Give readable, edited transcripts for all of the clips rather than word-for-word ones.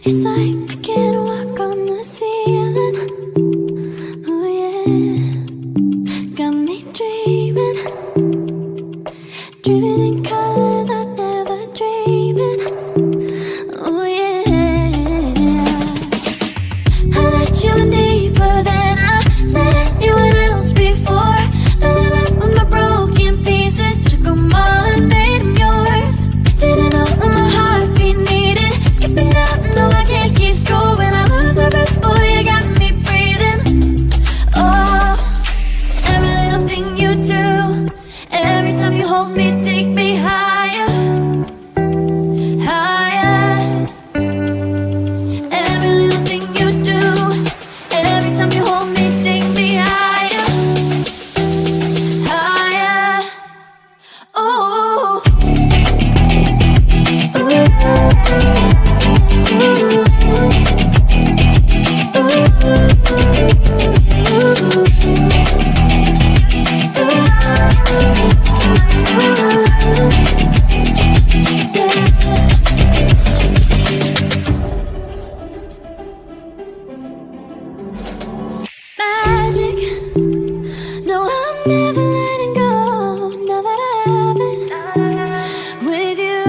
It's like I can't walk on the ceiling. Oh yeah, got me dreaming, dreaming in colors I never dreamed in. Oh yeah, I let you in deeper than I let anyone else before. Filling up with my broken pieces, took them all and made them yours. Didn't know what my heartbeat needed, skipping out, no I can't keep score. When I lose my breath, boy, you got me breathing. Oh, every little thing you do, every time you hold me, take me higher, higher. Every little thing you do, every time you hold me, take me higher, higher. Oh, magic. No, I'm never letting go. Now that I have it with you.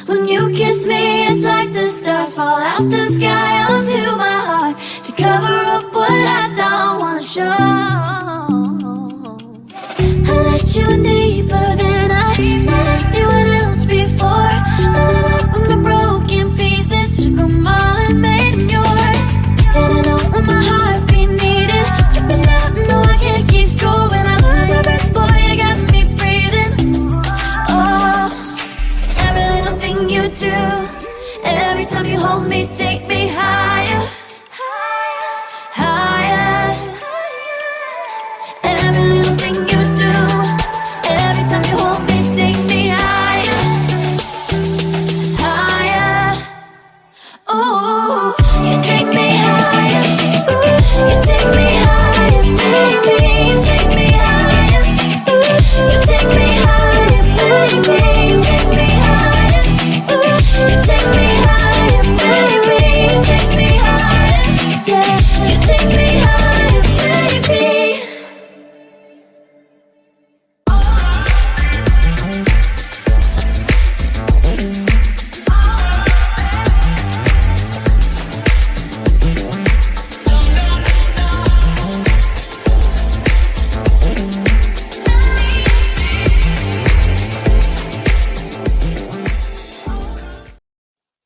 When you kiss me, it's like the stars fall out the sky onto my heart to cover up what I don't wanna show. I let you in deeper than I let anyone else before. Filling up with my broken pieces, took them all and made them yours. Didn't know what my heartbeat needed, skipping out, no I can't keep score. When I lose my breath, boy, you got me breathing. Oh, every little thing you do, every time you hold me, take me higher, higher. Every little thing you do, every time you hold me, take me higher, higher. Oh, you take me higher, you take me higher, baby, you take me higher, you take me higher, baby, you take me higher, you take me higher, baby, you take me higher, yeah, you take me higher, baby.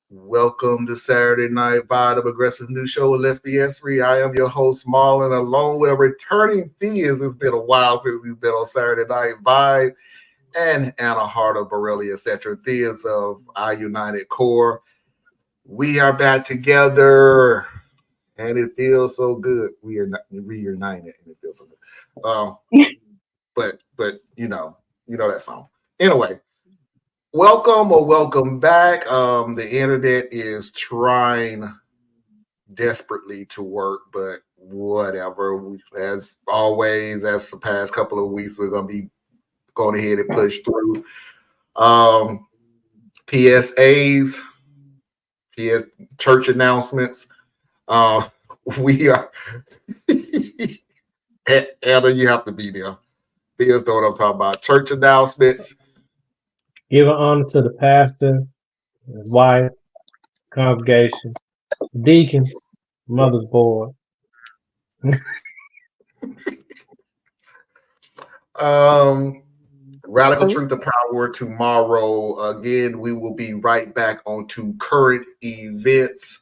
Welcome to Saturday Night Vibe, the progressive news show with Let's Be S3. I am your host, Small, and along with a returning Theas. It's been a while since we've been on Saturday Night Vibe, and Anna Hart of Borrelia, etc. Theas of our United Core. We are back together, and it feels so good. We are reunited, and it feels so good. But you know that song. Anyway. Welcome or welcome back. The internet is trying desperately to work, but whatever. As always, as the past couple of weeks, we're going to be going ahead and push through. PSAs, church announcements. We are. Anna, you have to be there. There's know what I'm talking about. Church announcements. Give honor to the pastor, his wife, congregation, deacons, mother's board. Radical Truth to Power tomorrow. Again, we will be right back onto current events.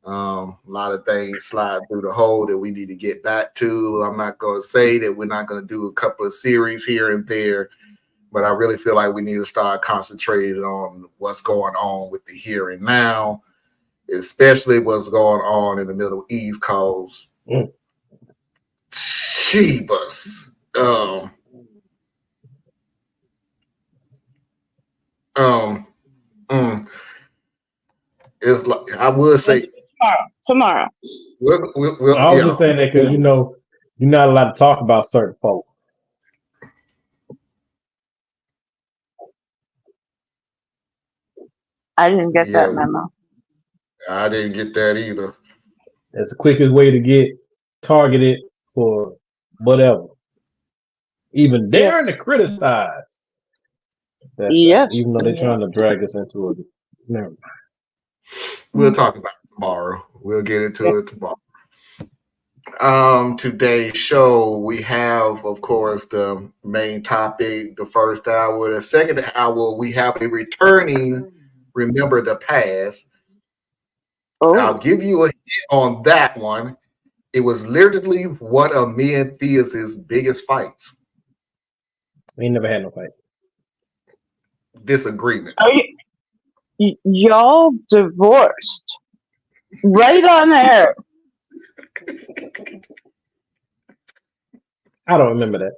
A lot of things slide through the hole that we need to get back to. I'm not going to say that we're not going to do a couple of series here and there, but I really feel like we need to start concentrating on what's going on with the here and now, especially what's going on in the Middle East, cause Shebus. It's like, I would say tomorrow. We'll, I was just saying that because you're not allowed to talk about certain folks. I didn't get that memo. I didn't get that either. That's the quickest way to get targeted for whatever. Even daring to criticize. That's Yes. even though they're trying to drag us into it. Never mind. We'll talk about it tomorrow. We'll get into it tomorrow. Today's show, we have, of course, the main topic, the first hour. The second hour, we have a returning Remember the Past. Oh, I'll give you a hint on that one. It was literally one of me and Thea's biggest fights, We ain't never had no fight. disagreements. are y'all divorced? Right on air. I don't remember that.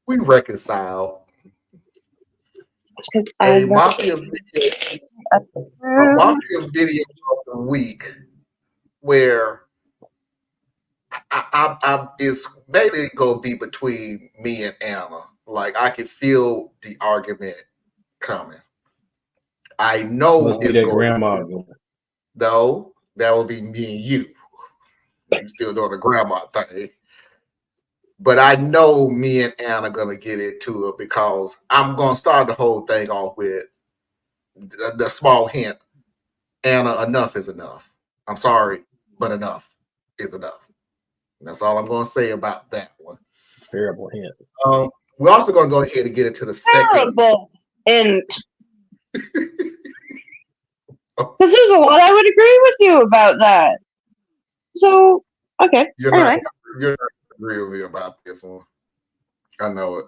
We reconciled. I A mafia video of the week where I it's mainly gonna be between me and Anna. Like I can feel the argument coming. I know Must be it's that going. grandma. No, that would be me and you. You still doing the grandma thing. But I know me and Anna are gonna get into it because I'm gonna start the whole thing off with the small hint. Anna, enough is enough. I'm sorry, but enough is enough. And that's all I'm gonna say about that one. Terrible hint. We're also gonna go ahead and get into the second. terrible. And because there's a lot I would agree with you about that. So okay. You're Anyway. not agree with me about this one. I know it.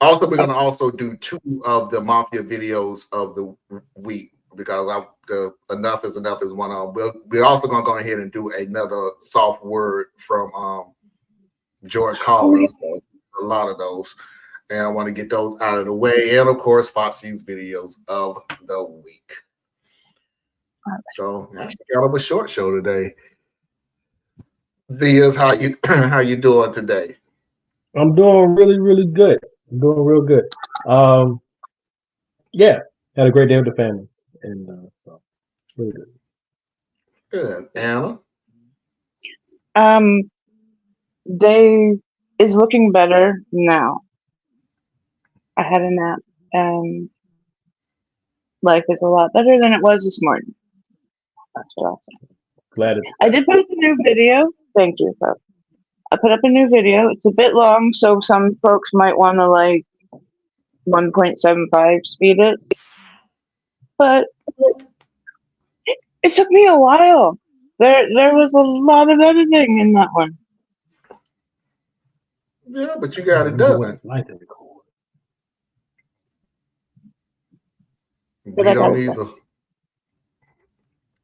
Also, we're gonna also do 2 of the mafia videos of the week because the enough is enough is one of them. We're also gonna go ahead and do another soft word from George Collins. A lot of those, and I want to get those out of the way, and of course, Foxy's videos of the week. So that's kind of a short show today. Thea's how you doing today? I'm doing really, really good. I'm doing real good. Yeah, had a great day with the family, and so really good. Good, Anna. Day is looking better now. I had a nap and life is a lot better than it was this morning. That's what I'll say. Glad it's. I did put up a new video. Thank you, folks. I put up a new video. It's a bit long, so some folks might want to like 1.75 speed it. But it took me a while. There was a lot of editing in that one. Yeah, but you got it done. Like to record. We don't either.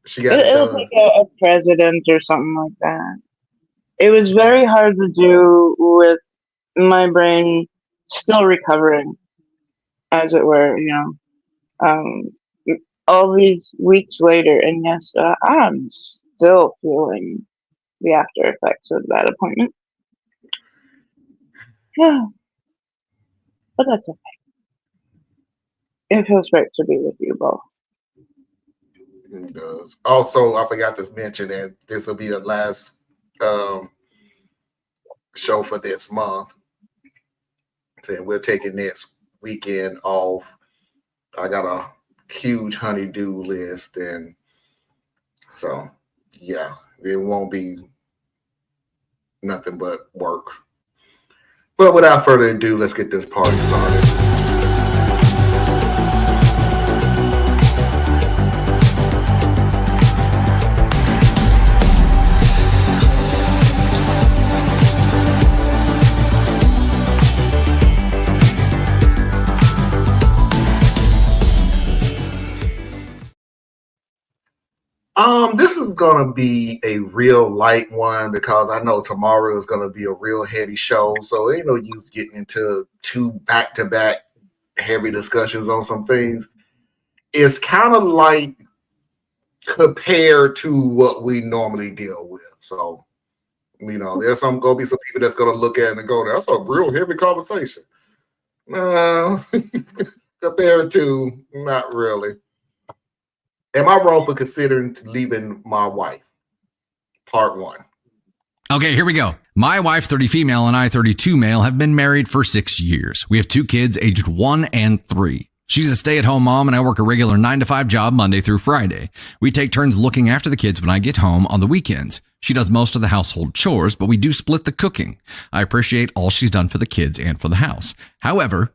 She got it It'll done. take a president or something like that. It was very hard to do with my brain still recovering, as it were, all these weeks later. And yes, I'm still feeling the after effects of that appointment. Yeah, but that's okay. It feels great to be with you both. It does. Also, I forgot to mention that this will be the last show for this month. So we're taking next weekend off. I got a huge honey-do list, and so yeah, it won't be nothing but work. But without further ado, let's get this party started. This is gonna be a real light one because I know tomorrow is gonna be a real heavy show. So ain't no use getting into 2 back-to-back heavy discussions on some things. It's kind of like compared to what we normally deal with. So, there's gonna be some people that's gonna look at it and go, "That's a real heavy conversation." No, Compared to, not really. Am I wrong for considering leaving my wife? Part one. Okay, here we go. My wife, 30 female, and I, 32 male, have been married for 6 years. We have 2 kids, aged 1 and 3. She's a stay-at-home mom, and I work a regular 9-to-5 job Monday through Friday. We take turns looking after the kids when I get home on the weekends. She does most of the household chores, but we do split the cooking. I appreciate all she's done for the kids and for the house. However,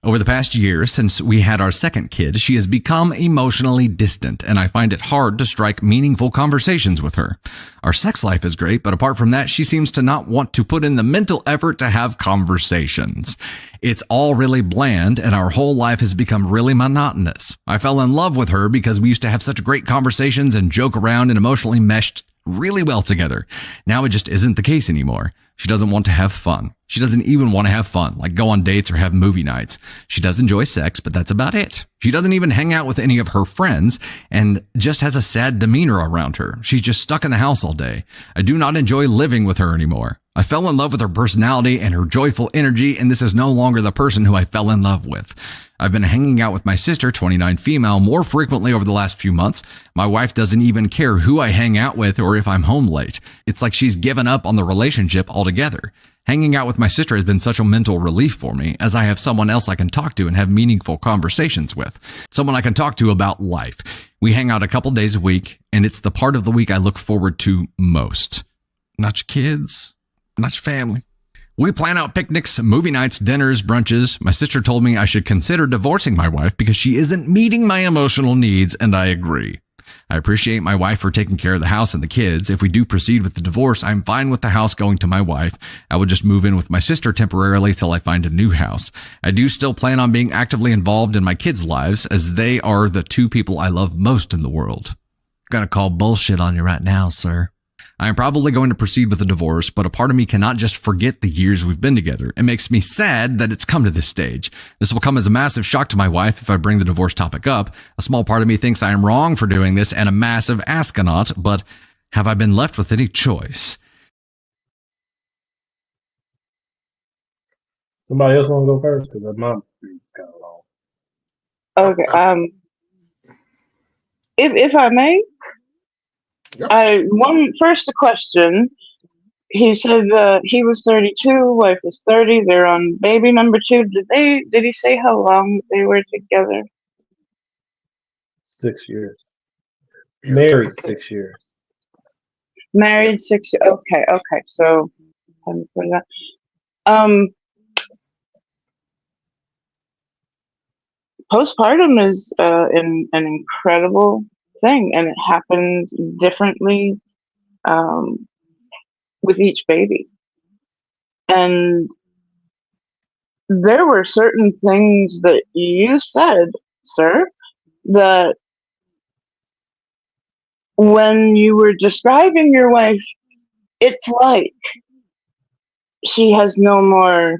over the past year, since we had our second kid, she has become emotionally distant, and I find it hard to strike meaningful conversations with her. Our sex life is great, but apart from that, she seems to not want to put in the mental effort to have conversations. It's all really bland, and our whole life has become really monotonous. I fell in love with her because we used to have such great conversations and joke around and emotionally meshed really well together. Now it just isn't the case anymore. She doesn't want to have fun. She doesn't even want to have fun, like go on dates or have movie nights. She does enjoy sex, but that's about it. She doesn't even hang out with any of her friends and just has a sad demeanor around her. She's just stuck in the house all day. I do not enjoy living with her anymore. I fell in love with her personality and her joyful energy, and this is no longer the person who I fell in love with. I've been hanging out with my sister, 29 female, more frequently over the last few months. My wife doesn't even care who I hang out with or if I'm home late. It's like she's given up on the relationship altogether. Hanging out with my sister has been such a mental relief for me, as I have someone else I can talk to and have meaningful conversations with. Someone I can talk to about life. We hang out a couple days a week, and it's the part of the week I look forward to most. Not your kids, not your family. We plan out picnics, movie nights, dinners, brunches. My sister told me I should consider divorcing my wife because she isn't meeting my emotional needs, and I agree. I appreciate my wife for taking care of the house and the kids. If we do proceed with the divorce, I'm fine with the house going to my wife. I will just move in with my sister temporarily till I find a new house. I do still plan on being actively involved in my kids' lives, as they are the 2 people I love most in the world. Gonna call bullshit on you right now, sir. I am probably going to proceed with the divorce, but a part of me cannot just forget the years we've been together. It makes me sad that it's come to this stage. This will come as a massive shock to my wife if I bring the divorce topic up. A small part of me thinks I am wrong for doing this and a massive astronaut, but have I been left with any choice? Somebody else want to go first? Because mine is kind of long. Okay. If I may, Yep. first a question. He said he was 32, wife was 30. They're on baby number 2. Did he say how long they were together? 6 years. Married 6 years. Married 6. Okay. So, for that. Postpartum is an incredible thing, and it happens differently with each baby. And there were certain things that you said, sir, that when you were describing your wife, it's like she has no more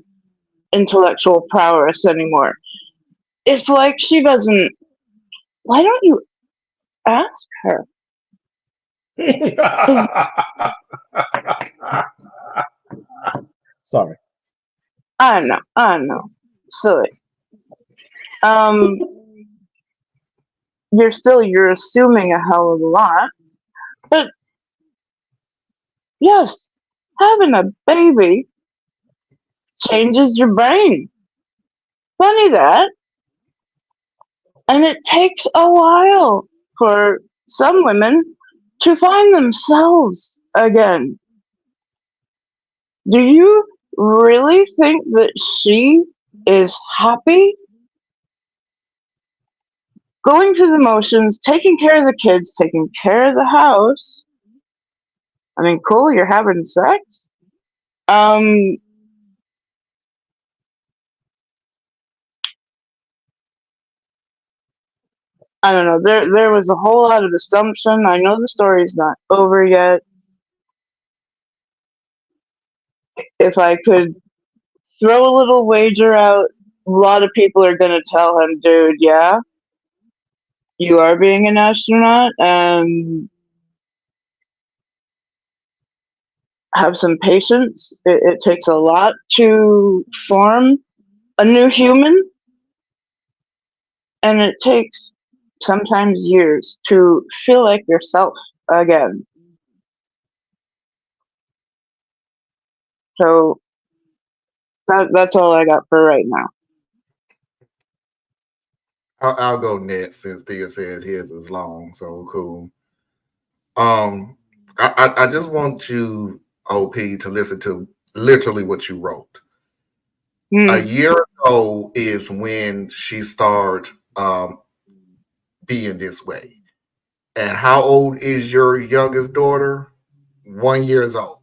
intellectual prowess anymore. It's like she doesn't. Why don't you ask her? Sorry. I know. Silly. You're assuming a hell of a lot. But yes, having a baby changes your brain. Funny that. And it takes a while for some women to find themselves again. Do you really think that she is happy? Going through the motions, taking care of the kids, taking care of the house. I mean, cool, you're having sex. I don't know. There was a whole lot of assumption. I know the story's not over yet. If I could throw a little wager out, a lot of people are going to tell him, dude, yeah, you are being an astronaut, and have some patience. It takes a lot to form a new human. And it takes sometimes years to feel like yourself again. So that's all I got for right now. I'll go next since Thea said his is long. So cool. I just want you, OP, to listen to literally what you wrote. A year ago is when she started being this way. And how old is your youngest daughter? 1 year old.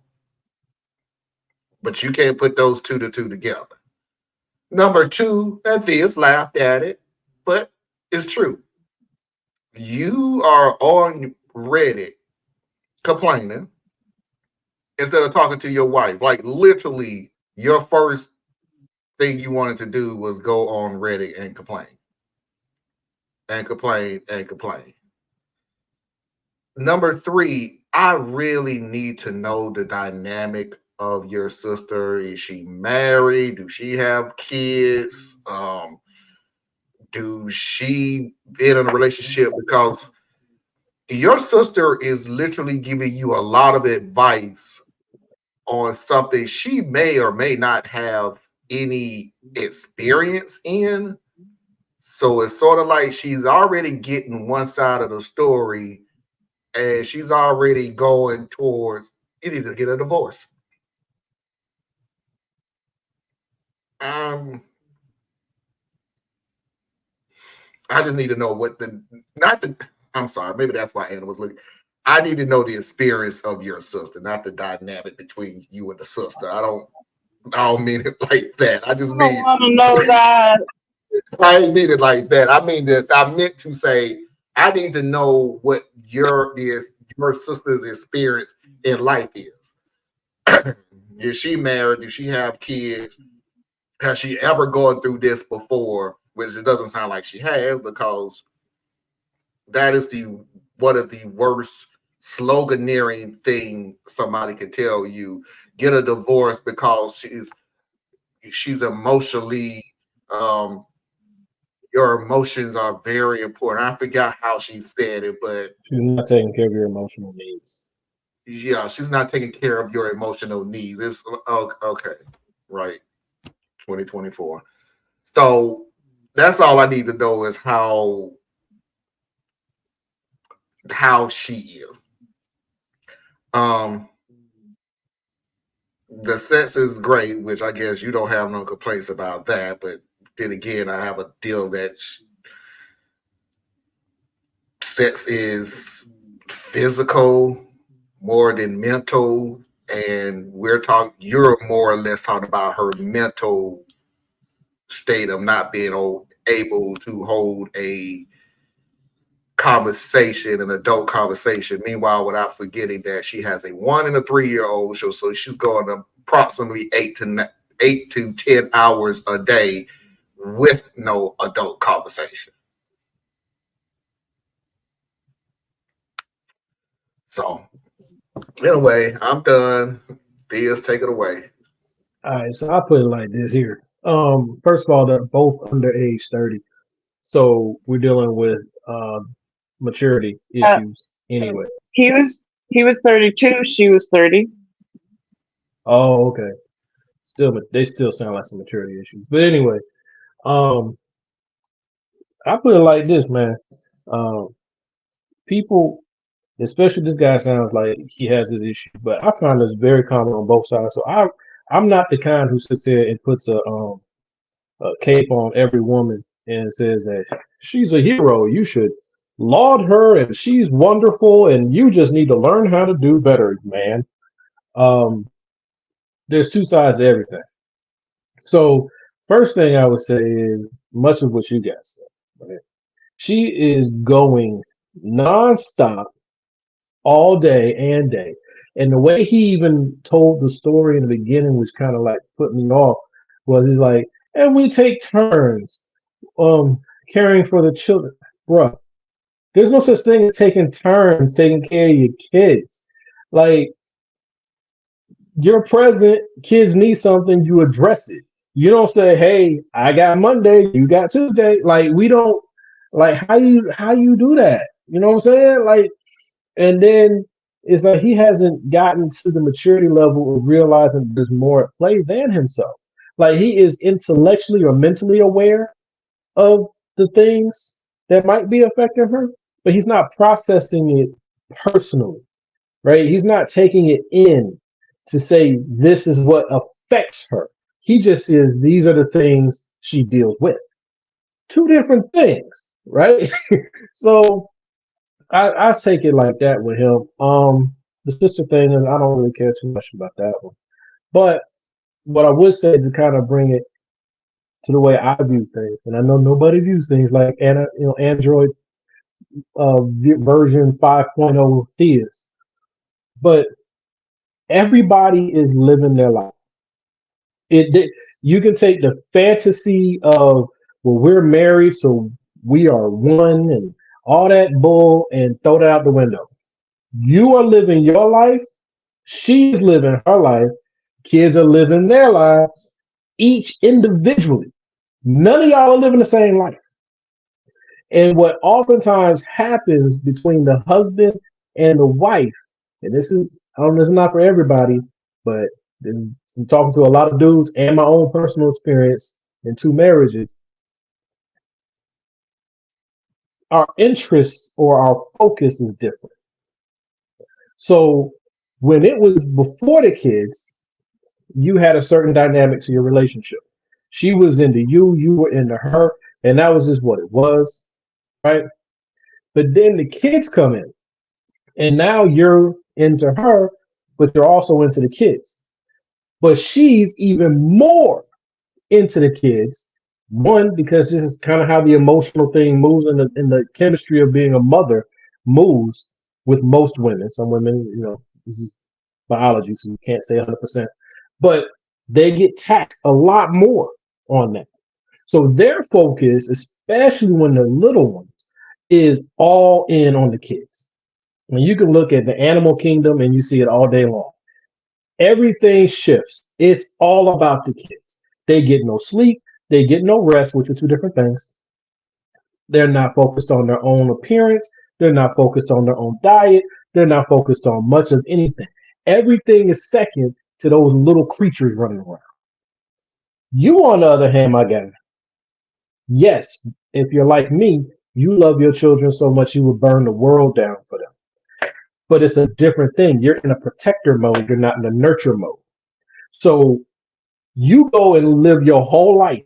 But you can't put those two together. Number two, and Thea's laughed at it, but it's true. You are on Reddit complaining instead of talking to your wife. Like literally, your first thing you wanted to do was go on Reddit and complain. And complain and complain. Number three, I really need to know the dynamic of your sister. Is she married? Do she have kids? Do she been in a relationship? Because your sister is literally giving you a lot of advice on something she may or may not have any experience in. So it's sort of like she's already getting one side of the story and she's already going towards, you need to get a divorce. I just need to know what I'm sorry, maybe that's why Anna was looking. I need to know the experience of your sister, not the dynamic between you and the sister. I don't mean it like that. I just mean I want to know that. I ain't mean it like that. I mean that I meant to say I need to know what your sister's experience in life is. Is she married? Does she have kids? Has she ever gone through this before? Which it doesn't sound like she has, because that is one of the worst sloganeering thing somebody could tell you. Get a divorce because she's emotionally your emotions are very important. I forgot how she said it, but she's not taking care of your emotional needs. Yeah, she's not taking care of your emotional needs. It's okay, right? 2024. So that's all I need to know is how she is. The sex is great, which I guess you don't have no complaints about that. But then again, I have a deal that sex is physical more than mental, and you're more or less talking about her mental state of not being able to hold a conversation, an adult conversation. Meanwhile, without forgetting that she has a 1 and a 3-year-old, so she's going approximately 8 to 10 hours a day with no adult conversation. So anyway, I'm done. Thea's take it away. All right, so I put it like this here. First of all, they're both under age 30, so we're dealing with maturity issues anyway. He was 32. She was 30. Oh, okay. They still sound like some maturity issues, but anyway, I put it like this, man. People, especially this guy, sounds like he has this issue, but I find this very common on both sides. So I'm not the kind who sits there and puts a cape on every woman and says that she's a hero. You should laud her and she's wonderful and you just need to learn how to do better, man. There's two sides to everything. So first thing I would say is much of what you guys said. Right? She is going nonstop all day and day. And the way he even told the story in the beginning, which kind of like put me off, was he's like, and we take turns caring for the children. Bruh, there's no such thing as taking turns taking care of your kids. Like, you're present, kids need something, you address it. You don't say, hey, I got Monday, you got Tuesday. Like, we don't, Like how you do that? You know what I'm saying? Like, and then it's like he hasn't gotten to the maturity level of realizing there's more at play than himself. Like he is intellectually or mentally aware of the things that might be affecting her, but he's not processing it personally, right? He's not taking it in to say this is what affects her. He just says these are the things she deals with. Two different things, right? So I take it like that with him. The sister thing, and I don't really care too much about that one. But what I would say to kind of bring it to the way I view things, and I know nobody views things like Android version 5.0 Theas, but everybody is living their life. You can take the fantasy of, well, we're married, so we are one, and all that bull, and throw that out the window. You are living your life. She's living her life. Kids are living their lives, each individually. None of y'all are living the same life. And what oftentimes happens between the husband and the wife, and I don't know, this is not for everybody, but I'm talking to a lot of dudes and my own personal experience in 2 marriages. Our interests or our focus is different. So when it was before the kids, you had a certain dynamic to your relationship. She was into you, you were into her, and that was just what it was, right? But then the kids come in, and now you're into her, but you're also into the kids. But she's even more into the kids. One, because this is kind of how the emotional thing moves, and the chemistry of being a mother moves with most women. Some women, this is biology, so you can't say 100%, but they get taxed a lot more on that. So their focus, especially when they're little ones, is all in on the kids. And you can look at the animal kingdom and you see it all day long. Everything shifts. It's all about the kids. They get no sleep. They get no rest, which are 2 different things. They're not focused on their own appearance. They're not focused on their own diet. They're not focused on much of anything. Everything is second to those little creatures running around. You, on the other hand, my guy, yes, if you're like me, you love your children so much you would burn the world down for them. But it's a different thing. You're in a protector mode. You're not in a nurture mode. So you go and live your whole life.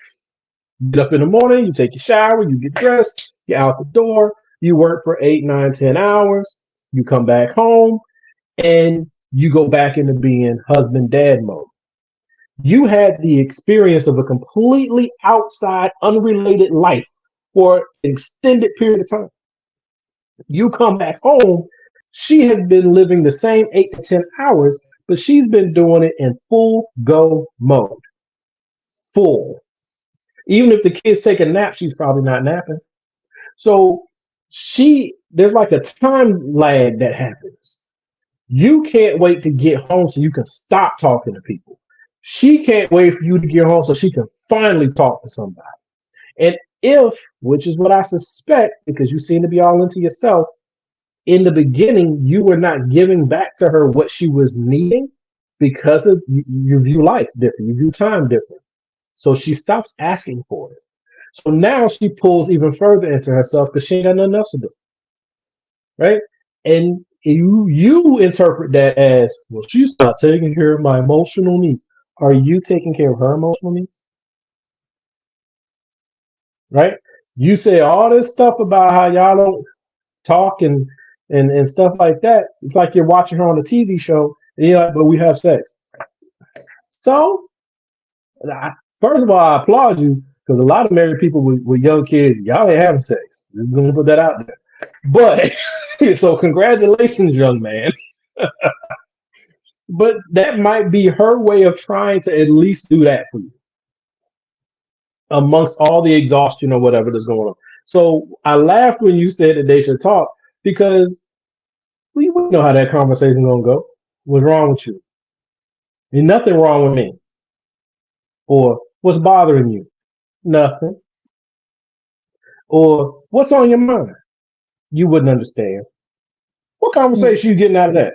You get up in the morning, you take your shower, you get dressed, you're out the door, you work for 8, 9, 10 hours, you come back home, and you go back into being husband dad mode. You had the experience of a completely outside, unrelated life for an extended period of time. You come back home, she has been living the same 8 to 10 hours, but she's been doing it in full go mode. Full. Even if the kids take a nap, she's probably not napping. So there's like a time lag that happens. You can't wait to get home so you can stop talking to people. She can't wait for you to get home so she can finally talk to somebody. And which is what I suspect, because you seem to be all into yourself, in the beginning, you were not giving back to her what she was needing because of you view life different, you view time different. So she stops asking for it. So now she pulls even further into herself because she ain't got nothing else to do. Right? And you interpret that as, well, she's not taking care of my emotional needs. Are you taking care of her emotional needs? Right? You say all this stuff about how y'all don't talk and stuff like that. It's like you're watching her on a TV show and you're like, but we have sex. So, first of all, I applaud you, because a lot of married people with young kids, y'all ain't having sex. Just gonna put that out there. But so congratulations, young man. But that might be her way of trying to at least do that for you, amongst all the exhaustion or whatever that's going on. So I laughed when you said that they should talk, because we know how that conversation gonna go. What's wrong with you? Ain't nothing wrong with me. Or what's bothering you? Nothing. or what's on your mind, you wouldn't understand. What conversation you getting out of that?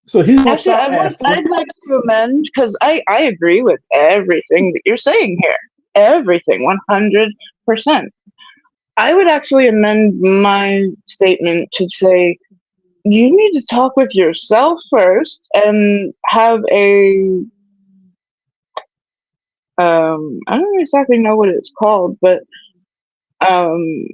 So he's gonna Actually, start asking. I'd like to amend because I agree with everything that you're saying here. Everything, 100%. I would actually amend my statement to say you need to talk with yourself first and have a I don't exactly know what it's called, but um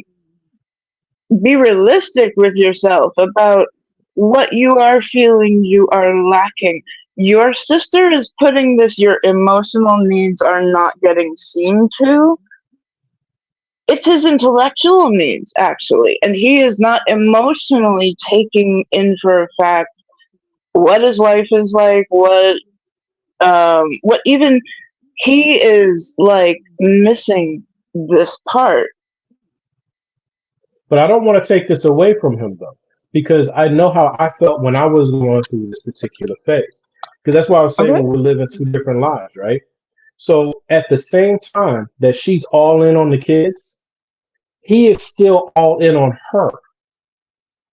be realistic with yourself about what you are feeling you are lacking. Your sister is putting this, your emotional needs are not getting seen to. It's his intellectual needs, actually. And he is not emotionally taking in for a fact what his wife is like, what even he is like missing this part. But I don't want to take this away from him though, because I know how I felt when I was going through this particular phase. Because that's why I was saying Okay? we're living two different lives, right? So at the same time that she's all in on the kids, he is still all in on her.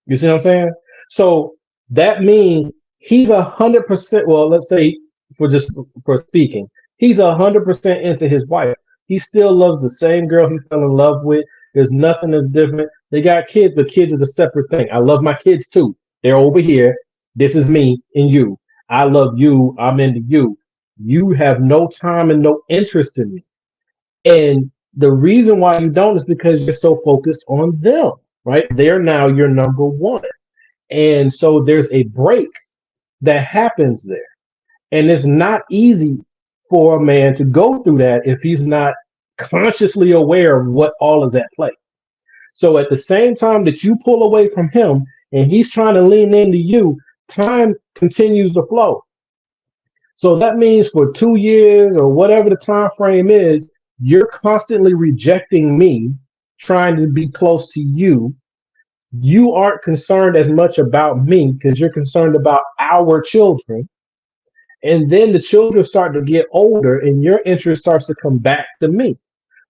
You see what I'm saying? So that means he's 100%. Well, let's say for speaking, he's 100% into his wife. He still loves the same girl he fell in love with. There's nothing that's different. They got kids, but kids is a separate thing. I love my kids too. They're over here. This is me and you. I love you. I'm into you. You have no time and no interest in me. And the reason why you don't is because you're so focused on them, right? They're now your number one. And so there's a break that happens there. And it's not easy for a man to go through that if he's not consciously aware of what all is at play. So at the same time that you pull away from him and he's trying to lean into you, time continues to flow. So that means for 2 years or whatever the time frame is, you're constantly rejecting me, trying to be close to you. You aren't concerned as much about me because you're concerned about our children. And then the children start to get older and your interest starts to come back to me.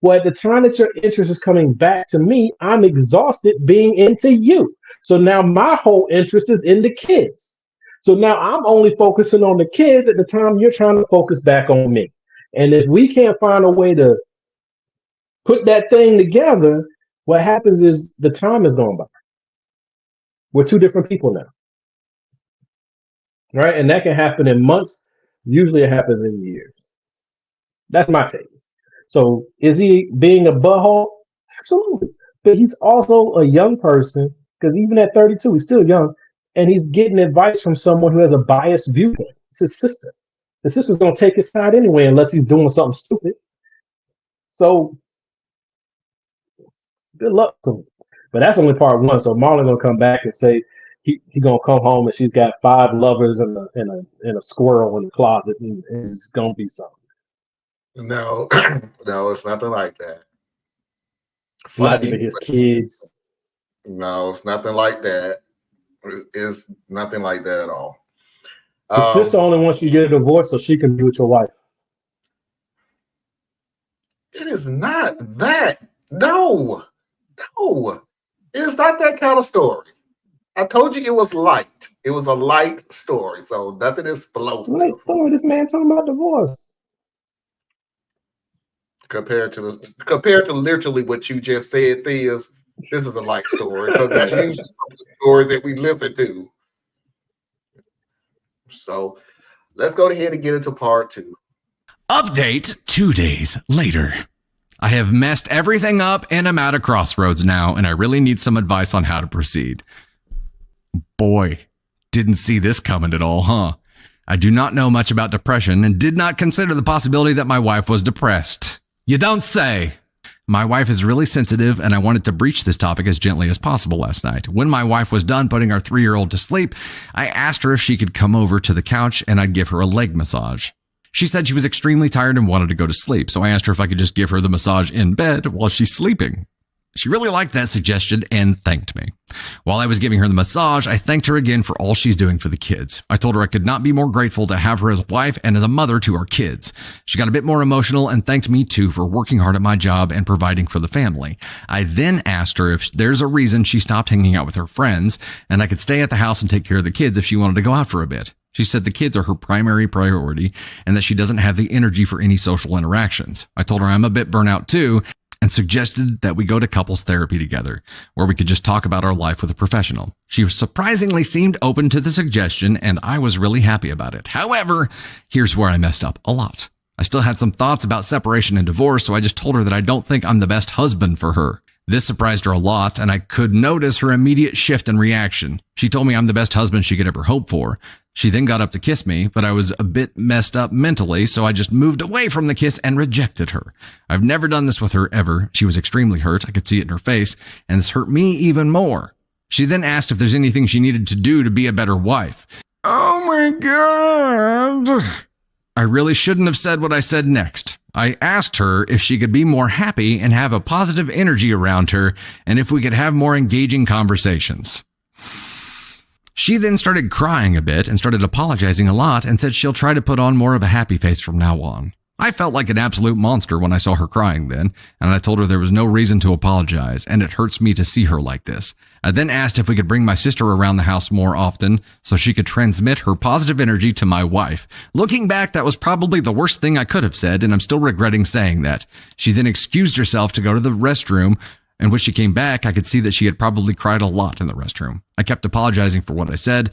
Well, at the time that your interest is coming back to me, I'm exhausted being into you. So now my whole interest is in the kids. So now I'm only focusing on the kids at the time you're trying to focus back on me. And if we can't find a way to put that thing together, what happens is the time is going by. We're two different people now. Right? And that can happen in months. Usually it happens in years. That's my take. So is he being a butthole? Absolutely. But he's also a young person, because even at 32, he's still young, and he's getting advice from someone who has a biased viewpoint. It's his sister. The sister's going to take his side anyway, unless he's doing something stupid. So good luck to him. But that's only part one. So Marlon going to come back and say he going to come home and she's got 5 lovers and a squirrel in the closet, and it's going to be something. No, no, it's nothing like that. Not even his kids. No, it's nothing like that. It's nothing like that at all. His sister only wants you to get a divorce so she can be with your wife. It is not that. No. It is not that kind of story. I told you it was light. It was a light story, so nothing explosive. Light story. This man talking about divorce. Compared to literally what you just said, this is a light story because it's usually some of the stories that we listen to. So let's go ahead and get into part 2. Update 2 days later. I have messed everything up and I'm at a crossroads now, and I really need some advice on how to proceed. Boy, didn't see this coming at all, huh? I do not know much about depression and did not consider the possibility that my wife was depressed. You don't say. My wife is really sensitive, and I wanted to breach this topic as gently as possible last night. When my wife was done putting our 3-year-old to sleep, I asked her if she could come over to the couch and I'd give her a leg massage. She said she was extremely tired and wanted to go to sleep, so I asked her if I could just give her the massage in bed while she's sleeping. She really liked that suggestion and thanked me. While I was giving her the massage, I thanked her again for all she's doing for the kids. I told her I could not be more grateful to have her as a wife and as a mother to our kids. She got a bit more emotional and thanked me too for working hard at my job and providing for the family. I then asked her if there's a reason she stopped hanging out with her friends and I could stay at the house and take care of the kids if she wanted to go out for a bit. She said the kids are her primary priority and that she doesn't have the energy for any social interactions. I told her I'm a bit burnout too, and suggested that we go to couples therapy together, where we could just talk about our life with a professional. She surprisingly seemed open to the suggestion, and I was really happy about it. However, here's where I messed up a lot. I still had some thoughts about separation and divorce, so I just told her that I don't think I'm the best husband for her. This surprised her a lot, and I could notice her immediate shift in reaction. She told me I'm the best husband she could ever hope for. She then got up to kiss me, but I was a bit messed up mentally, so I just moved away from the kiss and rejected her. I've never done this with her ever. She was extremely hurt. I could see it in her face, and this hurt me even more. She then asked if there's anything she needed to do to be a better wife. Oh my God. I really shouldn't have said what I said next. I asked her if she could be more happy and have a positive energy around her, and if we could have more engaging conversations. She then started crying a bit and started apologizing a lot and said she'll try to put on more of a happy face from now on. I felt like an absolute monster when I saw her crying then, and I told her there was no reason to apologize, and it hurts me to see her like this. I then asked if we could bring my sister around the house more often so she could transmit her positive energy to my wife. Looking back, that was probably the worst thing I could have said, and I'm still regretting saying that. She then excused herself to go to the restroom, and when she came back, I could see that she had probably cried a lot in the restroom. I kept apologizing for what I said,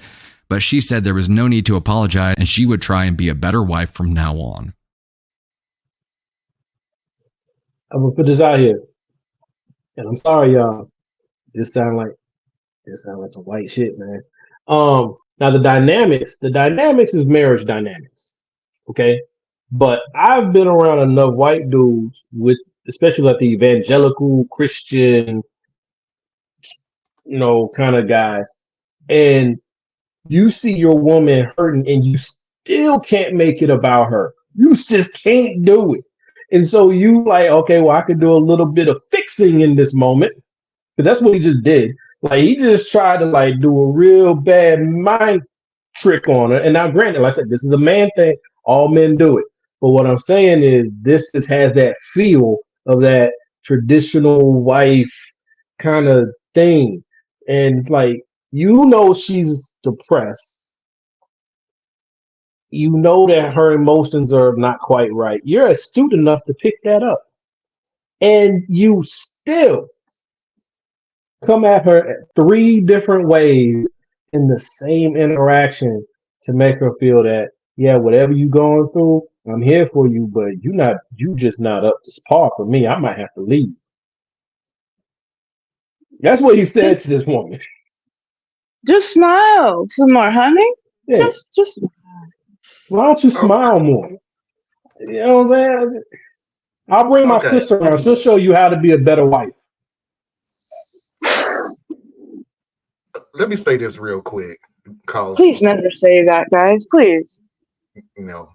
but she said there was no need to apologize and she would try and be a better wife from now on. I'm gonna put this out here, and I'm sorry, y'all. This sound like some white shit, man. Now the dynamics is marriage dynamics, okay? But I've been around enough white dudes with, especially like the evangelical Christian, kind of guys, and you see your woman hurting, and you still can't make it about her. You just can't do it. And so you like, okay, well, I could do a little bit of fixing in this moment, because that's what he just did. Like, he just tried to like do a real bad mind trick on her. And now, granted, like I said, this is a man thing. All men do it. But what I'm saying is, this just has that feel of that traditional wife kind of thing. And it's like, she's depressed. You know that her emotions are not quite right. You're astute enough to pick that up. And you still come at her 3 different ways in the same interaction to make her feel that, yeah, whatever you going through, I'm here for you, but you just not up to par for me. I might have to leave. That's what he said to this woman. Just smile some more, honey. Yeah. Just Why don't you smile more? You know what I'm saying? I'll bring my sister around. She'll show you how to be a better wife. Let me say this real quick. Please never say that, guys. Please.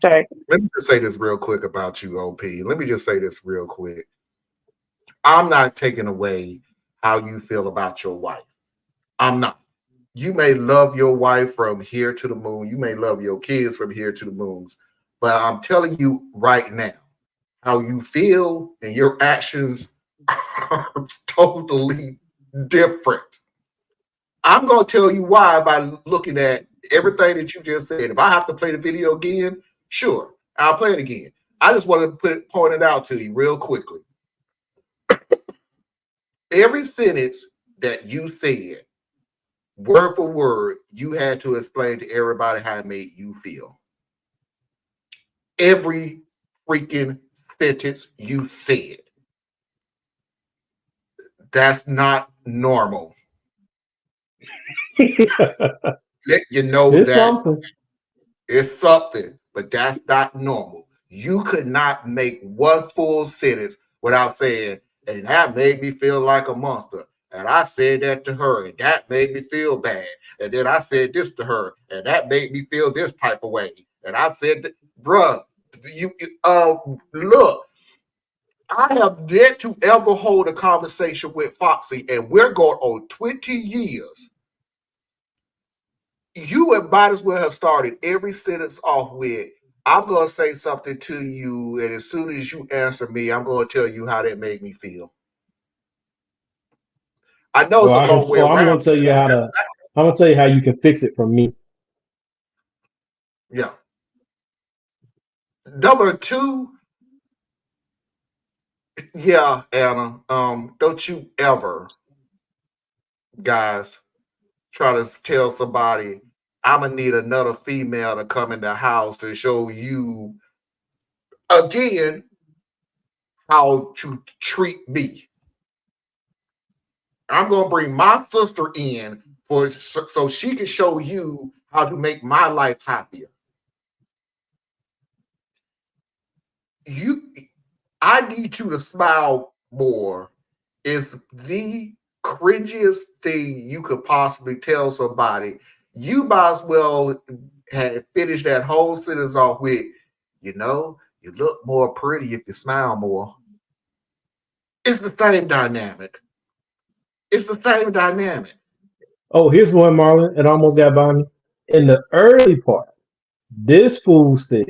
Sorry. Let me just say this real quick about you, OP. Let me just say this real quick. I'm not taking away how you feel about your wife. I'm not. You may love your wife from here to the moon. You may love your kids from here to the moons. But I'm telling you right now, how you feel and your actions are totally different. I'm going to tell you why by looking at everything that you just said. If I have to play the video again, sure, I'll play it again. I just want to point it out to you real quickly. Every sentence that you said, word for word, you had to explain to everybody how it made you feel. Every freaking sentence you said. That's not normal. Let you know it's that something. It's something, but that's not normal. You could not make one full sentence without saying, and that made me feel like a monster. And I said that to her, and that made me feel bad. And then I said this to her, and that made me feel this type of way. And I said, bruh, look, I have yet to ever hold a conversation with Foxy, and we're going on 20 years. You would might as well have started every sentence off with, I'm going to say something to you, and as soon as you answer me, I'm going to tell you how that made me feel. I know it's a long way I'm gonna around. tell you how to. I'm gonna tell you how you can fix it from me. Yeah. Number two, yeah, Anna. Don't you ever, guys, try to tell somebody I'm gonna need another female to come in the house to show you again how to treat me. I'm gonna bring my sister in so she can show you how to make my life happier. I need you to smile more is the cringiest thing you could possibly tell somebody. You might as well have finished that whole sentence off with, you look more pretty if you smile more. It's the same dynamic. It's the same dynamic. Oh, here's one, Marlon. It almost got by me. In the early part, this fool said,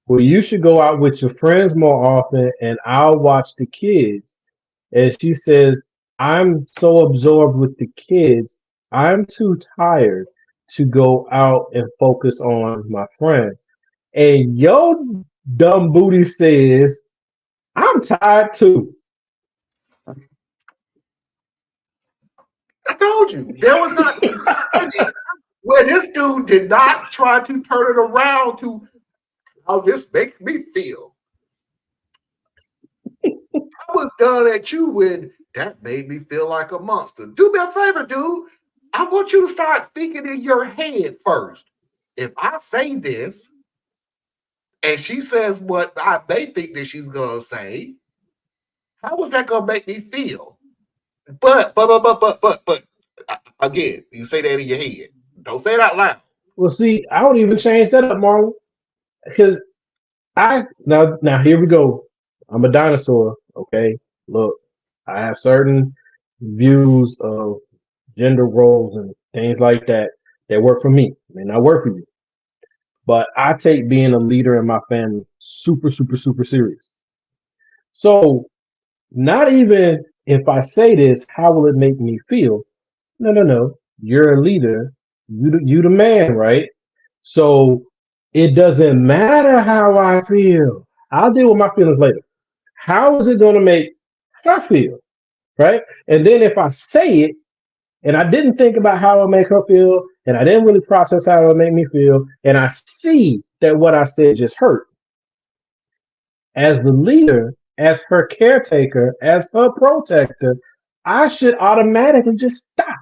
well, you should go out with your friends more often and I'll watch the kids. And she says, I'm so absorbed with the kids, I'm too tired to go out and focus on my friends. And your dumb booty says, I'm tired too. I told you, there was not a second where this dude did not try to turn it around to how this makes me feel. I was done at you when that made me feel like a monster. Do me a favor, dude. I want you to start thinking in your head first. If I say this and she says what I may think that she's gonna say, how is that gonna make me feel? But again, you say that in your head. Don't say it out loud. Well, see, I would even change that up, Marlon, because now here we go. I'm a dinosaur, okay? Look, I have certain views of gender roles and things like that that work for me. May not work for you. But I take being a leader in my family super, super, super serious. So not even if I say this, how will it make me feel? No. You're a leader. You the man, right? So it doesn't matter how I feel. I'll deal with my feelings later. How is it going to make her feel, right? And then if I say it, and I didn't think about how it would make her feel, and I didn't really process how it would make me feel, and I see that what I said just hurt. As the leader, as her caretaker, as her protector, I should automatically just stop.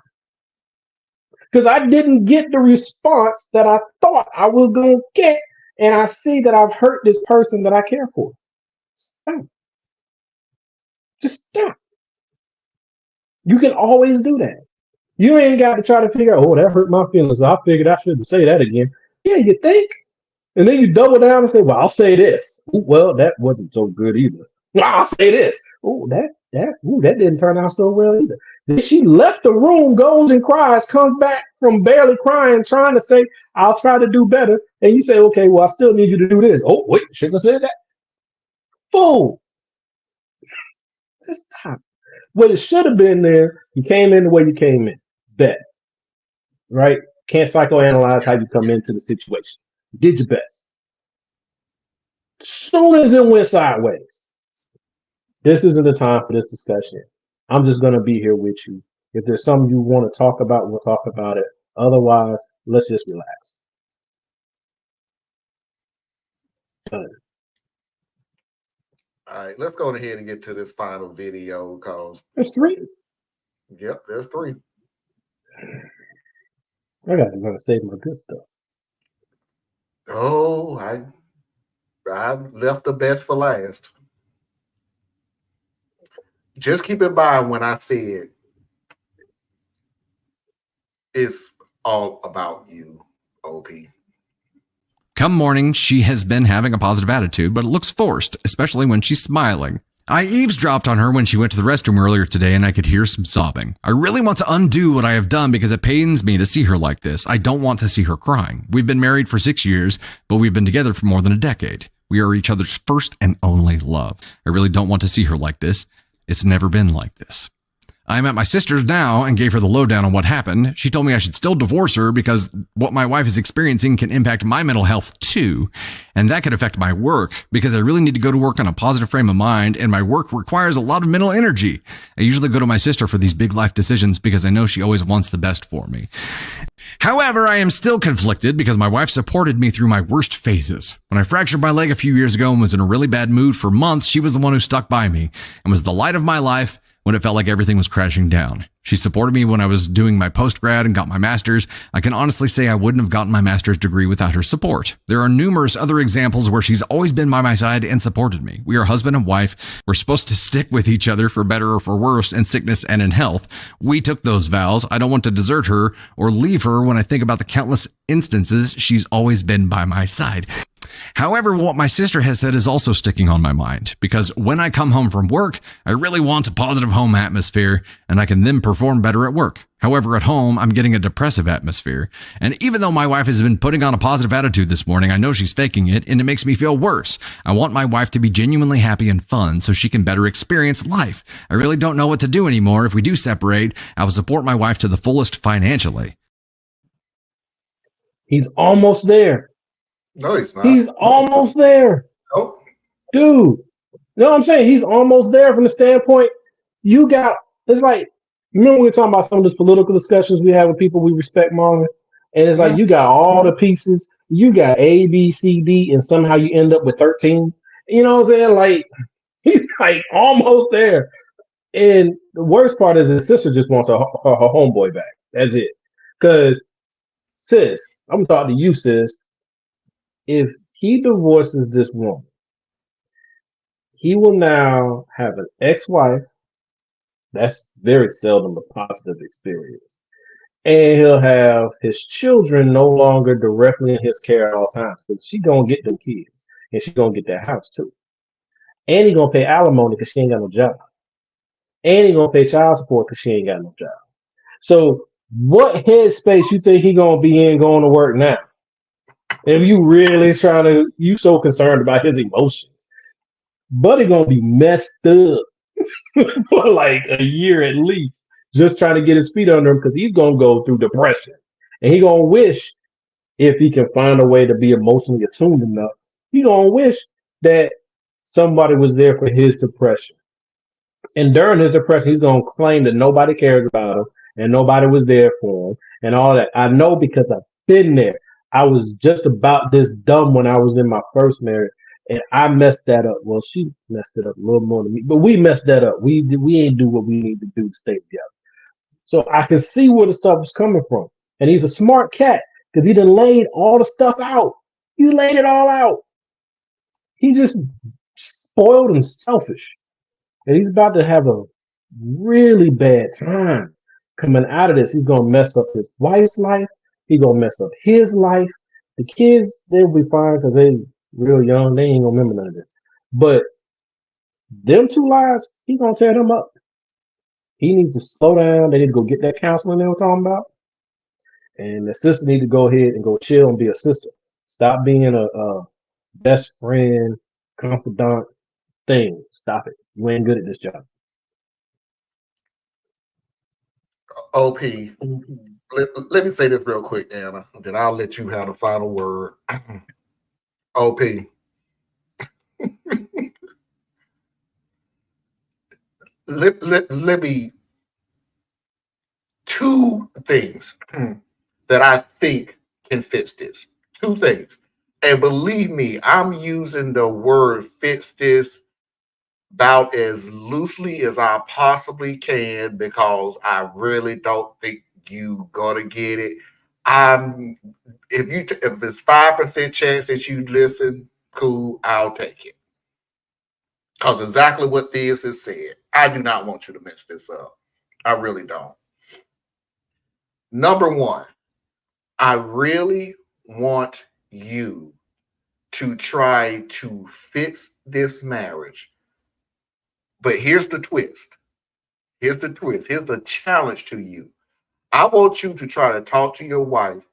Because I didn't get the response that I thought I was going to get, and I see that I've hurt this person that I care for. Stop. Just stop. You can always do that. You ain't got to try to figure out, oh, that hurt my feelings. So I figured I shouldn't say that again. Yeah, you think? And then you double down and say, well, I'll say this. Ooh, well, that wasn't so good either. Well, I'll say this. Oh, that didn't turn out so well either. Then she left the room, goes and cries, comes back from barely crying, trying to say, I'll try to do better. And you say, okay, well, I still need you to do this. Oh, wait, shouldn't have said that. Fool. Just stop. What it should have been there, you came in the way you came in. Bet. Right? Can't psychoanalyze how you come into the situation. You did your best. Soon as it went sideways, this isn't the time for this discussion. I'm just going to be here with you. If there's something you want to talk about, we'll talk about it. Otherwise, let's just relax. Done. All right, let's go ahead and get to this final video because There's three. Yep, there's three. I got to save my good stuff. Oh, I left the best for last. Just keep in mind when I said it's all about you, OP. Come morning, she has been having a positive attitude, but it looks forced, especially when she's smiling. I eavesdropped on her when she went to the restroom earlier today and I could hear some sobbing. I really want to undo what I have done because it pains me to see her like this. I don't want to see her crying. We've been married for 6 years, but we've been together for more than a decade. We are each other's first and only love. I really don't want to see her like this. It's never been like this. I'm at my sister's now and gave her the lowdown on what happened. She told me I should still divorce her because what my wife is experiencing can impact my mental health too. And that could affect my work because I really need to go to work on a positive frame of mind and my work requires a lot of mental energy. I usually go to my sister for these big life decisions because I know she always wants the best for me. However, I am still conflicted because my wife supported me through my worst phases. When I fractured my leg a few years ago and was in a really bad mood for months, she was the one who stuck by me and was the light of my life when it felt like everything was crashing down. She supported me when I was doing my post-grad and got my master's. I can honestly say I wouldn't have gotten my master's degree without her support. There are numerous other examples where she's always been by my side and supported me. We are husband and wife. We're supposed to stick with each other for better or for worse in sickness and in health. We took those vows. I don't want to desert her or leave her when I think about the countless instances she's always been by my side. However, what my sister has said is also sticking on my mind because when I come home from work, I really want a positive home atmosphere and I can then perform better at work. However, at home, I'm getting a depressive atmosphere. And even though my wife has been putting on a positive attitude this morning, I know she's faking it and it makes me feel worse. I want my wife to be genuinely happy and fun so she can better experience life. I really don't know what to do anymore. If we do separate, I will support my wife to the fullest financially. He's almost there. No, he's not. He's almost there. Nope. Dude. No, I'm saying he's almost there from the standpoint it's like, remember we were talking about some of those political discussions we have with people we respect, Marlon? And it's like you got all the pieces, you got A, B, C, D, and somehow you end up with 13. You know what I'm saying? Like, he's like almost there. And the worst part is his sister just wants her homeboy back. That's it. Because, sis, I'm talking to you, sis. If he divorces this woman, he will now have an ex-wife. That's very seldom a positive experience. And he'll have his children no longer directly in his care at all times because she's going to get them kids and she's going to get that house too. And he's going to pay alimony because she ain't got no job. And he's going to pay child support because she ain't got no job. So what headspace you think he going to be in going to work now? If you really you so concerned about his emotions, Buddy gonna be messed up for like a year at least, just trying to get his feet under him because he's gonna go through depression, and he gonna wish if he can find a way to be emotionally attuned enough, he gonna wish that somebody was there for his depression. And during his depression, he's gonna claim that nobody cares about him and nobody was there for him and all that. I know because I've been there. I was just about this dumb when I was in my first marriage, and I messed that up. Well, she messed it up a little more than me, but we messed that up. We ain't do what we need to do to stay together. So I can see where the stuff is coming from. And he's a smart cat because he done laid all the stuff out. He laid it all out. He just spoiled and selfish. And he's about to have a really bad time coming out of this. He's going to mess up his wife's life. He's going to mess up his life. The kids, they'll be fine because they're real young. They ain't going to remember none of this. But them two lives, he's going to tear them up. He needs to slow down. They need to go get that counseling they were talking about. And the sister need to go ahead and go chill and be a sister. Stop being a best friend, confidant thing. Stop it. You ain't good at this job. OP, let me say this real quick, Anna, and then I'll let you have the final word. OP. let me two things that I think can fix this. Two things. And believe me, I'm using the word fix this about as loosely as I possibly can because I really don't think you gonna get it. If it's 5% chance that you listen, cool, I'll take it. Because exactly what this is said. I do not want you to mess this up. I really don't. Number one, I really want you to try to fix this marriage But here's the twist. Here's the twist. Here's the challenge to you. I want you to try to talk to your wife,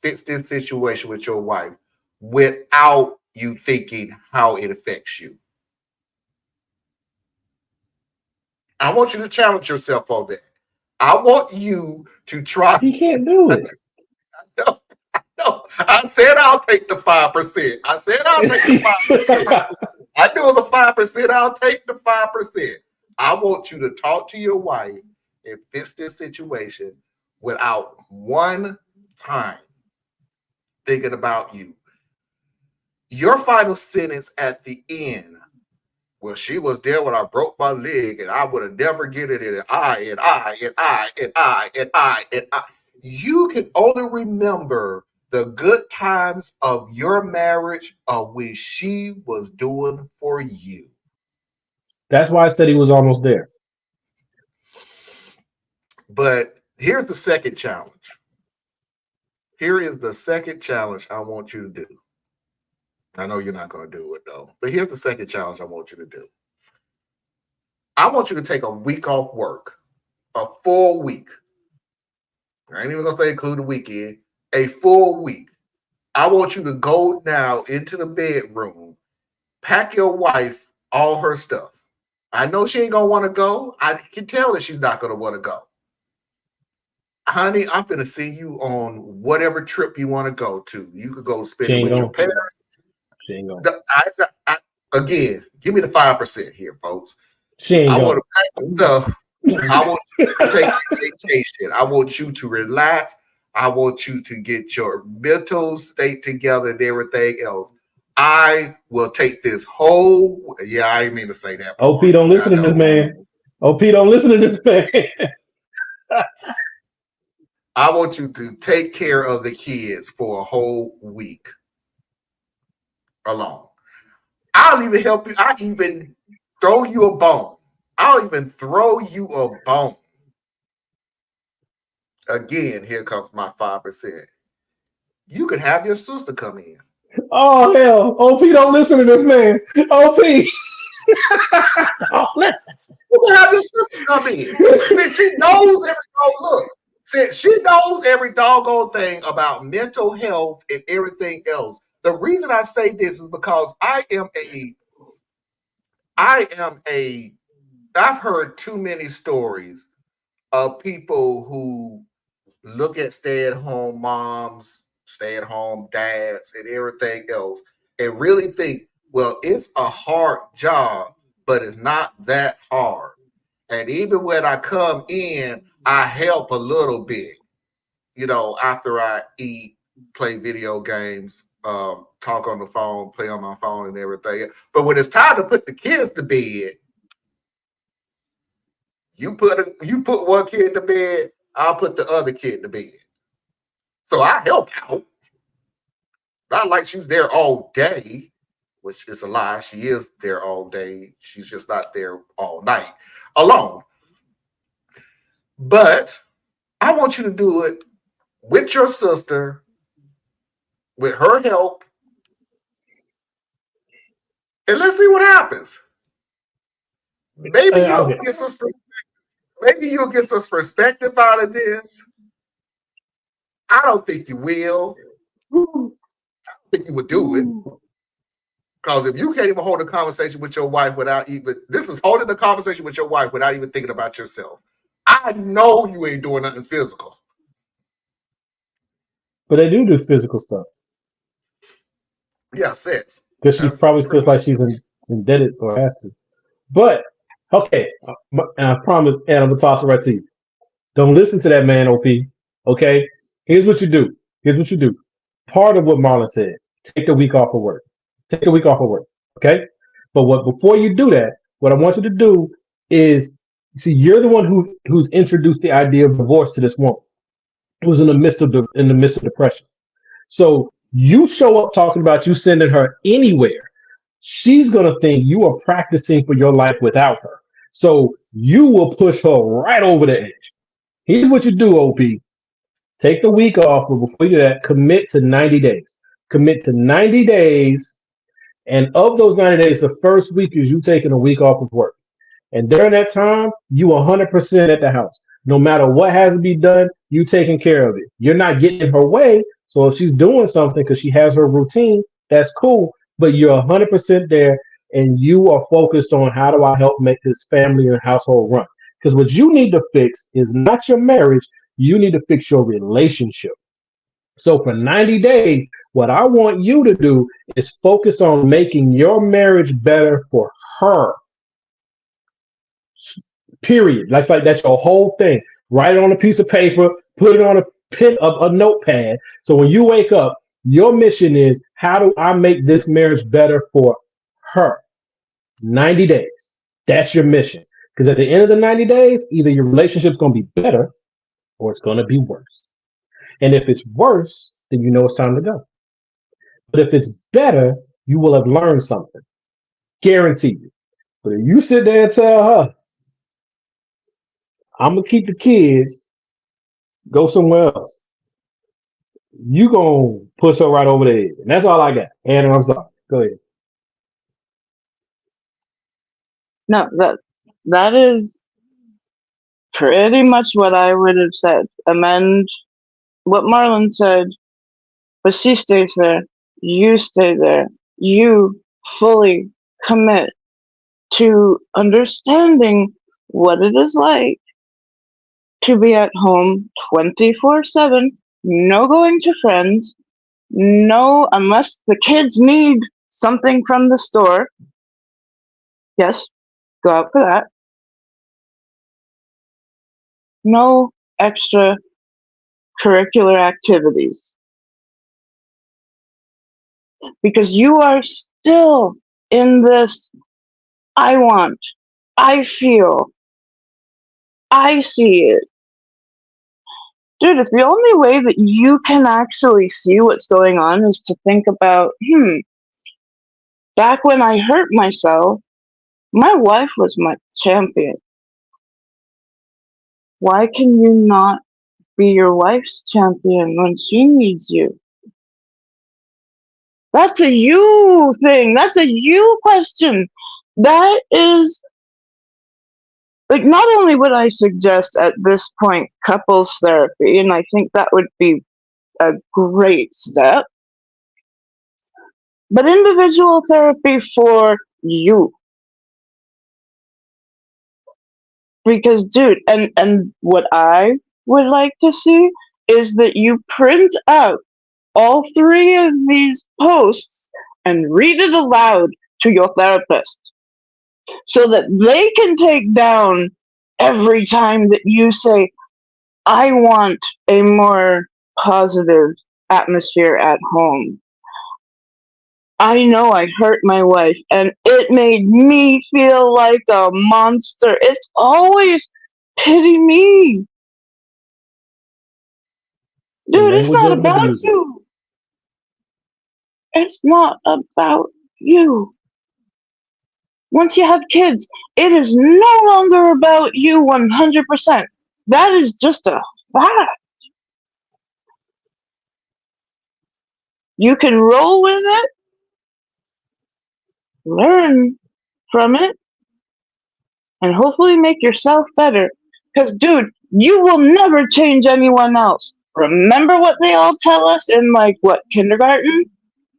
fix this situation with your wife without you thinking how it affects you. I want you to challenge yourself on that. I want you to try. He can't do it. No, I said I'll take the 5%. I said I'll take the 5%. I knew it was a 5%. I'll take the 5%. I want you to talk to your wife and fix this situation without one time thinking about you. Your final sentence at the end, well, she was there when I broke my leg and I would have never get it in I. You can only remember the good times of your marriage of when she was doing for you. That's why I said he was almost there. But here's the second challenge. Here is the second challenge I want you to do. I know you're not going to do it, though. But here's the second challenge I want you to do. I want you to take a week off work, a full week. I ain't even going to say include the weekend. A full week. I want you to go now into the bedroom, pack your wife all her stuff. I know she ain't going to want to go. I can tell that she's not going to want to go. Honey, I'm going to send you on whatever trip you want to go to. You could go spend it with your parents. She ain't going. Again, give me the 5% here, folks. She ain't I going. want to pack the stuff. I want you to take a vacation. I want you to relax. I want you to get your mental state together and everything else. I will take this whole. Yeah, I didn't mean to say that. OP, don't listen to this man. OP, don't listen to this man. I want you to take care of the kids for a whole week alone. I'll even help you. I'll even throw you a bone. I'll even throw you a bone. Again, here comes my 5%. You can have your sister come in. Oh, hell. OP, don't listen to this man. OP. Don't listen. You can have your sister come in. Since she knows since she knows every doggone thing about mental health and everything else. The reason I say this is because I've heard too many stories of people who look at stay-at-home moms, stay-at-home dads, and everything else, and really think, well, it's a hard job, but it's not that hard. And even when I come in, I help a little bit, after I eat, play video games, talk on the phone, play on my phone and everything. But when it's time to put the kids to bed, you put one kid to bed, I'll put the other kid to bed. So I help out. Not like she's there all day, which is a lie. She is there all day. She's just not there all night alone. But I want you to do it with your sister, with her help, and let's see what happens. Maybe you'll get some perspective out of this. I don't think you will. I don't think you would do it. Because if you can't even hold a conversation with your wife this is holding a conversation with your wife without even thinking about yourself. I know you ain't doing nothing physical. But they do physical stuff. Yeah, sex. Because she probably feels like she's indebted or has to. But, okay, and I promise, and I'm going to toss it right to you. Don't listen to that man, OP. Okay? Here's what you do. Part of what Marlon said, take a week off of work. Okay? But before you do that, what I want you to do is, see, you're the one who's introduced the idea of divorce to this woman who's in the midst of depression. So you show up talking about you sending her anywhere. She's going to think you are practicing for your life without her. So you will push her right over the edge. Here's what you do, OP. Take the week off, but before you do that, commit to 90 days. Commit to 90 days. And of those 90 days, the first week is you taking a week off of work. And during that time, you 100% at the house. No matter what has to be done, you taking care of it. You're not getting in her way. So if she's doing something because she has her routine, that's cool. But you're 100% there, and you are focused on how do I help make this family and household run. Because what you need to fix is not your marriage. You need to fix your relationship. So for 90 days, what I want you to do is focus on making your marriage better for her. Period. That's your whole thing. Write it on a piece of paper, put it on a pen of a notepad. So when you wake up, your mission is how do I make this marriage better for her? 90 days. That's your mission. Because at the end of the 90 days, either your relationship's going to be better or it's going to be worse. And if it's worse, then you know it's time to go. But if it's better, you will have learned something. Guarantee you. But if you sit there and tell her, I'm going to keep the kids, go somewhere else, you going to push her right over the edge. And that's all I got. Anna, I'm sorry. Go ahead. No, that is pretty much what I would have said. Amend what Marlon said, but she stays there. You stay there. You fully commit to understanding what it is like to be at home 24/7, no going to friends, no, unless the kids need something from the store. Yes, go out for that. No extra curricular activities. Because you are still in this I want, I feel, I see it. Dude, if the only way that you can actually see what's going on is to think about, back when I hurt myself, my wife was my champion. Why can you not be your wife's champion when she needs you? That's a you thing. That's a you question. That is, like, not only would I suggest at this point couples therapy, and I think that would be a great step, but individual therapy for you. Because, dude, and what I would like to see is that you print out all 3 of these posts and read it aloud to your therapist so that they can take down every time that you say, I want a more positive atmosphere at home. I know I hurt my wife and it made me feel like a monster. It's always pity me. Dude, it's not about you. It's not about you. Once you have kids, it is no longer about you 100%. That is just a fact. You can roll with it, learn from it, and hopefully make yourself better. Because, dude, you will never change anyone else. Remember what they all tell us in, kindergarten?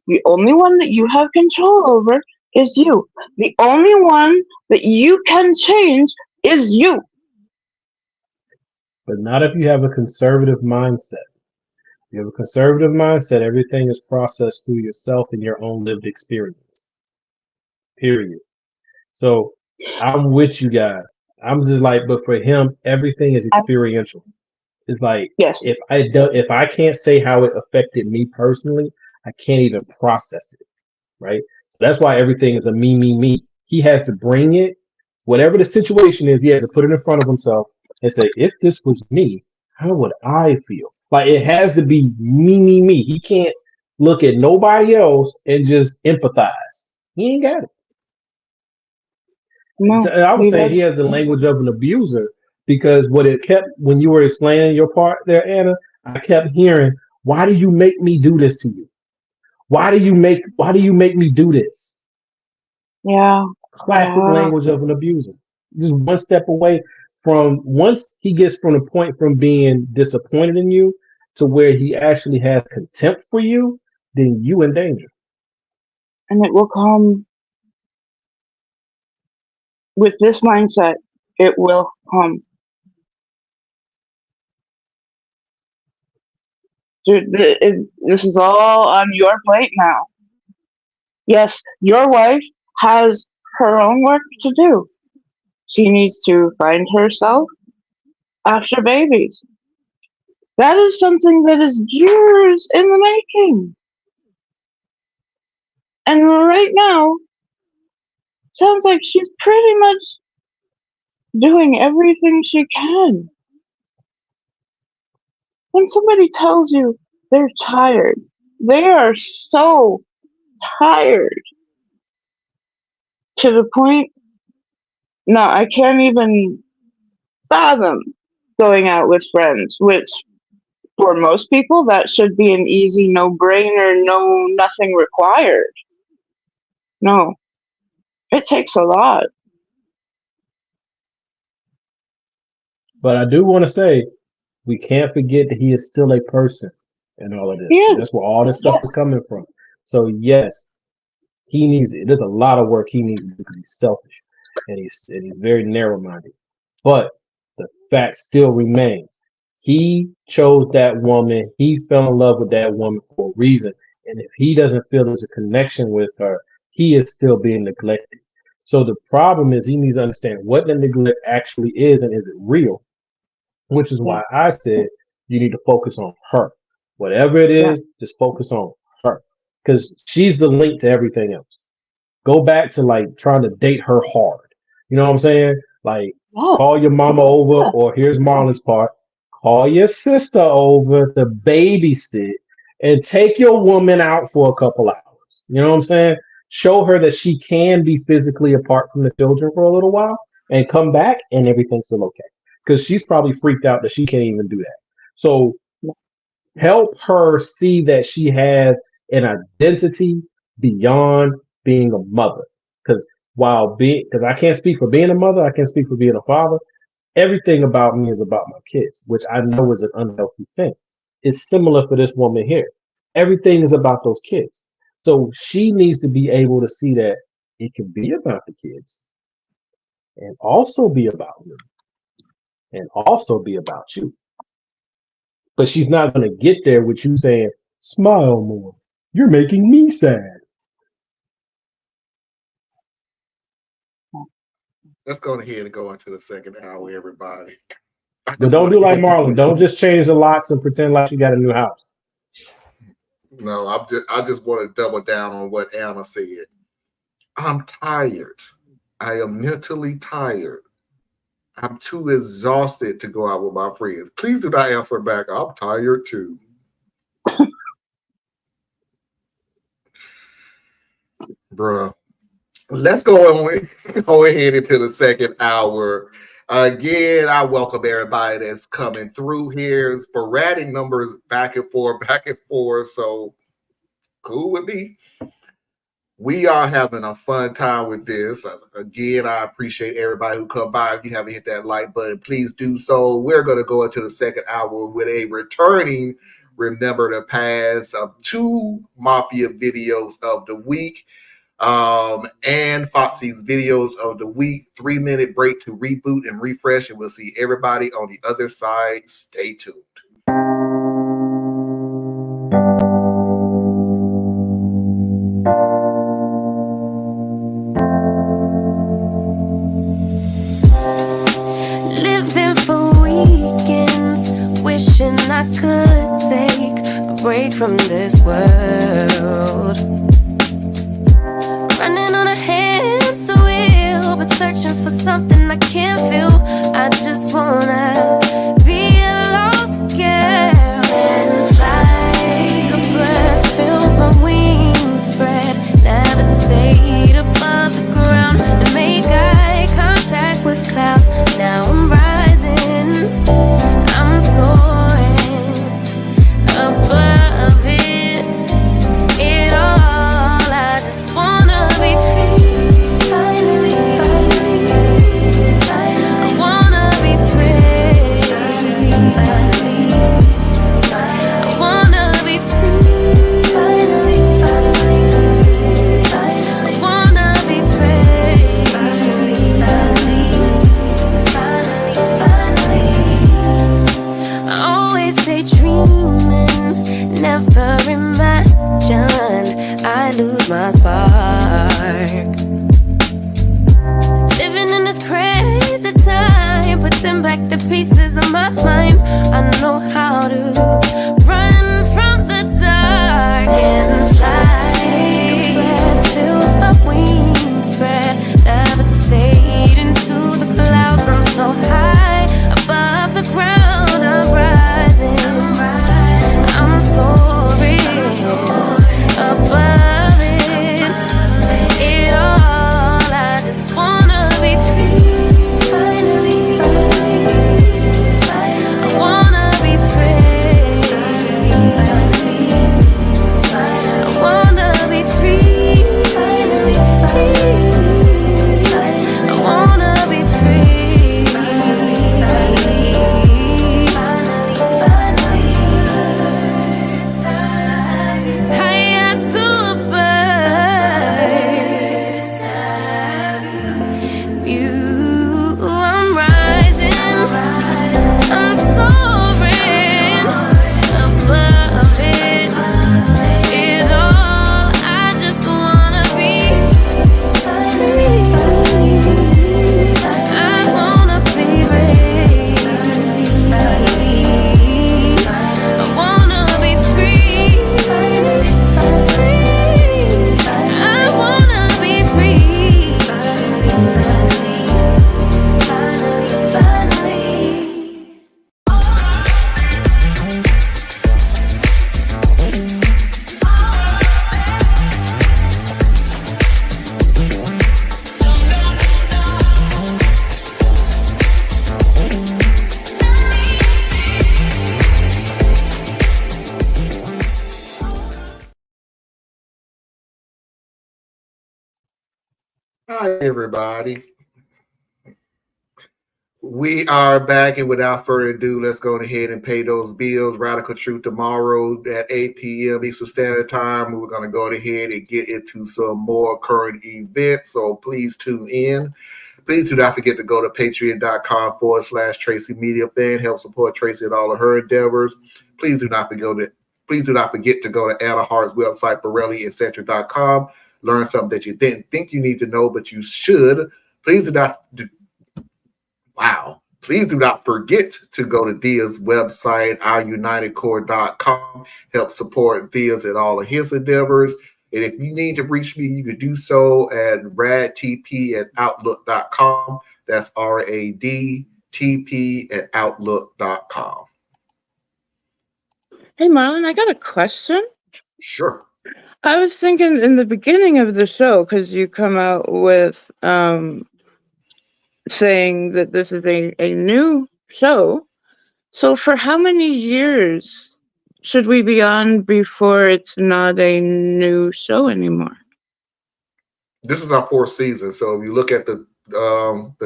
The only one that you have control over is you. The only one that you can change is you. But not if you have a conservative mindset. If you have a conservative mindset, everything is processed through yourself and your own lived experience. Period. So I'm with you guys. I'm just like, but for him, everything is experiential. It's like, yes. If I can't say how it affected me personally, I can't even process it, right? So that's why everything is a me. He has to bring it, whatever the situation is, he has to put it in front of himself and say, if this was me, how would I feel? Like, it has to be me. He can't look at nobody else and just empathize. He ain't got it. No, I would say he has the language of an abuser, because what it kept, when you were explaining your part there, Anna, I kept hearing, why do you make me do this to you? Why do you make me do this? Yeah. Classic language of an abuser. just one step away from once he gets from the point from being disappointed in you to where he actually has contempt for you, then you in danger. And it will come with this mindset. It will come. Dude, this is all on your plate now. Yes, your wife has her own work to do. She needs to find herself after babies. That is something that is years in the making. And right now, sounds like she's pretty much doing everything she can. When somebody tells you they're tired, they are so tired to the point, no, I can't even fathom going out with friends, which for most people that should be an easy no-brainer, no nothing required. No, it takes a lot. But I do want to say, we can't forget that he is still a person in all of this. He is. That's where all this stuff is coming from. So yes, he needs it. There's a lot of work he needs to do because he's selfish and he's very narrow-minded. But the fact still remains. He chose that woman. He fell in love with that woman for a reason. And if he doesn't feel there's a connection with her, he is still being neglected. So the problem is he needs to understand what the neglect actually is and is it real? Which is why I said you need to focus on her. Whatever it is, just focus on her. Because she's the link to everything else. Go back to like trying to date her hard. You know what I'm saying? Like call your mama over, or here's Marlon's part. Call your sister over to babysit and take your woman out for a couple hours. You know what I'm saying? Show her that she can be physically apart from the children for a little while and come back and everything's still okay. Because she's probably freaked out that she can't even do that. So help her see that she has an identity beyond being a mother. Because because I can't speak for being a mother, I can't speak for being a father. Everything about me is about my kids, which I know is an unhealthy thing. It's similar for this woman here. Everything is about those kids. So she needs to be able to see that it can be about the kids and also be about me. And also be about you. But she's not going to get there with you saying, smile more. You're making me sad. Let's go ahead and go into the second hour, everybody. But don't do like Marlon. Don't just change the locks and pretend like you got a new house. No, I just want to double down on what Anna said. I'm tired. I am mentally tired. I'm too exhausted to go out with my friends. Please do not answer back. I'm tired too. Bruh. Let's go ahead into the second hour. Again, I welcome everybody that's coming through here. Sporadic numbers back and forth. So cool with me. We are having a fun time with this. Again, I appreciate everybody who come by. If you haven't hit that like button, please do so. We're going to go into the second hour with a returning Remember the Past of 2 Mafia videos of the week and Foxy's videos of the week. 3-minute break to reboot and refresh, and we'll see everybody on the other side. Stay tuned. Wishing I could take a break from this world. Running on a hamster wheel, but searching for something I can't feel. I just wanna be a lost girl and fly. Take a breath, feel my wings spread, levitate above the ground and make eye contact with clouds. Now I'm rising, I'm soaring above it all. I just wanna be free, finally, finally, lost my spark. Living in this crazy time, putting back the pieces of my mind. I know how to run from the dark and fly. Feel the wings spread, levitate into the clouds. I'm so high above the ground. I'm rising. I'm soaring above it. It all. I just wanna be free. Finally, I wanna be free. I wanna be free. I wanna be free. Higher to a bird. You, I'm rising. I'm soaring above it. It all. I just wanna be free. I wanna be free. I wanna be free. I wanna be free. Hi, everybody. We are back, and without further ado, let's go ahead and pay those bills. Radical Truth tomorrow at 8 p.m. Eastern Standard Time. We're going to go ahead and get into some more current events, so please tune in. Please do not forget to go to patreon.com/Tracy Media Fan. Help support Tracy and all of her endeavors. Please do not forget to go to Anna Hart's website, BorelliEtc.com. Learn something that you didn't think you need to know, but you should. Please do not forget to go to Thea's website, ourunitedcore.com. Help support Thea's and all of his endeavors. And if you need to reach me, you can do so at radtp@outlook.com. That's radtp@outlook.com. Hey, Marlon, I got a question. Sure. I was thinking in the beginning of the show, because you come out with saying that this is a new show. So for how many years should we be on before it's not a new show anymore? This is our 4th season. So if you look at the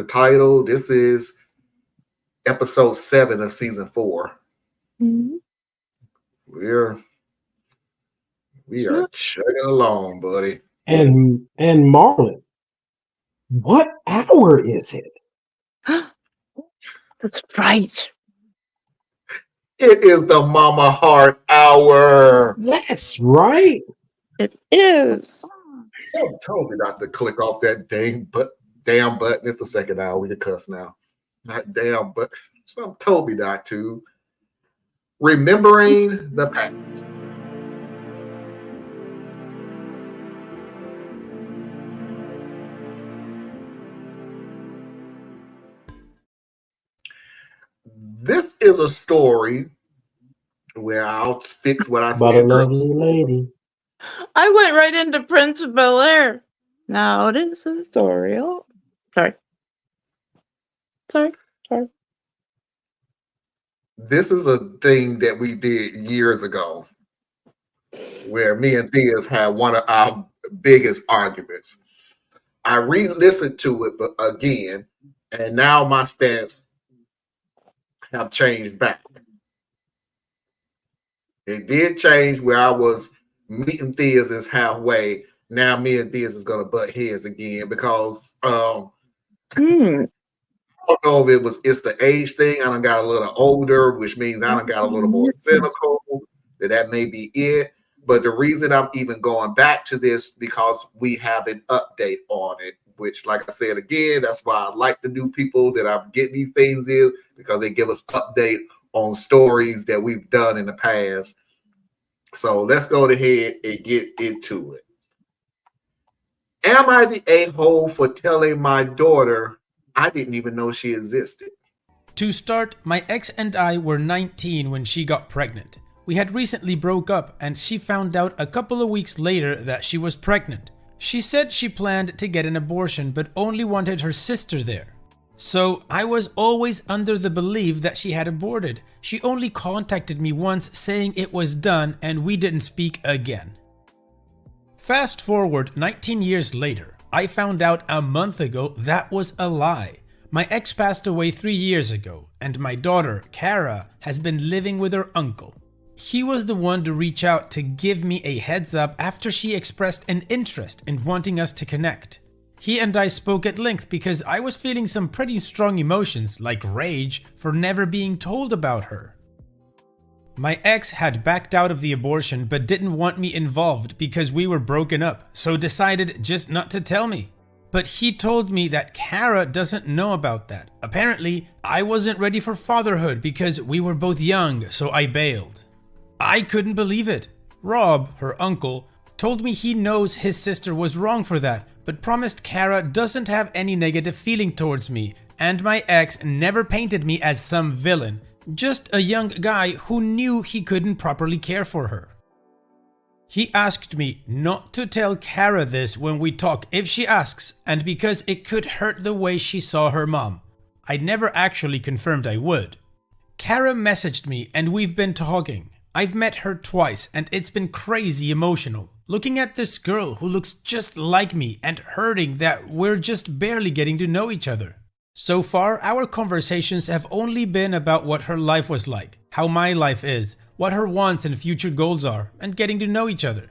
title, this is episode 7 of season 4. Mm-hmm. We are chugging along, buddy. And Marlon, what hour is it? That's right. It is the Mama Heart Hour. That's right. It is. Someone told me not to click off that damn button. It's the 2nd hour. We can cuss now. Not damn, but someone told me not to. Remembering the past. This is a story where I'll fix what I About a said. lovely lady. I went right into Prince of Bel-Air. Now this is a story. Oh, sorry. This is a thing that we did years ago where me and Thea's had one of our biggest arguments. I re-listened to it again, and now my stance have changed back. It did change where I was meeting Thea's is halfway. Now me and Thea's is going to butt heads again because I don't know if it's the age thing. I done got a little older, which means I done got a little more cynical. That may be it. But the reason I'm even going back to this because we have an update on it, which, like I said again, that's why I like the new people that I'm getting these things in, because they give us update on stories that we've done in the past. So let's go ahead and get into it. Am I the a-hole for telling my daughter I didn't even know she existed? To start, my ex and I were 19 when she got pregnant. We had recently broke up and she found out a couple of weeks later that she was pregnant. She said she planned to get an abortion but only wanted her sister there. So I was always under the belief that she had aborted. She only contacted me once saying it was done and we didn't speak again. Fast forward 19 years later, I found out a month ago that was a lie. My ex passed away 3 years ago and my daughter, Kara, has been living with her uncle. He was the one to reach out to give me a heads up after she expressed an interest in wanting us to connect. He and I spoke at length because I was feeling some pretty strong emotions, like rage, for never being told about her. My ex had backed out of the abortion but didn't want me involved because we were broken up, so decided just not to tell me. But he told me that Kara doesn't know about that. Apparently, I wasn't ready for fatherhood because we were both young, so I bailed. I couldn't believe it. Rob, her uncle, told me he knows his sister was wrong for that, but promised Kara doesn't have any negative feeling towards me, and my ex never painted me as some villain, just a young guy who knew he couldn't properly care for her. He asked me not to tell Kara this when we talk if she asks, and because it could hurt the way she saw her mom. I never actually confirmed I would. Kara messaged me and we've been talking. I've met her twice and it's been crazy emotional. Looking at this girl who looks just like me and hurting that we're just barely getting to know each other. So far, our conversations have only been about what her life was like, how my life is, what her wants and future goals are, and getting to know each other.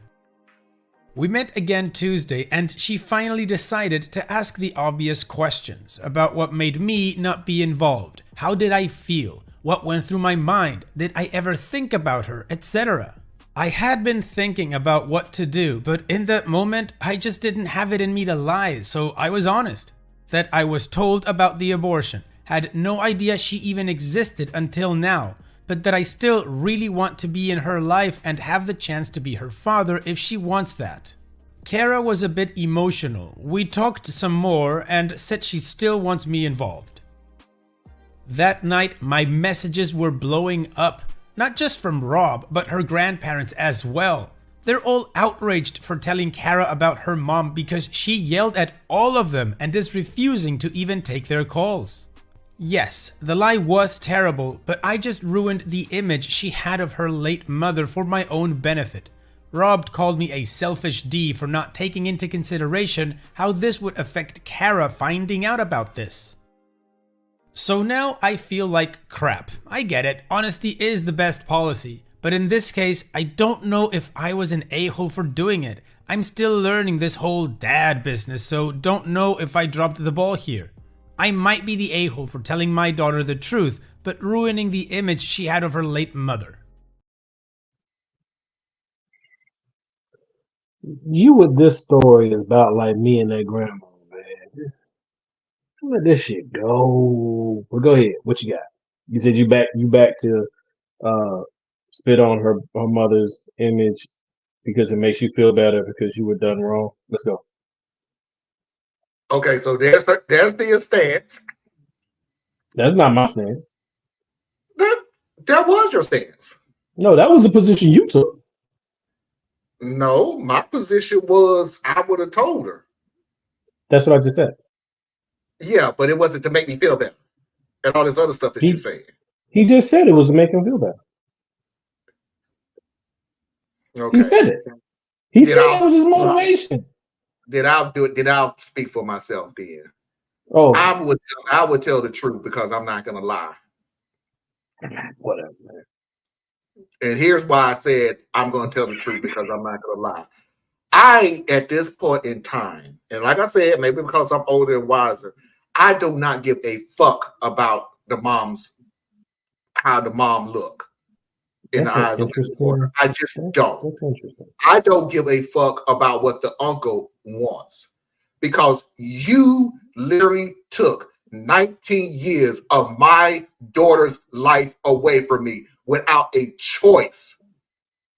We met again Tuesday and she finally decided to ask the obvious questions about what made me not be involved. How did I feel? What went through my mind? Did I ever think about her? Etc. I had been thinking about what to do, but in that moment, I just didn't have it in me to lie, so I was honest. That I was told about the abortion, had no idea she even existed until now, but that I still really want to be in her life and have the chance to be her father if she wants that. Kara was a bit emotional. We talked some more and said she still wants me involved. That night, my messages were blowing up, not just from Rob, but her grandparents as well. They're all outraged for telling Kara about her mom because she yelled at all of them and is refusing to even take their calls. Yes, the lie was terrible, but I just ruined the image she had of her late mother for my own benefit. Rob called me a selfish D for not taking into consideration how this would affect Kara finding out about this. So now I feel like crap. I get it, honesty is the best policy. But in this case, I don't know if I was an a-hole for doing it. I'm still learning this whole dad business, so don't know if I dropped the ball here. I might be the a-hole for telling my daughter the truth, but ruining the image she had of her late mother. You with this story is about like me and that grandma, man. Let this shit go. Well, go ahead. What you got? You said you back to spit on her mother's image because it makes you feel better because you were done wrong. Let's go. Okay, so there's the stance. That's not my stance. That was your stance. No, that was the position you took. No, my position was I would have told her. That's what I just said. Yeah, but it wasn't to make me feel better. And all this other stuff that you're saying. He just said it was to make him feel better. Okay. He said it. He said it was his motivation. Did I speak for myself then? Oh, I would tell the truth because I'm not gonna lie. Whatever, man. And here's why I said I'm gonna tell the truth because I'm not gonna lie. I, at this point in time, and like I said, maybe because I'm older and wiser, I do not give a fuck about how the mom look. in the That's an eyes of the daughter. interesting. I just don't. That's interesting. I don't give a fuck about what the uncle wants because you literally took 19 years of my daughter's life away from me without a choice,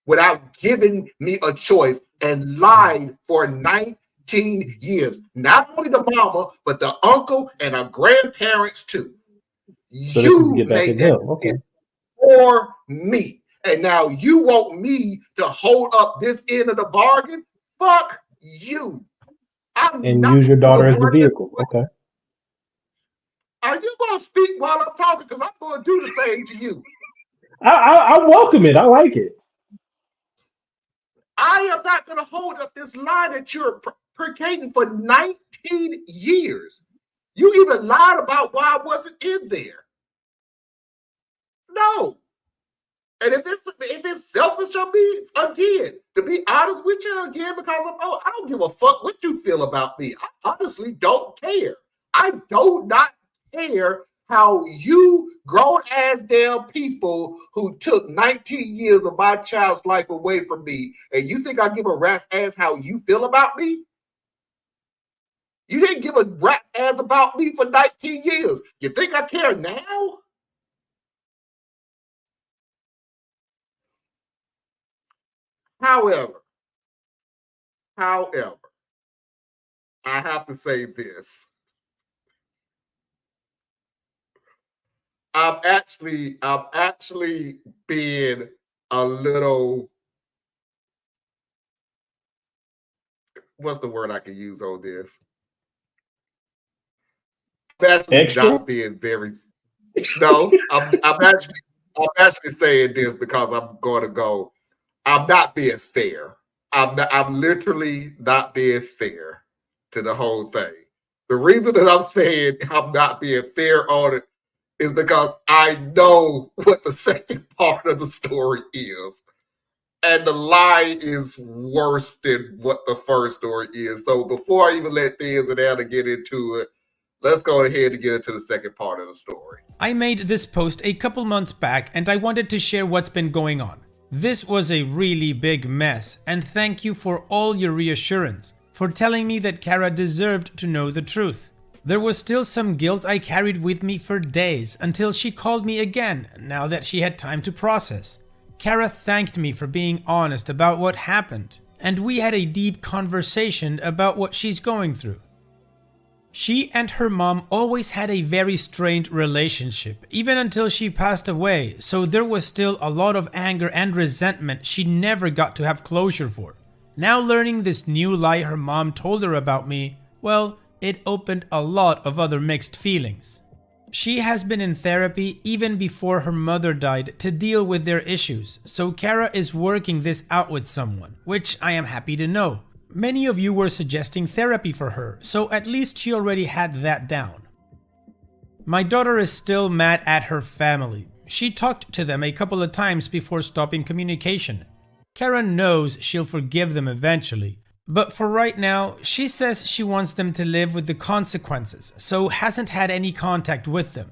without giving me a choice, and lied for 19 years. Not only the mama, but the uncle and the grandparents too. So this is to You get back made at that them. Okay. for me. And now you want me to hold up this end of the bargain? Fuck you. I'm And not use your the daughter as the one. vehicle. Okay. Are you going to speak while I'm talking? Because I'm going to do the same to you. I welcome it. I like it. I am not going to hold up this lie that you're placating for 19 years. You even lied about why I wasn't in there. No. And if it's selfish of me, again, to be honest with you, again, because I don't give a fuck what you feel about me. I honestly don't care. I do not care how you grown ass damn people who took 19 years of my child's life away from me, and you think I give a rat's ass how you feel about me? You didn't give a rat's ass about me for 19 years. You think I care now? However, I have to say this. I'm actually being a little, what's the word I can use on this? I'm actually Extra? not being very, no, I'm actually saying this because I'm going to go, I'm not being fair. I'm literally not being fair to the whole thing. The reason that I'm saying I'm not being fair on it is because I know what the second part of the story is. And the lie is worse than what the first story is. So before I even let Thins and Anna get into it, let's go ahead and get into the second part of the story. I made this post a couple months back and I wanted to share what's been going on. This was a really big mess, and thank you for all your reassurance, for telling me that Kara deserved to know the truth. There was still some guilt I carried with me for days until she called me again, now that she had time to process. Kara thanked me for being honest about what happened, and we had a deep conversation about what she's going through. She and her mom always had a very strained relationship, even until she passed away, so there was still a lot of anger and resentment she never got to have closure for. Now learning this new lie her mom told her about me, well, it opened a lot of other mixed feelings. She has been in therapy even before her mother died to deal with their issues, so Kara is working this out with someone, which I am happy to know. Many of you were suggesting therapy for her, so at least she already had that down. My daughter is still mad at her family. She talked to them a couple of times before stopping communication. Kara knows she'll forgive them eventually, but for right now, she says she wants them to live with the consequences, so hasn't had any contact with them.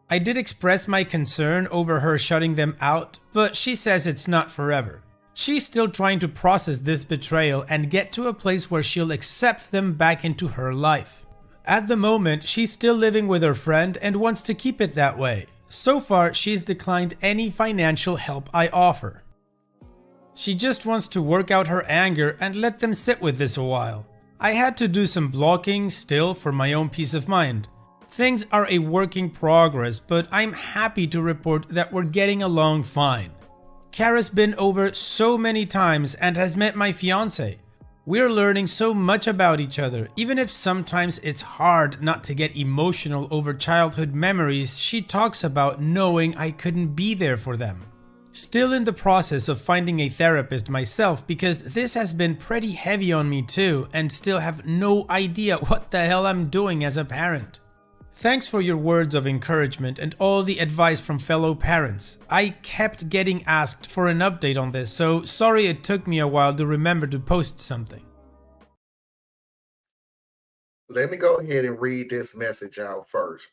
I did express my concern over her shutting them out, but she says it's not forever. She's still trying to process this betrayal and get to a place where she'll accept them back into her life. At the moment, she's still living with her friend and wants to keep it that way. So far, she's declined any financial help I offer. She just wants to work out her anger and let them sit with this a while. I had to do some blocking still for my own peace of mind. Things are a work in progress, but I'm happy to report that we're getting along fine. Kara's been over so many times and has met my fiance. We're learning so much about each other, even if sometimes it's hard not to get emotional over childhood memories she talks about knowing I couldn't be there for them. Still in the process of finding a therapist myself because this has been pretty heavy on me too and still have no idea what the hell I'm doing as a parent. Thanks for your words of encouragement and all the advice from fellow parents. I kept getting asked for an update on this, so sorry it took me a while to remember to post something. Let me go ahead and read this message out first.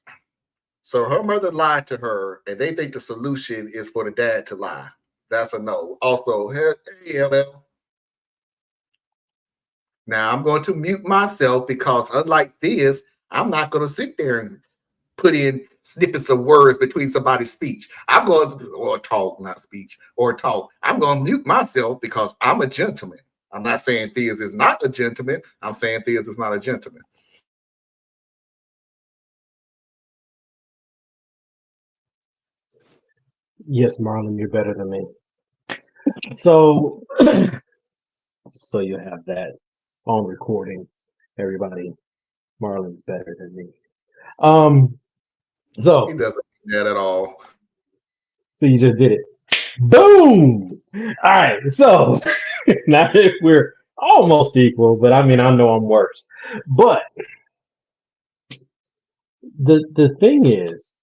So her mother lied to her, and they think the solution is for the dad to lie. That's a no. Also, hey, LL. Now I'm going to mute myself because unlike this, I'm not going to sit there and put in snippets of words between somebody's speech. I'm going to, or talk, not speech, or talk. I'm going to mute myself because I'm a gentleman. I'm not saying Theus is not a gentleman. I'm saying Theus is not a gentleman. Yes, Marlon, you're better than me. So, so you have that on recording, everybody. Marlon's better than me. He So doesn't mean that at all. you just did it. Boom! All right, so now that we're almost equal, but I mean, I know I'm worse. But the thing is,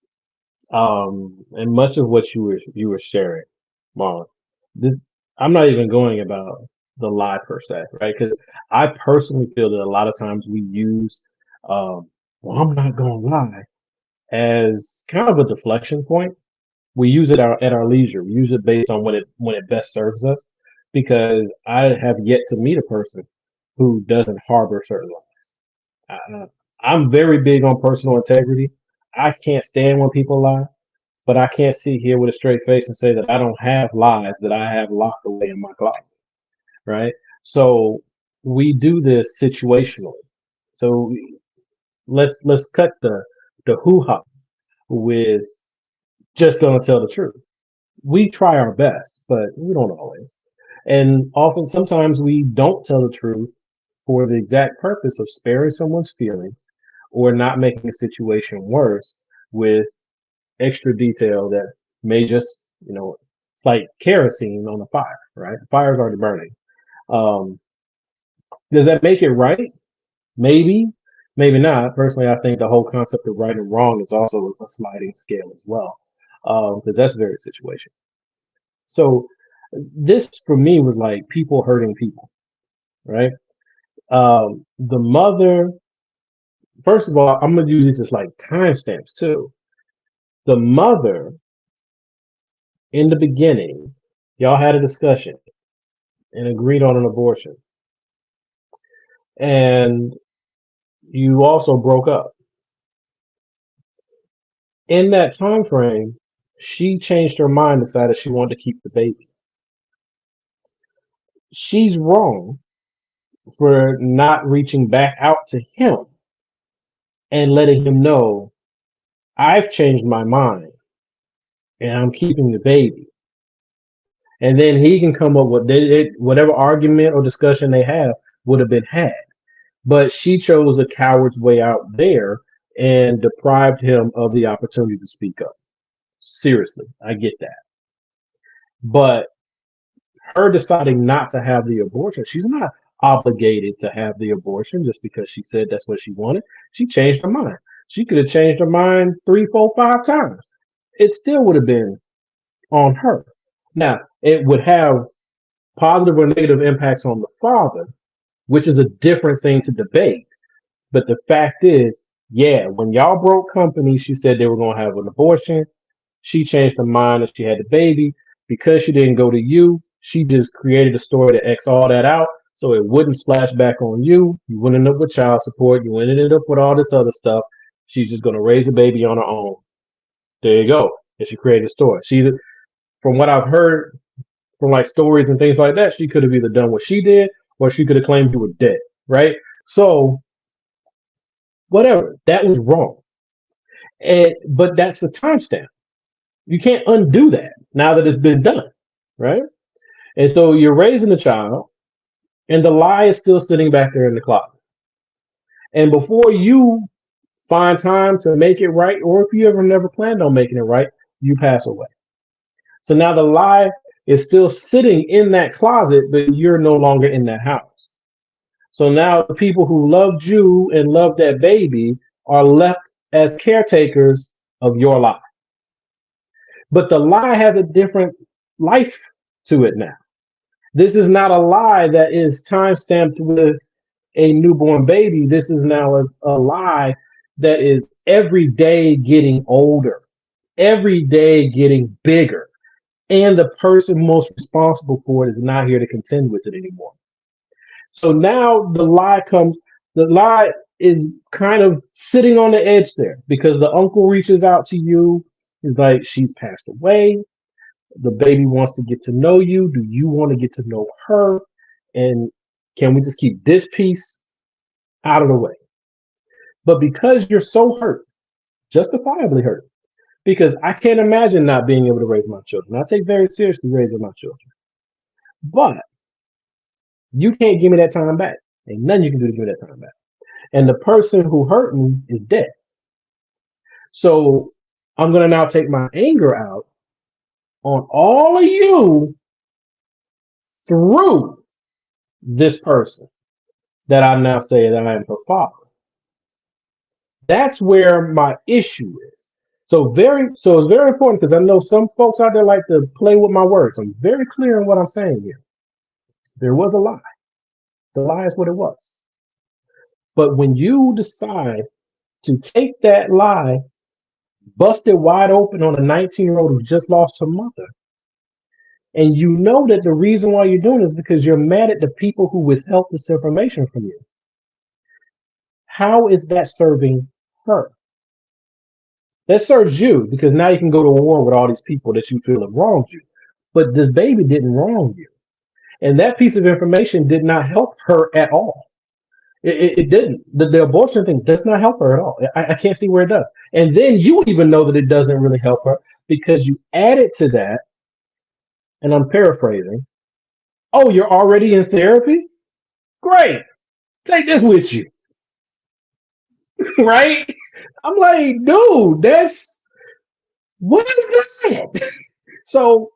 and much of what you were sharing, Marlon, this I'm not even going about the lie per se, right? Because I personally feel that a lot of times we use, well, I'm not gonna lie, as kind of a deflection point. We use it at our leisure. We use it based on when it best serves us. Because I have yet to meet a person who doesn't harbor certain lies. I'm very big on personal integrity. I can't stand when people lie, but I can't sit here with a straight face and say that I don't have lies that I have locked away in my closet, right? So we do this situationally. So let's cut the hoo-ha with just gonna tell the truth. We try our best, but we don't always. And often, sometimes we don't tell the truth for the exact purpose of sparing someone's feelings or not making a situation worse with extra detail that may just, it's like kerosene on a fire, right? The fire's already burning. Um, does that make it right? Maybe, maybe not. Personally, I think the whole concept of right and wrong is also a sliding scale as well, because that's very situation. So this for me was like people hurting people, right? The mother, first of all, I'm gonna use these as like timestamps too. The mother in the beginning, y'all had a discussion and agreed on an abortion, and you also broke up. In that time frame, she changed her mind, decided she wanted to keep the baby. She's wrong for not reaching back out to him and letting him know, I've changed my mind and I'm keeping the baby. And then he can come up with whatever argument or discussion they have would have been had. But she chose a coward's way out there and deprived him of the opportunity to speak up. Seriously, I get that. But her deciding not to have the abortion, she's not obligated to have the abortion just because she said that's what she wanted. She changed her mind. She could have changed her mind 3, 4, 5 times. It still would have been on her. Now, it would have positive or negative impacts on the father, which is a different thing to debate. But the fact is, yeah, when y'all broke company, she said they were going to have an abortion. She changed her mind and she had the baby. Because she didn't go to you, she just created a story to X all that out so it wouldn't splash back on you. You wouldn't end up with child support. You wouldn't end up with all this other stuff. She's just going to raise a baby on her own. There you go. And she created a story. She, from what I've heard from like stories and things like that, she could have either done what she did or she could have claimed you were dead, right? So whatever, that was wrong. But that's the timestamp. You can't undo that now that it's been done, right? And so you're raising a child, and the lie is still sitting back there in the closet. And before you find time to make it right, or if you ever never planned on making it right, you pass away. So now the lie is still sitting in that closet, but you're no longer in that house. So now the people who loved you and loved that baby are left as caretakers of your lie. But the lie has a different life to it now. This is not a lie that is time-stamped with a newborn baby. This is now a lie that is every day getting older, every day getting bigger. and the person most responsible for it is not here to contend with it anymore. So now the lie comes, the lie is kind of sitting on the edge there because the uncle reaches out to you. He's like, she's passed away. The baby wants to get to know you. Do you want to get to know her? And can we just keep this piece out of the way? But because you're so hurt, justifiably hurt, because I can't imagine not being able to raise my children. I take very seriously raising my children. But you can't give me that time back. Ain't nothing you can do to give me that time back. And the person who hurt me is dead. So I'm going to now take my anger out on all of you through this person that I now say that I am her father. That's where my issue is. So it's very important because I know some folks out there like to play with my words. I'm very clear on what I'm saying here. There was a lie. The lie is what it was. But when you decide to take that lie, bust it wide open on a 19-year-old who just lost her mother, and you know that the reason why you're doing it is because you're mad at the people who withheld this information from you, how is that serving her? That serves you because now you can go to war with all these people that you feel have wronged you. But this baby didn't wrong you. And that piece of information did not help her at all. It didn't. The abortion thing does not help her at all. I can't see where it does. And then you even know that it doesn't really help her because you added to that, and I'm paraphrasing, oh, you're already in therapy? Great. Take this with you. Right? I'm like, dude, what is that? So,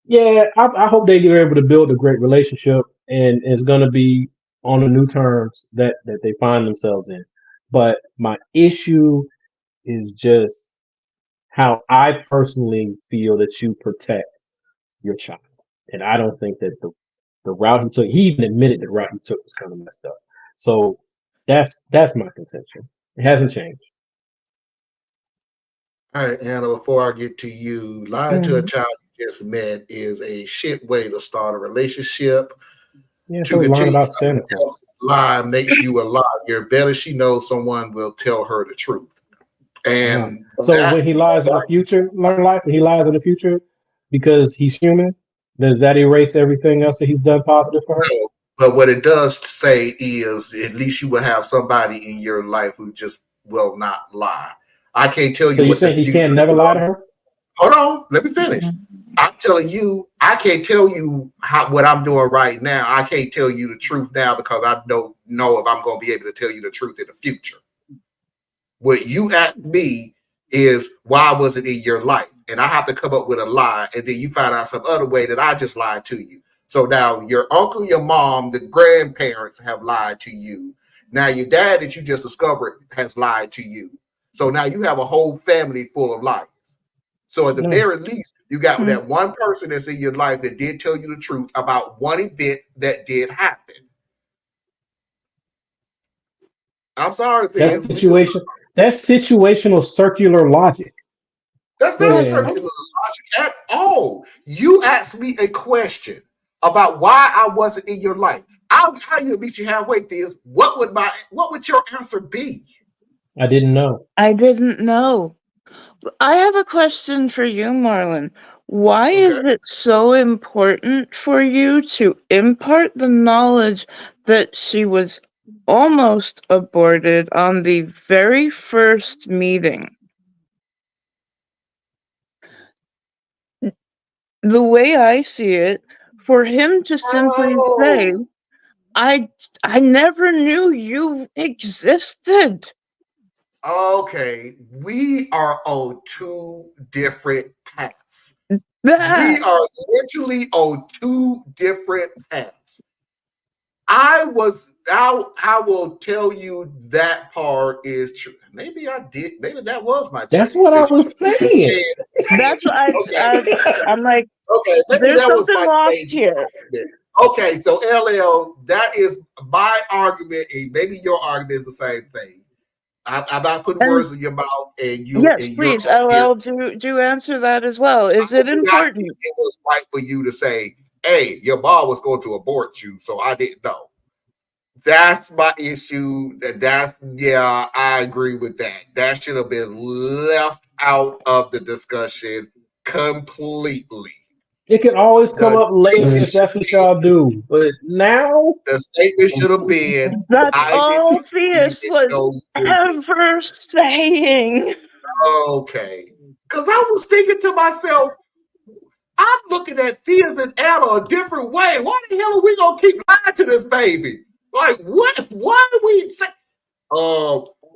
yeah, I hope they're able to build a great relationship and it's going to be on the new terms that they find themselves in. But my issue is just how I personally feel that you protect your child. And I don't think that the route he took, he even admitted the route he took was kind of messed up. So that's my contention. It hasn't changed. All right, Anna, before I get to you, lying to a child you just met is a shit way to start a relationship. Yeah, To so lying continue about Santa Claus. lie makes you a liar. Better she knows someone will tell her the truth. And so when he lies in the future, learn life, when he lies in the future because he's human, does that erase everything else that he's done positive for her? No, but what it does say is at least you will have somebody in your life who just will not lie. I can't tell you So you what say he can never lie to her? Hold on, let me finish. I'm telling you, I can't tell you what I'm doing right now. I can't tell you the truth now because I don't know if I'm going to be able to tell you the truth in the future. What you asked me is why was it in your life? And I have to come up with a lie, and then you find out some other way that I just lied to you. So now your uncle, your mom, the grandparents have lied to you. Now your dad that you just discovered has lied to you. So now you have a whole family full of lies. So at the very least, you got that one person that's in your life that did tell you the truth about one event that did happen. I'm sorry, That's situational circular logic. That's not circular logic at all. You asked me a question about why I wasn't in your life. I'll meet you halfway, Theus. What would your answer be? I didn't know. I didn't know. I have a question for you, Marlon. Why is it so important for you to impart the knowledge that she was almost aborted on the very first meeting? The way I see it, for him to simply say, I never knew you existed. Okay, we are on two different paths. We are literally on two different paths. I will tell you that part is true. Maybe I did. Maybe that was my. That's what I was saying. That's what I'm like. Okay, maybe there's that was something my lost here. argument. Okay, so LL, that is my argument, and maybe your argument is the same thing. I'm not putting And words in your mouth, and yes, you're please, up here. LL, do answer that as well. Is it I do not think important? it was right for you to say, "Hey, your mom was going to abort you, so I didn't know." That's my issue. Yeah, I agree with that. That should have been left out of the discussion completely. It can always come The up later statement if should that's what y'all do. But now, the statement should have been, That's I all didn't you Theus didn't was know you existed. ever saying. Okay. Because I was thinking to myself, I'm looking at Thea's and Anna a different way. Why the hell are we gonna keep lying to this baby? Like, what? Why do we say?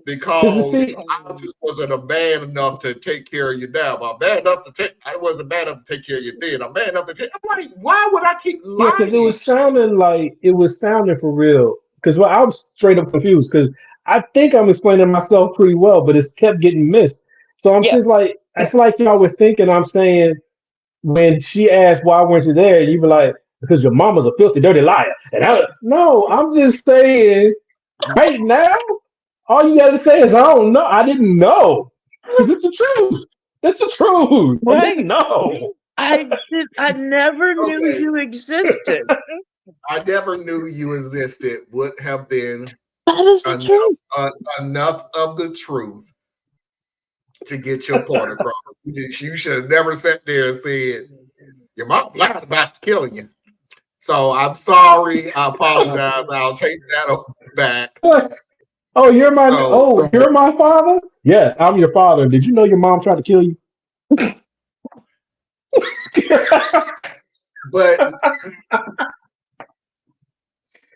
because you Because see, I just wasn't a man enough to take care of you now. I'm man enough to take. I wasn't man enough to take care of you then. I'm man enough to take. I'm like, why would I keep yeah, because lying? it was sounding for real. Because I was straight up confused. Because I think I'm explaining myself pretty well, but it's kept getting missed. So I'm Yeah. just like, it's like y'all were thinking I'm saying when she asked why weren't you there, you were like, because your mama's a filthy, dirty liar. And no, I'm just saying, right now, all you got to say is I don't know. I didn't know because it's the truth. It's the truth. I Right. didn't know. I never knew Okay. you existed. I never knew you existed. Would have been That is the truth. enough of the truth to get your point across. You should have never sat there and said, your mom lied about killing you. So I'm sorry. I apologize. I'll take that back. Oh, you're my father? Yes, I'm your father. Did you know your mom tried to kill you? But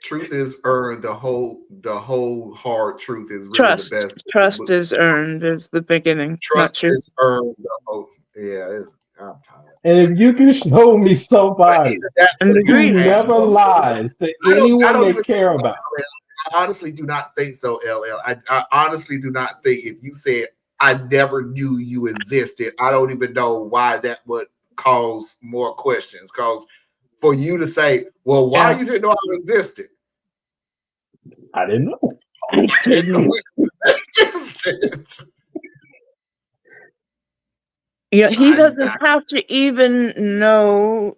truth is earned. The whole hard truth is really Trust. the best. Trust is earned is the beginning. Trust Not true. is earned. Yeah, I'm tired. And if you can show me somebody And who agreed. never lies to I anyone don't they even care think so, about. I honestly do not think so, LL. I honestly do not think if you said I never knew you existed, I don't even know why that would cause more questions. Because for you to say, well, why you didn't know I existed? I didn't know. I didn't. Yeah, he doesn't have to even know,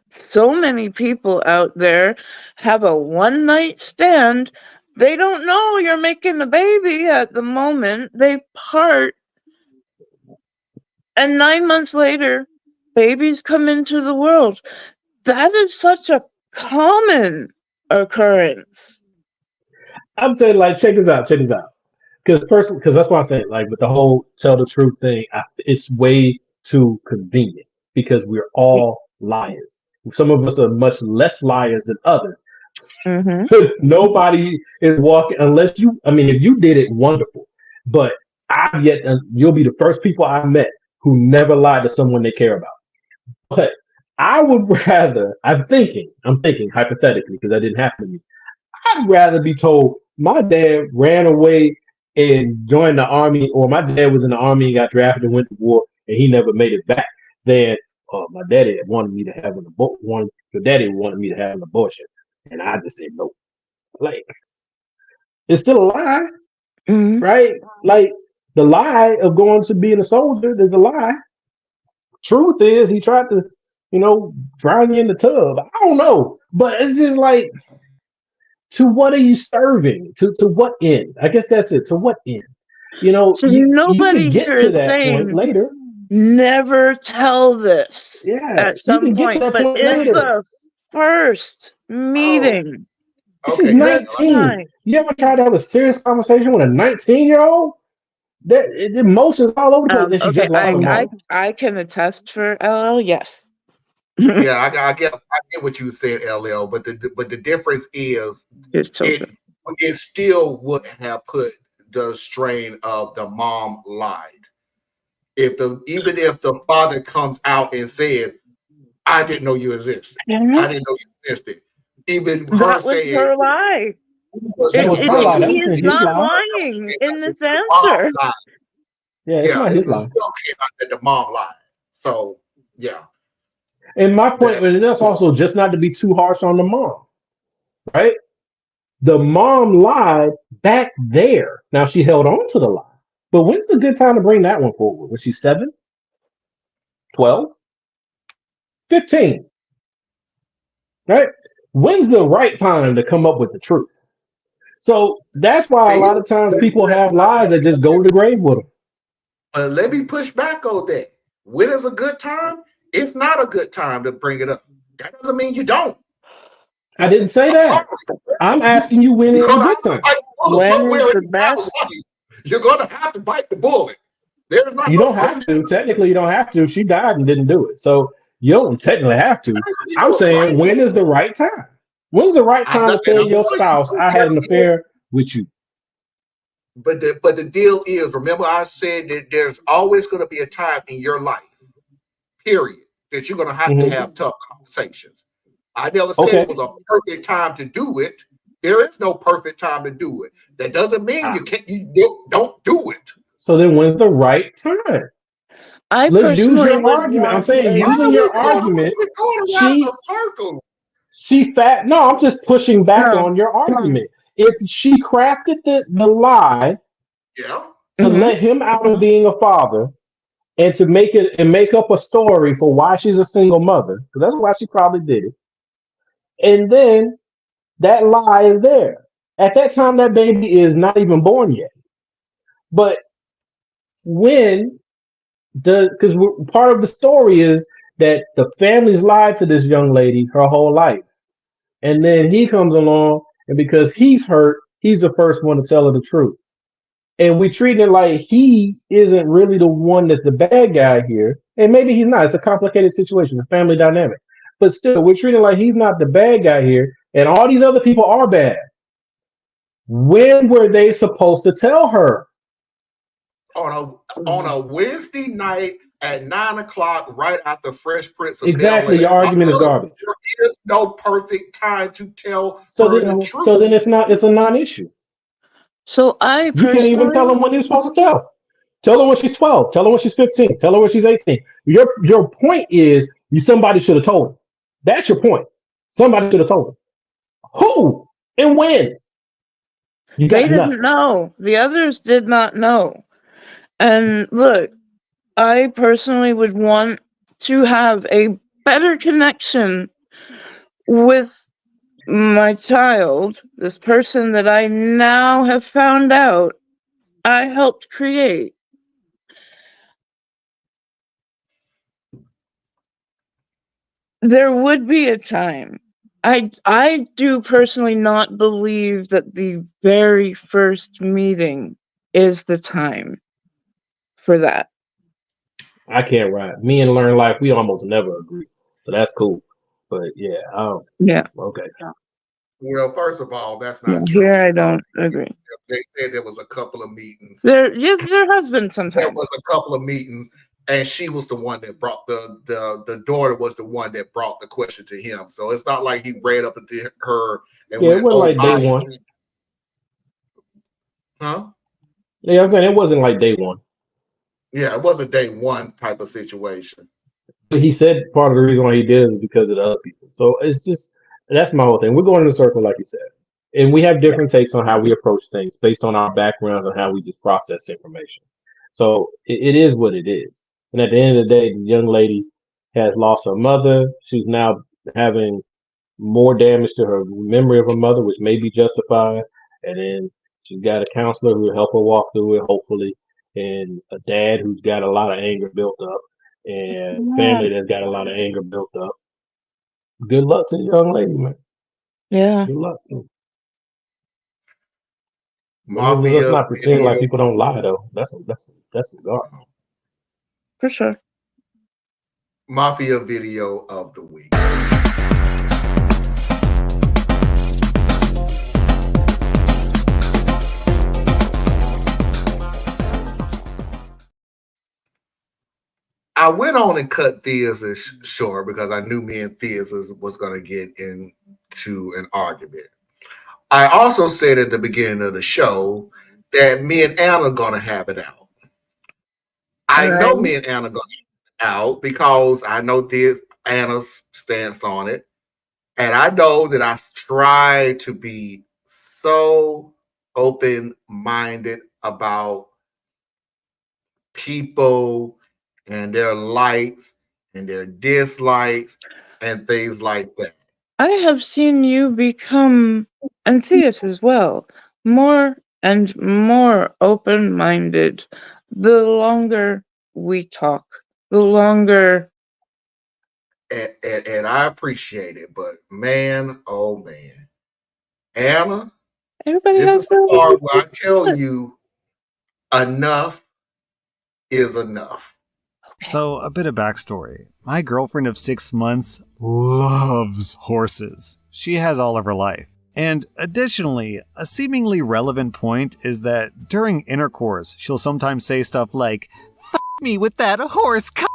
so many people out there have a one night stand. They don't know you're making a baby at the moment. They part. And 9 months later, babies come into the world. That is such a common occurrence. I'm saying, like, check this out. Because that's why I'm saying, like, with the whole tell the truth thing, it's way too convenient because we're all liars. Some of us are much less liars than others. Mm-hmm. Nobody is walking unless you. I mean, if you did it, wonderful. But you'll be the first people I met who never lied to someone they care about. But I would rather. I'm thinking hypothetically because that didn't happen to me. I'd rather be told my dad ran away and joined the army, or my dad was in the army and got drafted and went to war and he never made it back. Than my daddy wanted me to have an abortion. Your daddy wanted me to have an abortion, and I just said no. Like, it's still a lie, right? Like, the lie of going to being a soldier, there's a lie. Truth is, he tried to, drown you in the tub. I don't know, but it's just like, to what are you serving? To what end? I guess that's it. To what end? So you nobody can get here to is that saying point later. never tell this at You some can get to point, that but point it's later. the first meeting. She's 19. You ever tried to have a serious conversation with a 19-year-old? The emotions all over the place. And she Okay, just lost her mom. I can attest for LL. Yes. Yeah, I get what you said, LL, but the difference is it still would have put the strain of the mom lied. Even if the father comes out and says, I didn't know you existed. I didn't know you existed. Even her saying her lie. He is not lying in this answer. Yeah, it's not his lie. Still came out that the mom lied. So yeah. And my point, and that's also just not to be too harsh on the mom, right? The mom lied back there. Now she held on to the lie. But when's a good time to bring that one forward? Was she 7, 12, 15? Right? When's the right time to come up with the truth? So that's why a lot of times people have lies that just go to the grave with them. Let me push back on that. When is a good time? It's not a good time to bring it up. That doesn't mean you don't. I didn't say that. I'm asking you when is a good time. When is the best? You're going to have to bite the bullet. There's not. You don't have to. Technically, you don't have to. She died and didn't do it. So you don't technically have to. I'm saying, when is the right time? When's the right time to tell your spouse, I had an affair with you? But the deal is, remember I said that there's always going to be a time in your life, period, that you're going to have tough conversations. I never said it was a perfect time to do it. There is no perfect time to do it. That doesn't mean you don't do it. So then when's the right time? Let's use your argument. I'm saying, using your argument, no, I'm just pushing back on your argument. If she crafted the lie to let him out of being a father and to make up a story for why she's a single mother, because that's why she probably did it. And then that lie is there. At that time, that baby is not even born yet. But because part of the story is that the family's lied to this young lady her whole life. And then he comes along, and because he's hurt, he's the first one to tell her the truth. And we treat it like he isn't really the one that's the bad guy here. And maybe he's not. It's a complicated situation, a family dynamic. But still, we're treating like he's not the bad guy here, and all these other people are bad. When were they supposed to tell her? On a Wednesday night at 9:00, right after Fresh Prince of Exactly. Bel-Air. Your argument is garbage. There is no perfect time to tell the truth. So then it's a non-issue. So you can't even tell them when you're supposed to tell. Tell her when she's 12. Tell her when she's 15. Tell her when she's 18. Your point is somebody should have told her. That's your point. Somebody should have told her. Who and when? They didn't know. The others did not know. And look, I personally would want to have a better connection with my child, this person that I now have found out I helped create. There would be a time. I do personally not believe that the very first meeting is the time for that. I can't ride. Me and Learn Life, we almost never agree. So that's cool. But yeah. Yeah. Okay. Well, first of all, that's not true. Here I don't agree. They said there was a couple of meetings. There has been sometimes. There was a couple of meetings, and she was the one that brought the daughter was the one that brought the question to him. So it's not like he ran up to her and it wasn't like day one. Huh? Yeah, I'm saying it wasn't like day one. Yeah, it wasn't day one type of situation. But he said part of the reason why he did is because of the other people. So it's just, that's my whole thing. We're going in a circle, like you said. And we have different takes on how we approach things based on our backgrounds and how we just process information. So it is what it is. And at the end of the day, the young lady has lost her mother. She's now having more damage to her memory of her mother, which may be justified. And then she's got a counselor who will help her walk through it, hopefully. And a dad who's got a lot of anger built up, and family that's got a lot of anger built up. Good luck to the young lady, man. Yeah. Good luck to her. Let's not pretend like people don't lie, though. That's garbage. For sure. Mafia video of the week. I went on and cut Thea's short because I knew me and Thea was going to get into an argument. I also said at the beginning of the show that me and Anna are going to have it out. I know me and Anna are going to have it out because I know Anna's stance on it. And I know that I try to be so open-minded about people and their likes and their dislikes and things like that. I have seen you become, and Theus as well, more and more open-minded the longer we talk, the longer. And I appreciate it, but man, oh man, Anna, Everybody this is has the their part where I tell limits. you enough is enough. So, a bit of backstory. My girlfriend of 6 months loves horses. She has all of her life. And additionally, a seemingly relevant point is that during intercourse, she'll sometimes say stuff like, "F me with that horse c-."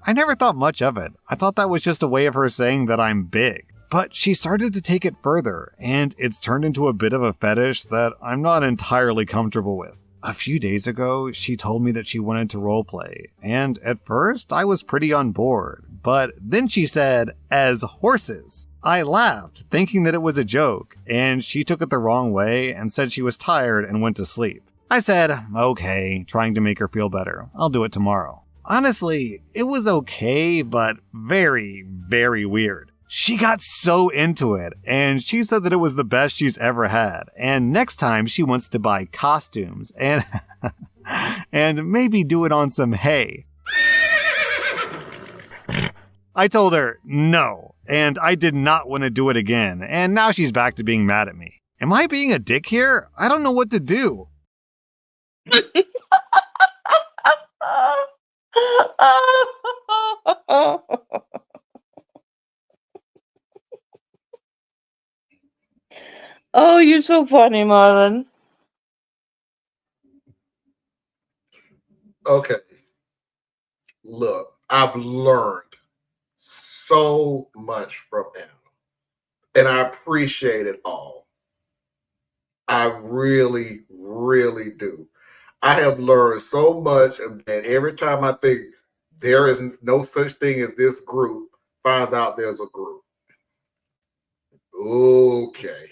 I never thought much of it. I thought that was just a way of her saying that I'm big. But she started to take it further, and it's turned into a bit of a fetish that I'm not entirely comfortable with. A few days ago, she told me that she wanted to roleplay, and at first I was pretty on board, but then she said, "as horses." I laughed, thinking that it was a joke, and she took it the wrong way and said she was tired and went to sleep. I said, "Okay," trying to make her feel better. "I'll do it tomorrow." Honestly, it was okay, but very, very weird. She got so into it, and she said that it was the best she's ever had, and next time she wants to buy costumes and and maybe do it on some hay. I told her no, and I did not want to do it again, and now she's back to being mad at me. Am I being a dick here? I don't know what to do. Oh, you're so funny, Marlon. Okay, look, I've learned so much from Anna, and I appreciate it all. I really, really do. I have learned so much, and every time I think there is no such thing as this group, finds out there's a group. Okay.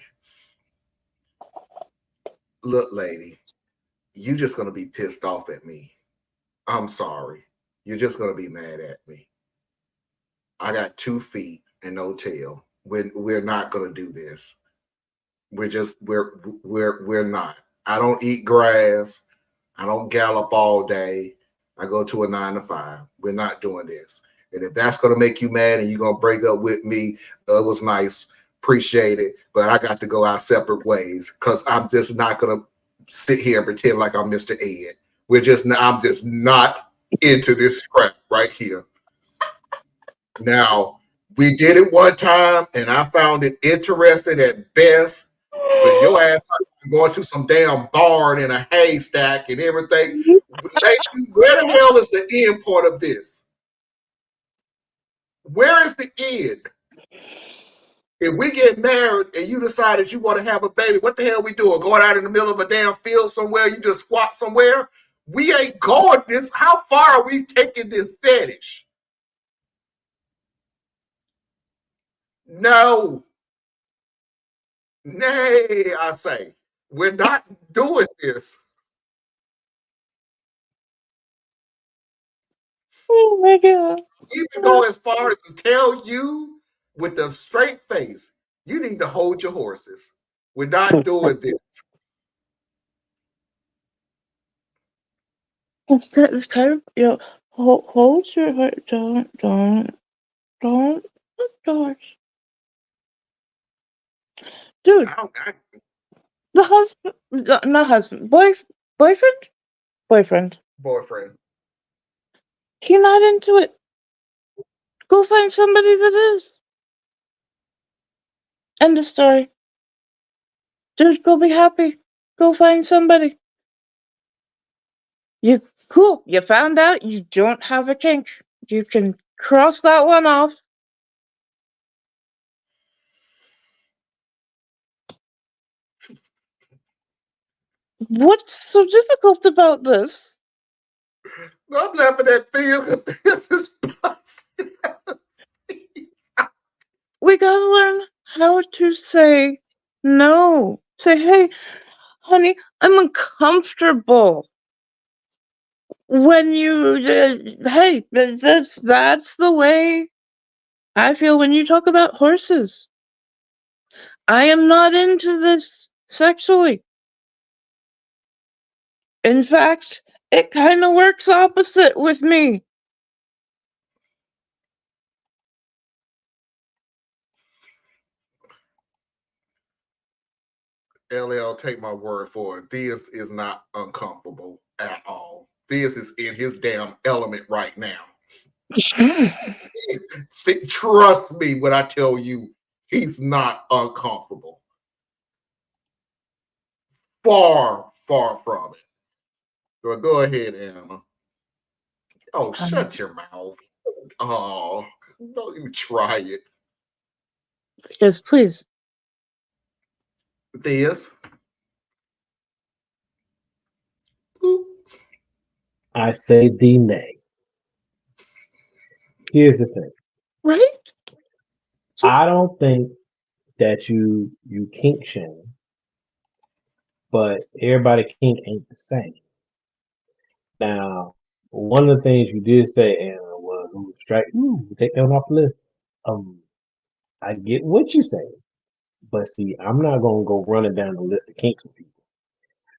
Look, lady, you just gonna be pissed off at me. I'm sorry. You're just gonna be mad at me. I got 2 feet and no tail. We're not gonna do this. We're not. I don't eat grass. I don't gallop all day. I go to a 9 to 5. We're not doing this. And if that's gonna make you mad and you're gonna break up with me, it was nice, appreciate it, but I got to go our separate ways because I'm just not gonna sit here and pretend like I'm Mr. Ed. I'm just not into this crap right here. Now, we did it one time and I found it interesting at best, but your ass going to some damn barn in a haystack and everything. Where the hell is the end point of this? Where is the end? If we get married and you decide that you want to have a baby, what the hell we doing? Going out in the middle of a damn field somewhere? You just squat somewhere? We ain't going this. How far are we taking this fetish? No. Nay, I say. We're not doing this. Oh my god. Even go as far as to tell you with a straight face, you need to hold your horses. We're not doing this. It's kind of, hold your heart. Don't. Oh gosh. Dude, the husband, not husband, boyfriend? Boyfriend. Boyfriend. You're not into it. Go find somebody that is. End of story. Dude, go be happy. Go find somebody. Cool. You found out you don't have a kink. You can cross that one off. What's so difficult about this? I'm laughing at things. We gotta learn how to say no Say, hey, honey, I'm uncomfortable. When you, hey, that's the way I feel when you talk about horses. I am not into this sexually. In fact, it kind of works opposite with me. LL, take my word for it. This is not uncomfortable at all. This is in his damn element right now. Trust me when I tell you, he's not uncomfortable. Far from it. So go ahead, Anna. Oh, shut your mouth. Oh, don't even try it. Yes, please. This. Boop. I say the nay. Here's the thing. Right? I don't think that you kink shame, but everybody kink ain't the same. Now, one of the things you did say, Anna, was take that one off the list. I get what you say, but see, I'm not gonna go running down the list of kinks with people,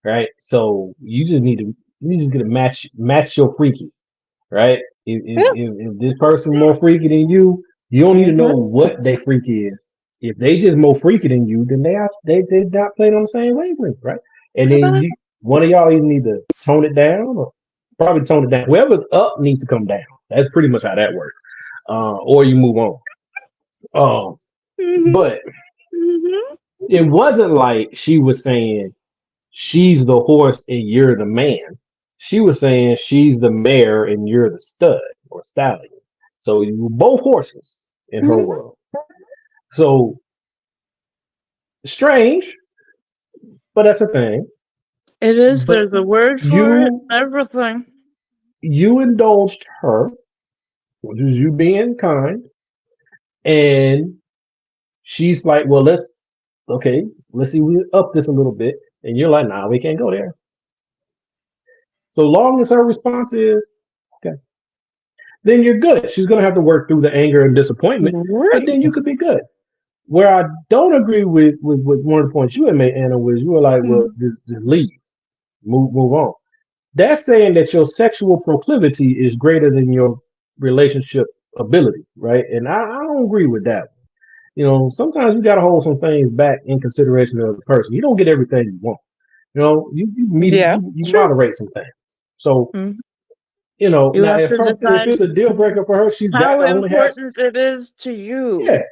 right? So you just get to match your freaky, right? Yeah. If this person more freaky than you don't need to know what they freaky is. If they just more freaky than you, then they not playing on the same wavelength, right? And then one of y'all either need to tone it down or probably tone it down. Whoever's up needs to come down. That's pretty much how that works. Or you move on. But it wasn't like she was saying she's the horse and you're the man. She was saying she's the mare and you're the stud or stallion. So you were both horses in her world. So strange, but that's a thing. It is. But There's a word for it. Everything. You indulged her, which is you being kind, and she's like, "Well, let's see, we up this a little bit," and you're like, "Nah, we can't go there." So long as her response is okay, then you're good. She's gonna have to work through the anger and disappointment, but then you could be good. Where I don't agree with one of the points you had made, Anna, was you were like, "Well, just leave, move on." That's saying that your sexual proclivity is greater than your relationship ability, right? And I don't agree with that. You know, sometimes you got to hold some things back in consideration of the person. You don't get everything you want. You know, you moderate some things. So, you know, You now have to if decide it's a deal breaker for her, she's got how to only have. important it is to you. Yeah.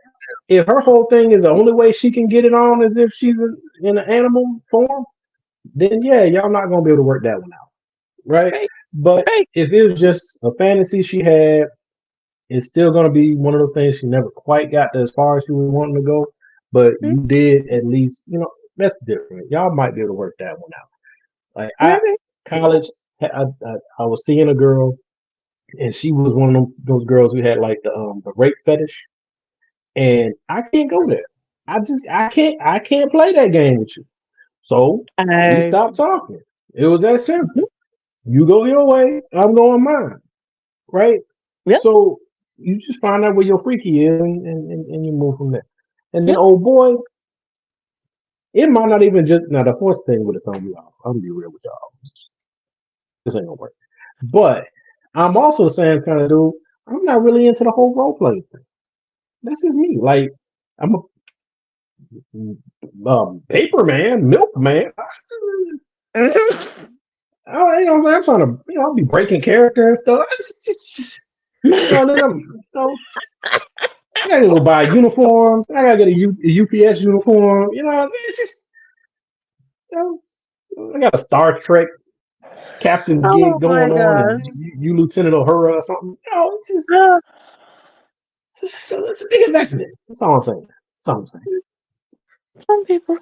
If her whole thing is the only way she can get it on is if she's in an animal form, then yeah, y'all not gonna be able to work that one out, right? But if it was just a fantasy she had, it's still gonna be one of those things she never quite got to as far as she was wanting to go. But you did at least, you know, that's different. Y'all might be able to work that one out. Like college, I was seeing a girl, and she was one of those girls who had like the rape fetish, and I can't go there. I can't play that game with you. So we stopped talking. It was that simple. You go your way, I'm going mine. Right? Yep. So you just find out where your freaky is and you move from there. And then old boy, it might not even just now the horse thing would have thrown me off. I'm gonna be real with y'all. This ain't gonna work. But I'm also saying kind of dude, I'm not really into the whole role play thing. That's just me. Like I'm a paper man, milk man. You know, I'm trying to, you know, I'll be breaking character and stuff. You know, then I gotta go buy uniforms. I gotta get a UPS uniform. You know, it's just, you know, I got a Star Trek captain's gig going on, and you Lieutenant Uhura or something. You know, it's a big investment. That's all I'm saying. That's all I'm saying. Some people.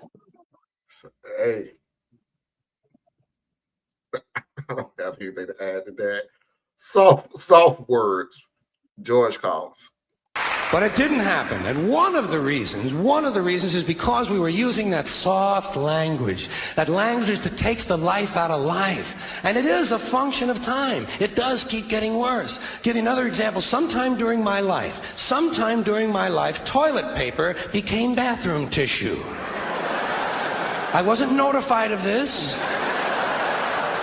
Hey. I don't have anything to add to that. Soft words. George Collins. But it didn't happen. And one of the reasons is because we were using that soft language, that language that takes the life out of life. And it is a function of time. It does keep getting worse. Give you another example. Sometime during my life, toilet paper became bathroom tissue. I wasn't notified of this.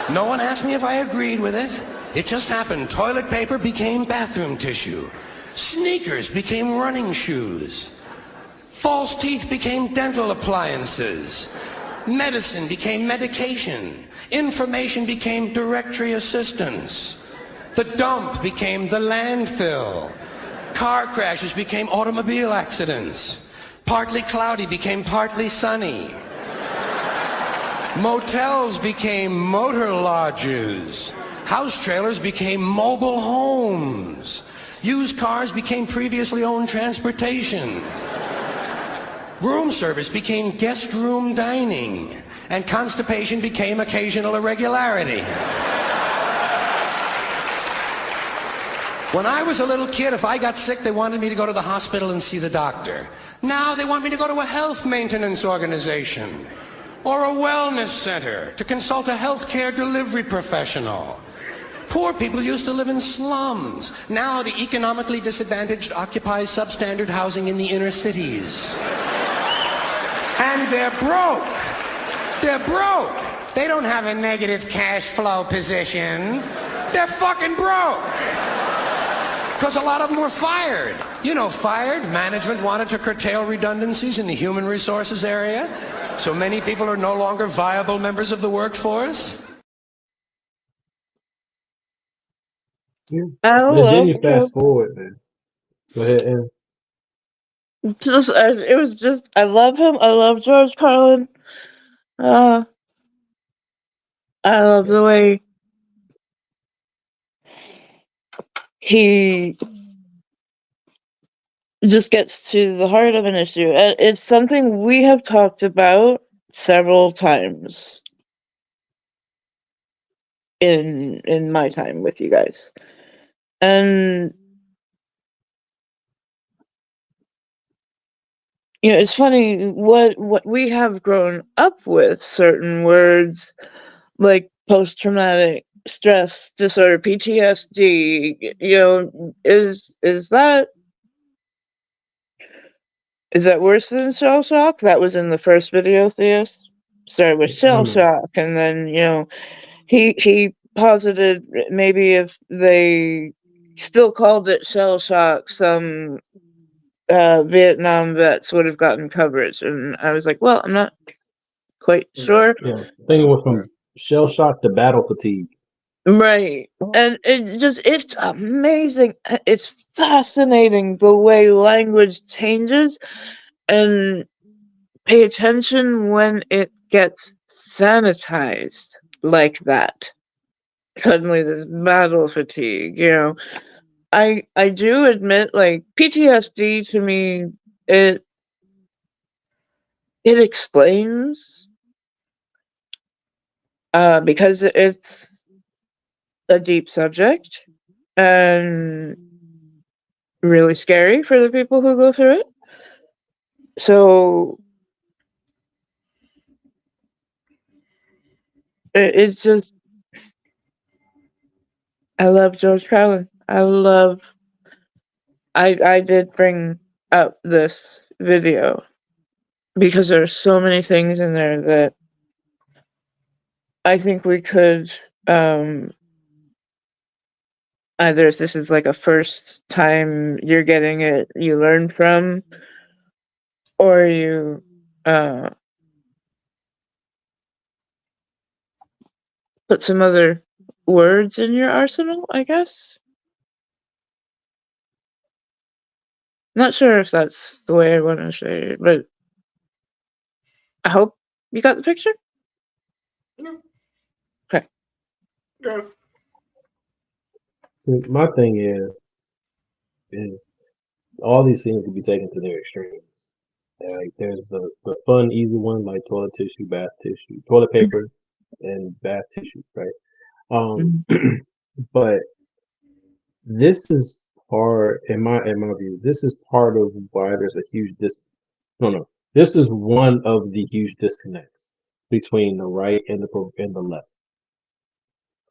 No one asked me if I agreed with it. It just happened. Toilet paper became bathroom tissue. Sneakers became running shoes. False teeth became dental appliances. Medicine became medication. Information became directory assistance. The dump became the landfill. Car crashes became automobile accidents. Partly cloudy became partly sunny. Motels became motor lodges. House trailers became mobile homes. Used cars became previously owned transportation. Room service became guest room dining. And constipation became occasional irregularity. When I was a little kid, if I got sick, they wanted me to go to the hospital and see the doctor. Now they want me to go to a health maintenance organization or a wellness center to consult a healthcare delivery professional. Poor people used to live in slums. Now the economically disadvantaged occupy substandard housing in the inner cities. And they're broke. They're broke. They don't have a negative cash flow position. They're fucking broke. Because a lot of them were fired. You know, fired. Management wanted to curtail redundancies in the human resources area. So many people are no longer viable members of the workforce. But then you fast forward, man. Go ahead, and it was just, I love him. I love George Carlin. I love the way he just gets to the heart of an issue. And it's something we have talked about several times in my time with you guys. And you know, it's funny what we have grown up with, certain words like post-traumatic stress disorder, PTSD, you know, is that worse than shell shock? That was in the first video, Theus. Started with shell shock, and then, you know, he posited maybe if they still called it shell shock, some Vietnam vets would have gotten coverage. And I was like, well, I'm not quite sure. yeah, I think it went from shell shock to battle fatigue. Right. And it's amazing. It's fascinating the way language changes, and pay attention when it gets sanitized like that. Suddenly there's battle fatigue, you know. I do admit, like, PTSD to me, it explains, because it's a deep subject and really scary for the people who go through it. So it's just, I love George Carlin. I did bring up this video because there are so many things in there that I think we could, either if this is like a first time you're getting it, you learn from, or you put some other words in your arsenal, I guess. Not sure if that's the way I want to say it, but I hope you got the picture. No. Okay. Yeah. So my thing is all these things can be taken to their extremes. Like there's the fun, easy one like toilet tissue, bath tissue, toilet paper, and bath tissue, right? But this is part, in my view, this is part of why there's a huge no. This is one of the huge disconnects between the right and the left.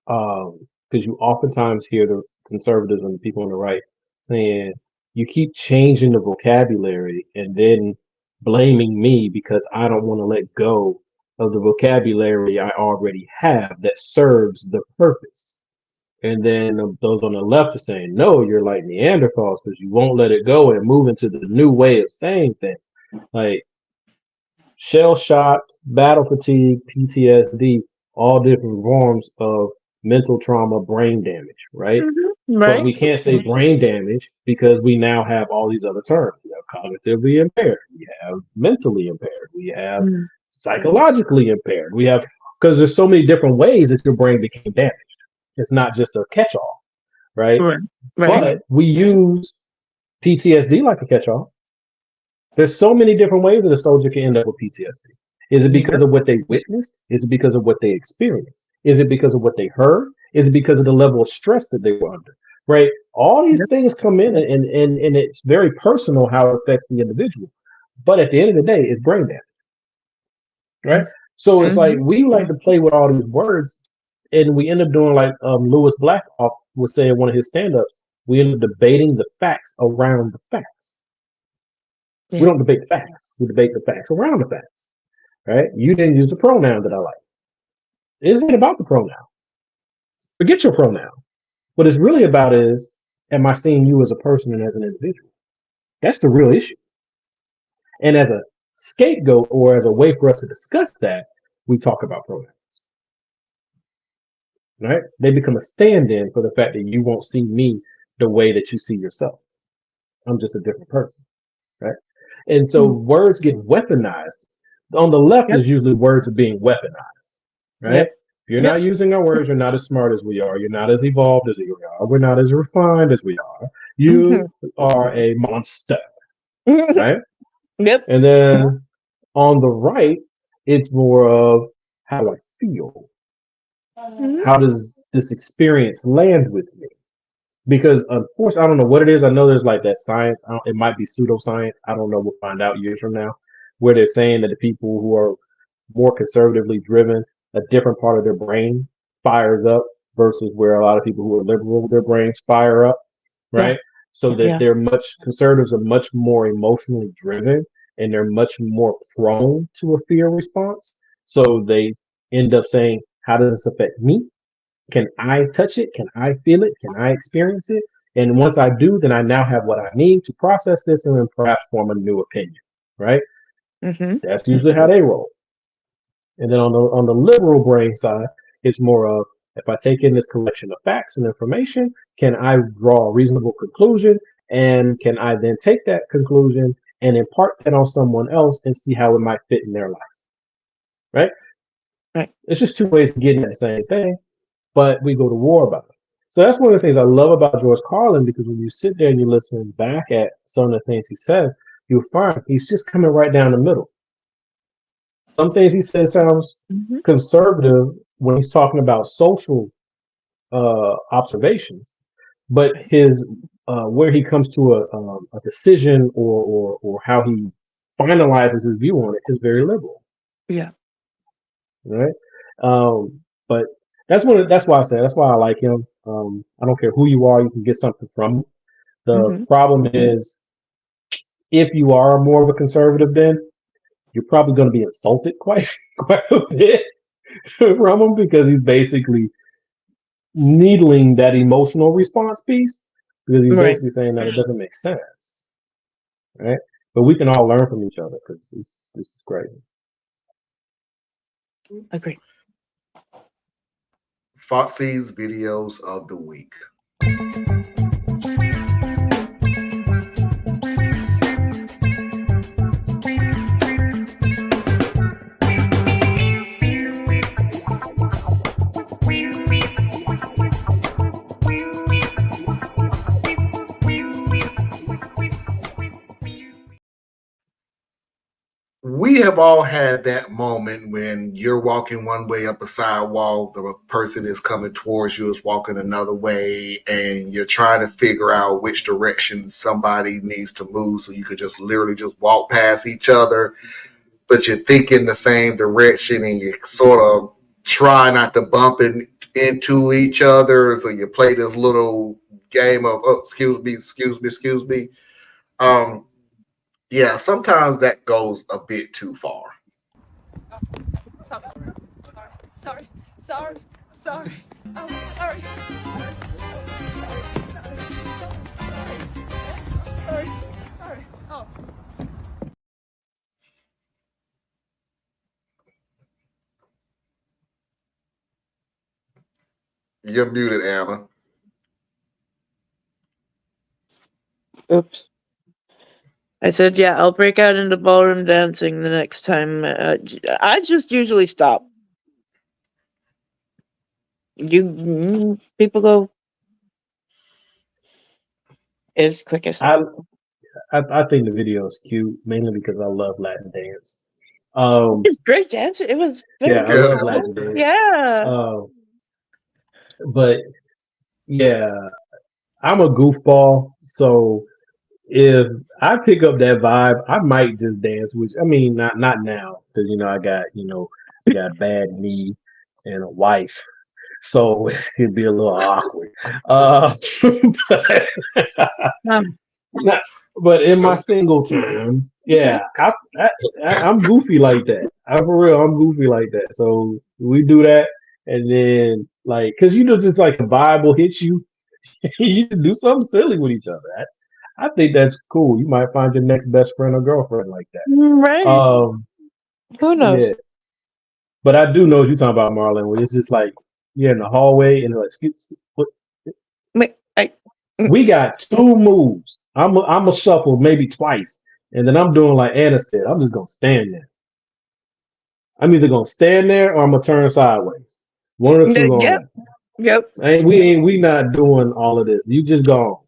Because you oftentimes hear the conservatives and the people on the right saying, you keep changing the vocabulary and then blaming me because I don't want to let go of the vocabulary I already have that serves the purpose. And then those on the left are saying, no, you're like Neanderthals because you won't let it go and move into the new way of saying things. Like shell shock, battle fatigue, PTSD, all different forms of mental trauma, brain damage, right? But we can't say brain damage because we now have all these other terms. We have cognitively impaired, we have mentally impaired, we have psychologically impaired, we have, because there's so many different ways that your brain became damaged. It's not just a catch-all, right? But we use PTSD like a catch-all. There's so many different ways that a soldier can end up with PTSD. Is it because of what they witnessed? Is it because of what they experienced? Is it because of what they heard? Is it because of the level of stress that they were under? Right? All these things come in and it's very personal how it affects the individual. But at the end of the day, it's brain damage. Right? So it's like we like to play with all these words and we end up doing like Lewis Black was saying in one of his stand-ups, we end up debating the facts around the facts. We don't debate the facts. We debate the facts around the facts. Right? You didn't use a pronoun that I like. It isn't about the pronoun. Forget your pronoun. What it's really about is, am I seeing you as a person and as an individual? That's the real issue. And as a scapegoat or as a way for us to discuss that, we talk about pronouns. Right? They become a stand-in for the fact that you won't see me the way that you see yourself. I'm just a different person. Right? And so words get weaponized. On the left is usually words are being weaponized. Right? If you're not using our words, you're not as smart as we are. You're not as evolved as we are. We're not as refined as we are. You are a monster. Right? And then on the right, it's more of how do I feel? How does this experience land with me? Because unfortunately, I don't know what it is. I know there's like that science. It might be pseudoscience. I don't know. We'll find out years from now, where they're saying that the people who are more conservatively driven, a different part of their brain fires up versus where a lot of people who are liberal, their brains fire up, right? So that they're conservatives are much more emotionally driven and they're much more prone to a fear response. So they end up saying, how does this affect me? Can I touch it? Can I feel it? Can I experience it? And once I do, then I now have what I need to process this and then perhaps form a new opinion, right? That's usually how they roll. And then on the liberal brain side, it's more of, if I take in this collection of facts and information, can I draw a reasonable conclusion? And can I then take that conclusion and impart that on someone else and see how it might fit in their life? Right? It's just two ways to get at the same thing, but we go to war about it. So that's one of the things I love about George Carlin, because when you sit there and you listen back at some of the things he says, you'll find he's just coming right down the middle. Some things he says sounds conservative when he's talking about social observations, but his where he comes to a decision or how he finalizes his view on it is very liberal. Right. But that's why I say that's why I like him. I don't care who you are, you can get something from him. The problem is, if you are more of a conservative, then you're probably going to be insulted quite a bit from him, because he's basically needling that emotional response piece, because he's basically saying that it doesn't make sense, right? But we can all learn from each other, because this is crazy. Agree. Foxy's videos of the week. We we have all had that moment when you're walking one way up a sidewalk, the person is coming towards you is walking another way, and you're trying to figure out which direction somebody needs to move so you could just literally just walk past each other, but you're thinking the same direction and you sort of try not to bump into each other. So you play this little game of, oh, excuse me. Yeah, sometimes that goes a bit too far. Sorry. Oh, sorry. Sorry. Oh. You're muted, Anna. Oops. I said, yeah, I'll break out into ballroom dancing the next time. I just usually stop. People go as quick as. I think the video is cute, mainly because I love Latin dance. It's great dance. It was very Yeah, I love beautiful. Latin dance. Yeah. But yeah, I'm a goofball, so if I pick up that vibe, I might just dance. Which I mean, not now, because I got a bad knee and a wife, so it'd be a little awkward. But, but in my single times, yeah, I'm goofy like that. I'm for real. I'm goofy like that. So we do that, and then because just like a vibe will hit you, you can do something silly with each other. I think that's cool. You might find your next best friend or girlfriend like that. Right. Who knows? Yeah. But I do know what you're talking about, Marlon. Where it's just like you're in the hallway and like, excuse. We got 2 moves. I'm a shuffle maybe twice, and then I'm doing like Anna said. I'm just gonna stand there. I'm either gonna stand there or I'm gonna turn sideways. One of the two gonna happen. Yep. We not doing all of this. You just go.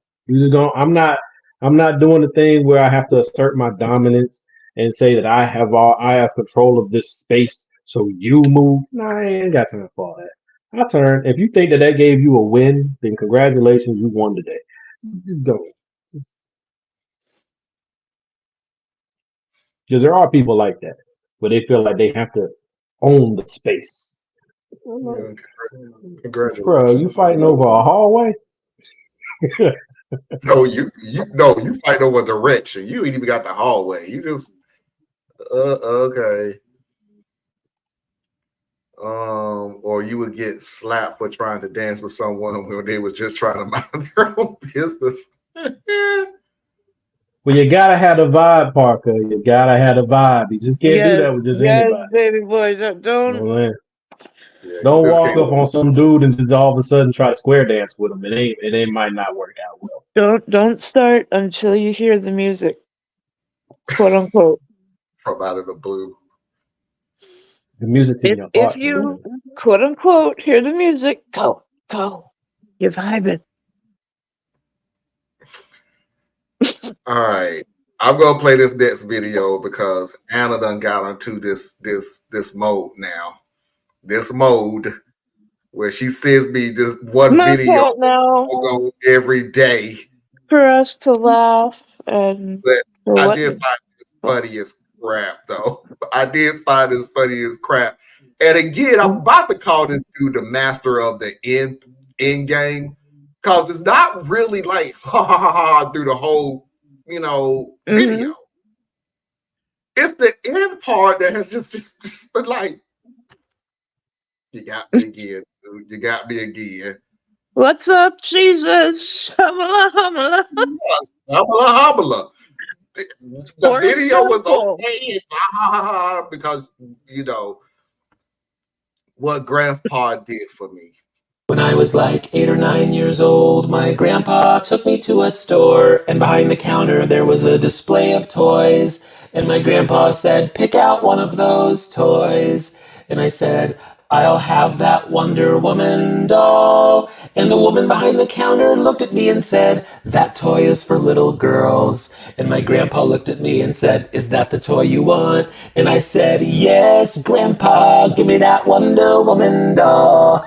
I'm not doing the thing where I have to assert my dominance and say that I have control of this space. So you move. Nah, I ain't got time for all that. I turn. If you think that gave you a win, then congratulations, you won today. Just go. Because there are people like that, where they feel like they have to own the space. Yeah, congratulations. Bro, you fighting over a hallway? No, you fight over direction. You ain't even got the hallway. You just okay. Or you would get slapped for trying to dance with someone when they was just trying to mind their own business. Well, you gotta have the vibe, Parker. You gotta have the vibe. You just can't do that with just anybody. Baby boy, don't Walk up on some dude and just all of a sudden try to square dance with him. It might not work out well. Don't start until you hear the music, quote unquote. From out of the blue. The music if you quote unquote hear the music, go. You're vibing. All right. I'm gonna play this next video because Anna done got onto this mode now. This mode where she sends me this one video go every day for us to laugh and. But I did find it funny as crap, though. I did find it funny as crap. And again, I'm about to call this dude the master of the end game because it's not really like ha ha ha ha through the whole video. It's the end part that has just been like, you got me again, dude. You got me again. What's up, Jesus? Hamala, hamala. Hamala, hamala. The video was okay because what Grandpa did for me. When I was like 8 or 9 years old, my grandpa took me to a store, and behind the counter there was a display of toys, and my grandpa said, "Pick out one of those toys." And I said, I'll have that Wonder Woman doll. And the woman behind the counter looked at me and said, that toy is for little girls. And my grandpa looked at me and said, is that the toy you want? And I said, yes, Grandpa, give me that Wonder Woman doll.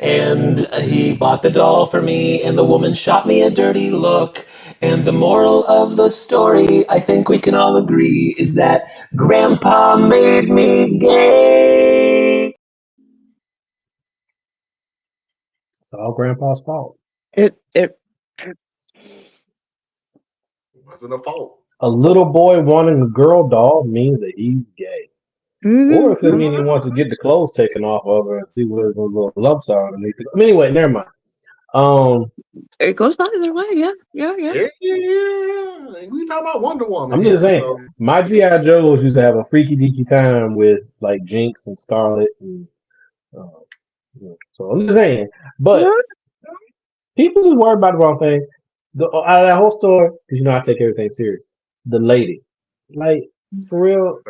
And he bought the doll for me, and the woman shot me a dirty look. And the moral of the story, I think we can all agree, is that Grandpa made me gay. It's all Grandpa's fault. It Wasn't a fault. A little boy wanting a girl doll means that he's gay. Or it could mean he wants to get the clothes taken off of her and see where those little lumps are underneath it. Anyway, never mind. It goes either way, yeah. Yeah. We talking about Wonder Woman. I'm here, just saying, so- my G.I. Joes used to have a freaky deaky time with like Jinx and Scarlet, and so I'm just saying. But people just worry about the wrong thing. Out of that whole story, because you know I take everything serious. The lady, like for real,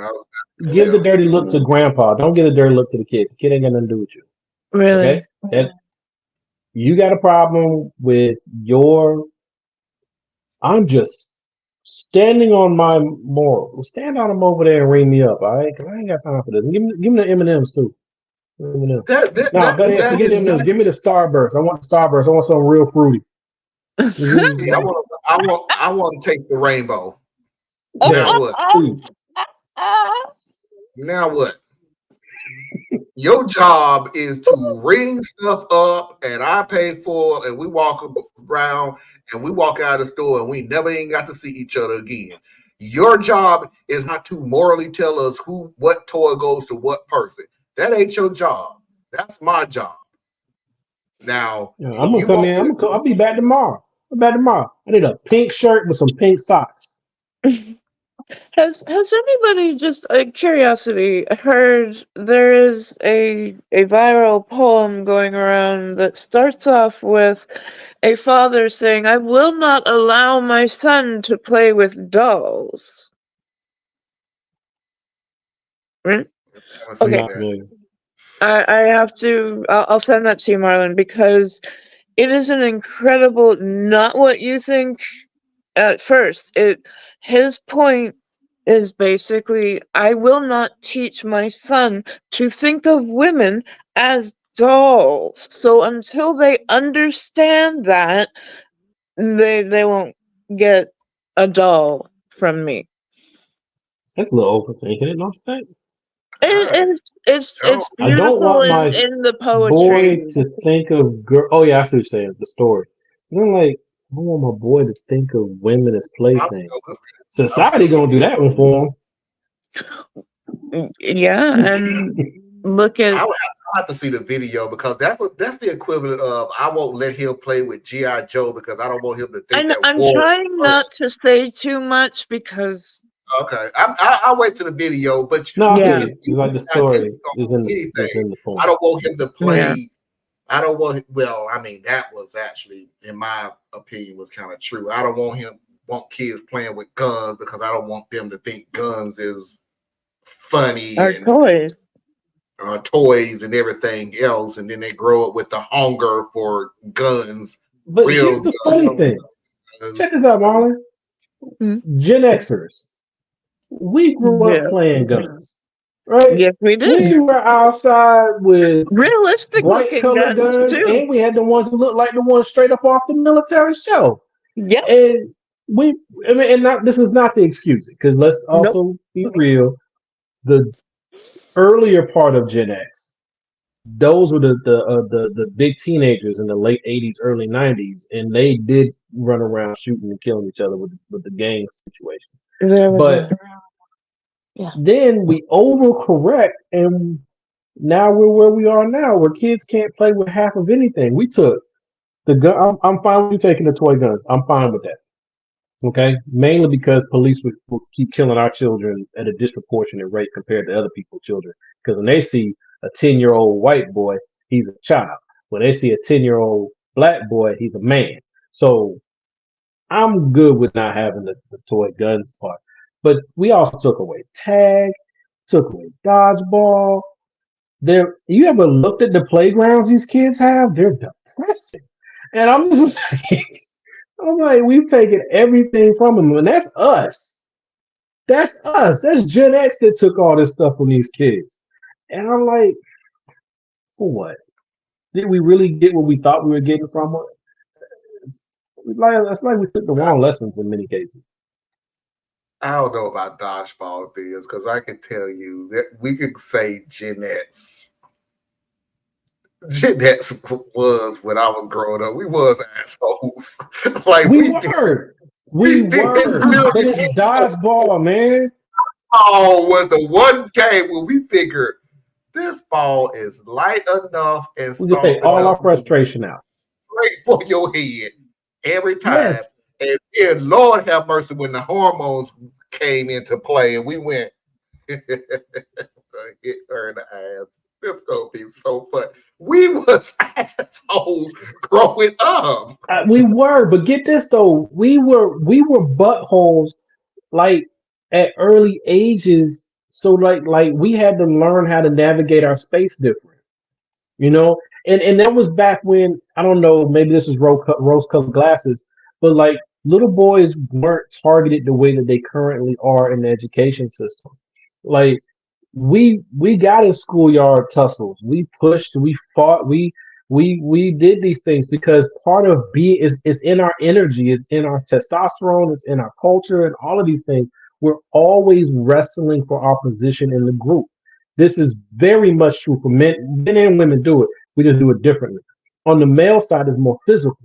give the dirty look to Grandpa. Don't give a dirty look to the kid. The kid ain't got nothing to do with you. Really? Okay? You got a problem with your. I'm just standing on my morals. Well, stand on them over there and ring me up, all right? Because I ain't got time for this. And give me the M&Ms too. M&Ms. Forget M&Ms. Give me the Starburst. I want the Starburst. I want something real fruity. Yeah, I want to taste the rainbow. Yeah. Now what? Now what? Your job is to ring stuff up, and I pay for it, and we walk around, and we walk out of the store, and we never ain't got to see each other again. Your job is not to morally tell us what toy goes to what person. That ain't your job. That's my job. Now, I'm gonna come in. I'll be back tomorrow. I need a pink shirt with some pink socks. Has anybody, just curiosity, heard there is a viral poem going around that starts off with a father saying, I will not allow my son to play with dolls. Right? Okay. I have to, I'll send that to you, Marlon, because it is an incredible, not what you think at first. His point is basically, I will not teach my son to think of women as dolls. So until they understand that, they won't get a doll from me. That's a little overthinking it, don't you think? It's I don't beautiful want my in the boy poetry. to think of girl. Oh yeah, I see what you're saying. The story. I'm like, I don't want my boy to think of women as playthings. Society gonna do that one for him. Yeah, and look at. I have to see the video, because that's the equivalent of, I won't let him play with G.I. Joe because I don't want him to think that. I'm trying not to say too much because. Okay, I'll wait to the video, but no, yeah, like the story is in the poem. I don't want him to play. Yeah. I don't want. Well, I mean, that was actually, in my opinion, was kind of true. I don't want kids playing with guns, because I don't want them to think guns is funny. Or toys. Toys and everything else, and then they grow up with the hunger for guns. But here's the funny thing. Check this out, Marlon. Gen Xers. We grew up playing guns, right? Yes, we did. We were outside with realistic bright colored guns, too. And we had the ones that looked like the ones straight up off the military show. Yeah, and this is not to excuse it, because let's also be real. The earlier part of Gen X, those were the big teenagers in the late 80s, early 90s, and they did run around shooting and killing each other with the gang situation. But then we overcorrect, and now we're where we are now, where kids can't play with half of anything. We took the gun. I'm fine with you taking the toy guns. I'm fine with that. Okay, mainly because police will keep killing our children at a disproportionate rate compared to other people's children. Because when they see a 10-year-old white boy, he's a child. When they see a 10-year-old black boy, he's a man. So I'm good with not having the toy guns part. But we also took away tag, took away dodgeball. You ever looked at the playgrounds these kids have? They're depressing. And I'm just like, I'm like, we've taken everything from them, and that's us. That's us. That's Gen X that took all this stuff from these kids. And I'm like, for what? Did we really get what we thought we were getting from it? It's like we took the wrong lessons in many cases. I don't know about dodgeball things because I can tell you that we could say Gen X. Gen X was when I was growing up. We was assholes. Like We we did, were. we We did were. But it's dodgeball, man. Dodgeball was the one game where we figured this ball is light enough and We could soft take all enough our frustration out. straight for your head every time. Yes. And then, Lord have mercy, when the hormones came into play and we went, hit her in the ass. It's gonna be so fun. We was assholes growing up. We were, but get this though, we were buttholes like at early ages. So like we had to learn how to navigate our space different, you know. And that was back when I don't know, maybe this is rose-colored glasses, but like little boys weren't targeted the way that they currently are in the education system. Like we got in schoolyard tussles. We pushed, we fought, we did these things because part of is in our energy, it's in our testosterone, it's in our culture, and all of these things. We're always wrestling for our position in the group. This is very much true for men and women do it. We just do it differently. On the male side is more physical.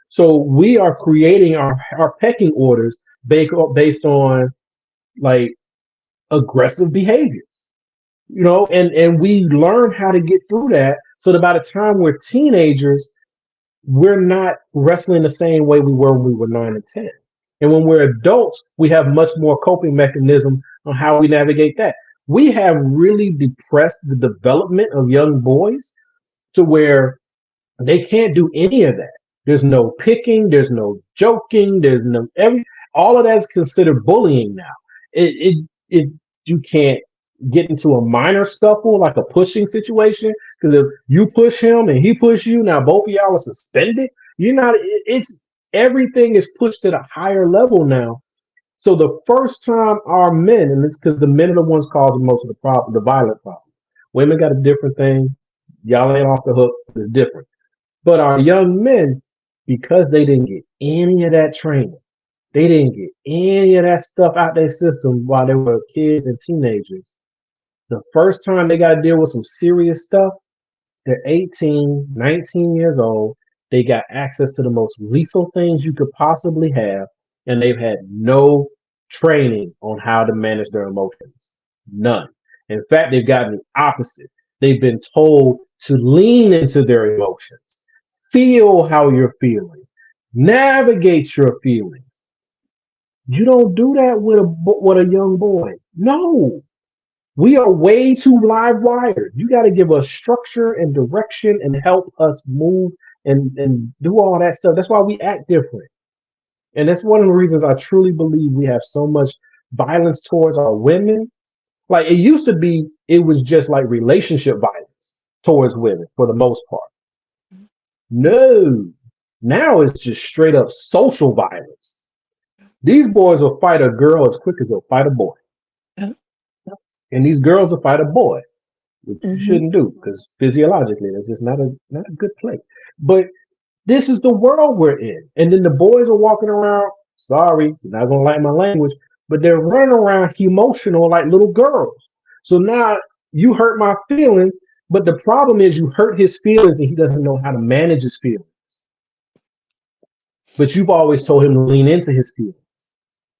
So we are creating our pecking orders based on like aggressive behavior, you know, and we learn how to get through that so that by the time we're teenagers, we're not wrestling the same way we were when we were 9 and 10. And when we're adults, we have much more coping mechanisms on how we navigate that. We have really depressed the development of young boys to where they can't do any of that. There's no picking, there's no joking, there's no all of that's considered bullying now. It you can't get into a minor scuffle like a pushing situation because if you push him and he push you, now both of y'all are suspended. You're not. It's everything is pushed to the higher level now. So the first time our men, and it's because the men are the ones causing most of the problem, the violent problem. Women got a different thing. Y'all ain't off the hook. It's different. But our young men, because they didn't get any of that training, they didn't get any of that stuff out their system while they were kids and teenagers. The first time they got to deal with some serious stuff, they're 18, 19 years old. They got access to the most lethal things you could possibly have, and they've had no training on how to manage their emotions. None. In fact, they've gotten the opposite. They've been told to lean into their emotions, feel how you're feeling, navigate your feelings. You don't do that with a young boy. No, we are way too live wired. You got to give us structure and direction and help us move and do all that stuff. That's why we act different. And that's one of the reasons I truly believe we have so much violence towards our women. Like it used to be, it was just like relationship violence towards women for the most part. No, now it's just straight up social violence. These boys will fight a girl as quick as they'll fight a boy. And these girls will fight a boy, which you shouldn't do because physiologically that's just not a good play. But this is the world we're in. And then the boys are walking around, sorry, you're not gonna like my language, but they're running around emotional like little girls. So now you hurt my feelings, but the problem is you hurt his feelings and he doesn't know how to manage his feelings. But you've always told him to lean into his feelings.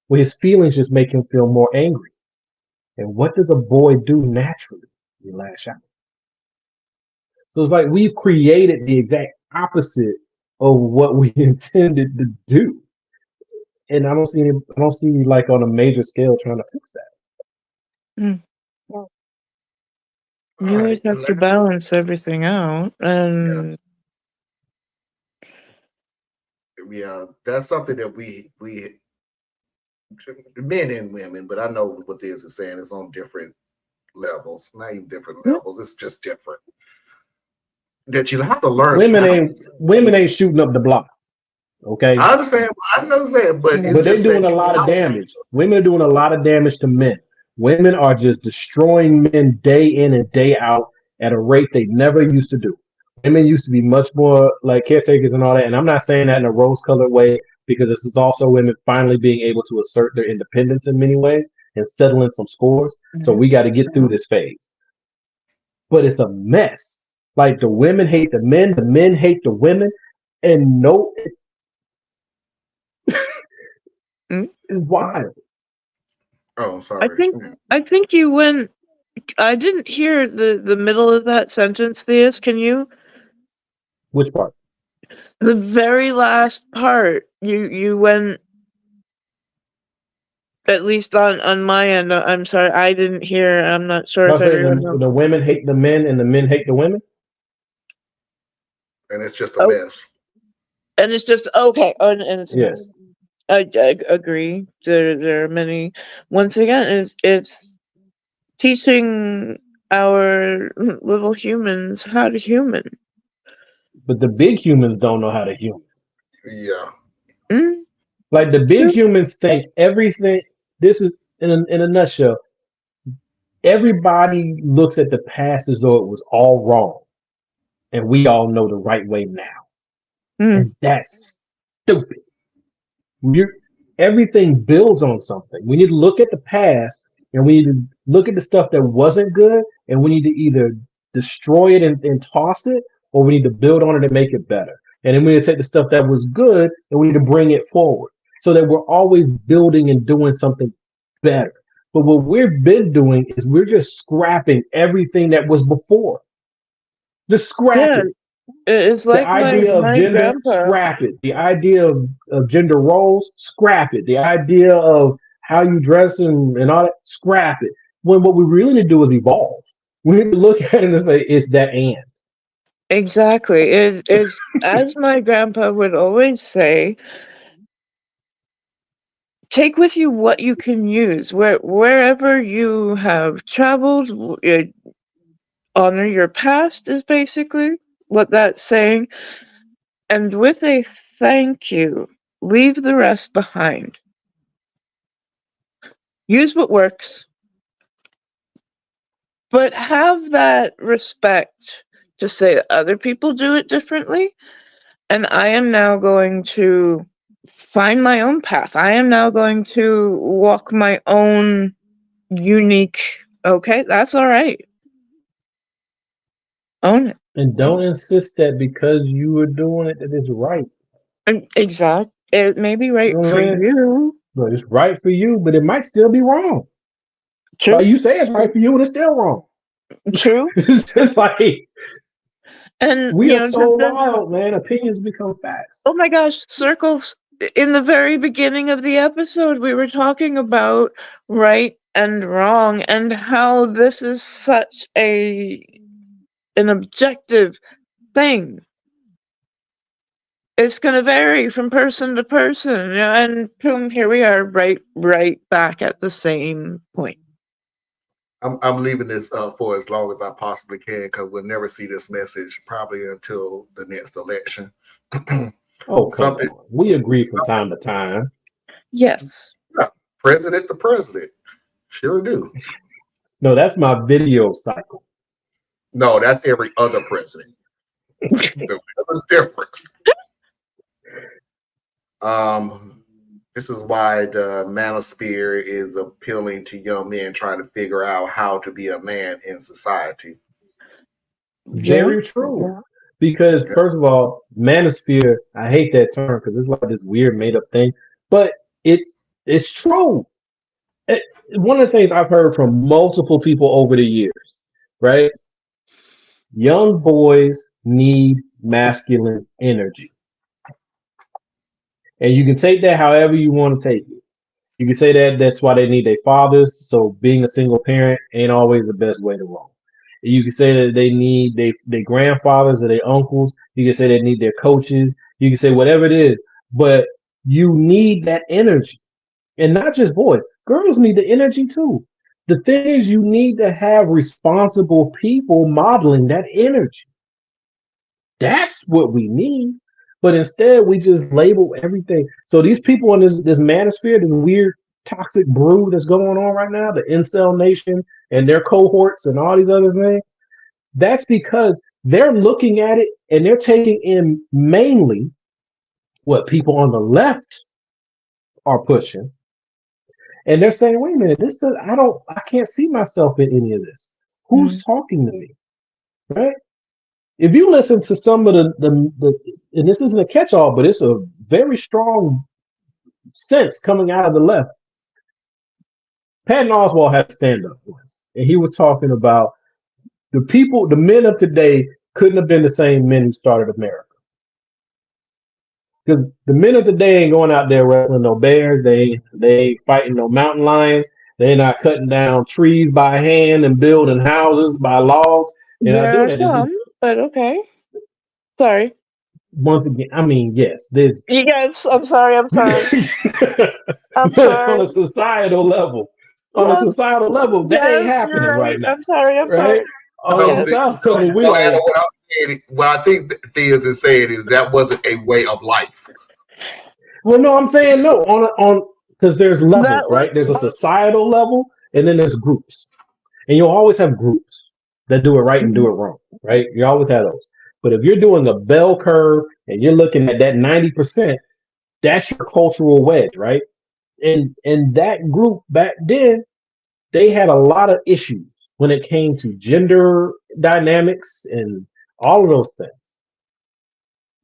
Well, his feelings just make him feel more angry. And what does a boy do naturally? You lash out. So it's like we've created the exact opposite of what we intended to do. And I don't see like on a major scale trying to fix that. You always have to balance everything out. And yeah, that's something that we men and women, but I know what this is saying. It's on different levels, not even different levels. It's just different. That you have to learn. Women ain't shooting up the block. Okay, I understand, but but they're doing a lot of damage. Women are doing a lot of damage to men. Women are just destroying men day in and day out at a rate they never used to do. Women used to be much more like caretakers and all that. And I'm not saying that in a rose-colored way, because this is also women finally being able to assert their independence in many ways and settling some scores. So we got to get through this phase. But it's a mess. Like the women hate the men hate the women, and no, it's wild. Oh, sorry. I think you went. I didn't hear the middle of that sentence, Theus. Can you? Which part? The very last part. You went. At least on my end. I'm sorry, I didn't hear. I'm not sure if everyone else. The women hate the men and the men hate the women. And it's just a mess. And it's just okay. And it's a mess. I agree. There are many. Once again, it's teaching our little humans how to human. But the big humans don't know how to human. Yeah. Like the big humans think everything. This is in a nutshell. Everybody looks at the past as though it was all wrong, and we all know the right way now. And that's stupid. Everything builds on something. We need to look at the past, and we need to look at the stuff that wasn't good, and we need to either destroy it and toss it, or we need to build on it and make it better. And then we need to take the stuff that was good, and we need to bring it forward, so that we're always building and doing something better. But what we've been doing is we're just scrapping everything that was before. Just scrap it. It's like the idea of gender, grandpa. scrap it. The idea of gender roles, scrap it. The idea of how you dress and all that, scrap it. When what we really need to do is evolve. We need to look at it and say, it's that and. Exactly. It's as my grandpa would always say, take with you what you can use. Wherever you have traveled, honor your past is basically what that's saying. And with a thank you, leave the rest behind. Use what works, but have that respect to say that other people do it differently. And I am now going to find my own path. I am now going to walk my own unique. Okay, that's all right. Own it. And don't insist that because you were doing it that it's right. Exactly. It may be right for you. But it's right for you, but it might still be wrong. True. Like you say it's right for you, and it's still wrong. True. It's just like, and we are so wild, man. Opinions become facts. Oh my gosh, circles. In the very beginning of the episode, we were talking about right and wrong and how this is such an objective thing. It's going to vary from person to person, and boom, here we are, right back at the same point. I'm leaving this for as long as I possibly can, because we'll never see this message probably until the next election. Oh, come on. We agree from time to time. Yes. Yeah, president to president. Sure do. No, that's my video cycle. No, that's every other president. There's a difference. This is why the manosphere is appealing to young men trying to figure out how to be a man in society. Very true. Because first of all, manosphere, I hate that term because it's like this weird made up thing, but it's true. One of the things I've heard from multiple people over the years, right? Young boys need masculine energy. And you can take that however you want to take it. You can say that that's why they need their fathers. So being a single parent ain't always the best way to roll. You can say that they need their grandfathers or their uncles. You can say they need their coaches. You can say whatever it is. But you need that energy. And not just boys. Girls need the energy too. the thing is, you need to have responsible people modeling that energy. That's what we need. But instead, we just label everything. So these people in this manosphere, this weird toxic brew that's going on right now, the incel nation and their cohorts and all these other things, that's because they're looking at it and they're taking in mainly what people on the left are pushing. And they're saying, wait a minute, I can't see myself in any of this. Who's talking to me? Right? If you listen to some of the and this isn't a catch-all, but it's a very strong sense coming out of the left. Patton Oswalt had a stand-up once, and he was talking about the men of today couldn't have been the same men who started America. Because the men of today ain't going out there wrestling no bears, they ain't fighting no mountain lions, they're not cutting down trees by hand and building houses by logs. There are some, but okay. Sorry. Once again, I mean, yes, there's. Yes, I'm sorry. I'm sorry. On a societal level, that ain't happening right now. I'm sorry. Right? What I think Theus is saying is that wasn't a way of life. Well, no, I'm saying no on because there's levels, right? There's a societal level, and then there's groups, and you'll always have groups that do it right and do it wrong, right? You always have those. But if you're doing a bell curve and you're looking at that 90%, that's your cultural wedge, right? And that group back then, they had a lot of issues when it came to gender dynamics and all of those things.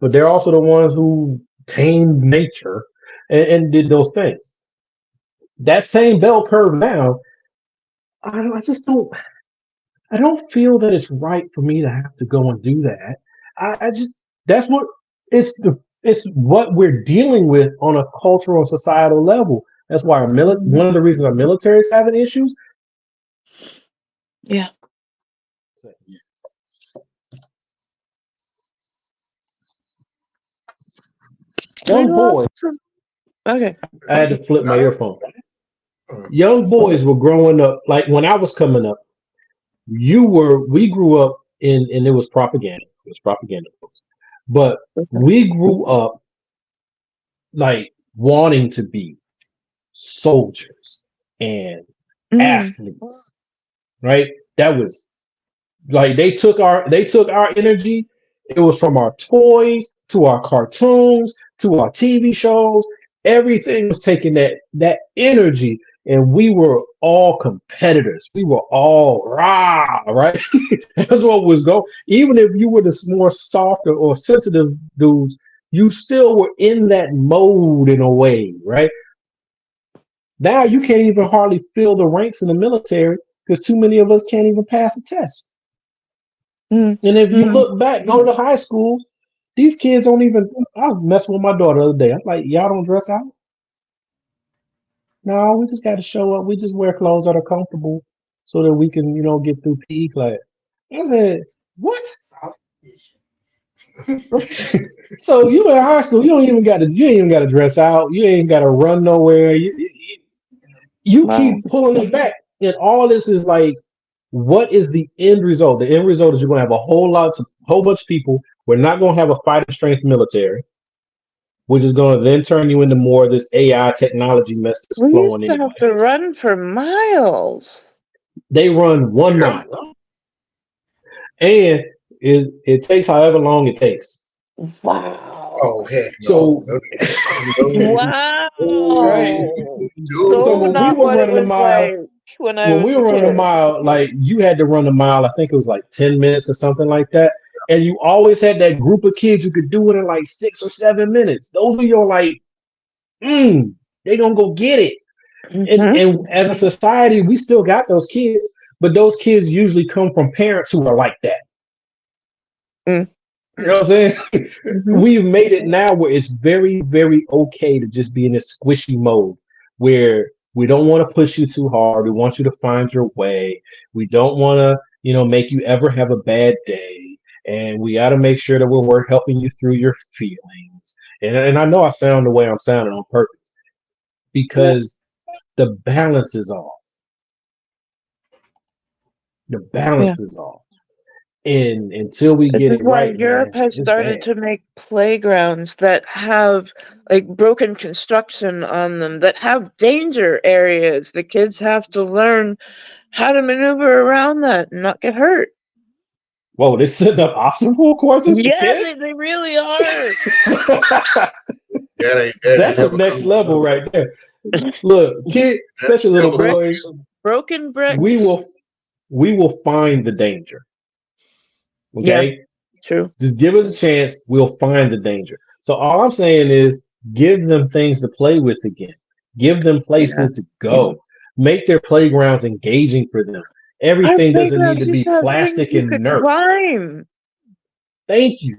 But they're also the ones who tamed nature and did those things. That same bell curve now, I don't feel that it's right for me to have to go and do that. That's what it's what we're dealing with on a cultural and societal level. That's why one of the reasons our military is having issues. Yeah. Young boys. Okay. I had to flip my earphone. Young boys were growing up, like when I was coming up, we grew up and it was propaganda. It was propaganda. But we grew up like wanting to be soldiers and athletes, right? That was like they took our energy. It was from our toys to our cartoons to our TV shows. Everything was taking that energy, and we were all competitors. We were all rah, right? That's what was going. Even if you were the more softer or sensitive dudes, you still were in that mode in a way, right? Now you can't even hardly fill the ranks in the military because too many of us can't even pass a test. And if you look back, go to high school, these kids don't even. I was messing with my daughter the other day. I was like, y'all don't dress out? No, we just got to show up. We just wear clothes that are comfortable so that we can, get through PE class. I said, what? So you in high school, you ain't even got to dress out. You ain't got to run nowhere. You keep pulling it back, and all of this is like, what is the end result? The end result is you're going to have a whole bunch of people. We're not going to have a fighting strength military, which is going to then turn you into more of this AI technology mess that's flowing in. We have to run for miles. They run 1 mile, and it takes however long it takes. Wow. Oh heck! So wow. Right. So when we were running a mile, when we were running a mile, like you had to run a mile. I think it was like 10 minutes or something like that. And you always had that group of kids who could do it in like 6 or 7 minutes. Those were your like, they gonna go get it. And as a society, we still got those kids, but those kids usually come from parents who are like that. You know what I'm saying? We've made it now where it's very, very okay to just be in this squishy mode where we don't want to push you too hard. We want you to find your way. We don't want to, make you ever have a bad day. And we got to make sure that we're helping you through your feelings. And I know I sound the way I'm sounding on purpose because the balance is off. The balance is off. And until we This get is it why right, Europe man, has it's started bad. to make playgrounds that have like broken construction on them, that have danger areas. The kids have to learn how to maneuver around that and not get hurt. Whoa, they setting up obstacle courses for Yeah, kids? they really are. That's a next level right there. Look, kid, especially little boys, Broken bricks. we will find the danger. Yeah, Okay? true. Just give us a chance, we'll find the danger. So all I'm saying is give them things to play with again. Give them places to go. Make their playgrounds engaging for them. Our Everything doesn't need playgrounds to used be to have things plastic you and could inert. climb. Thank you.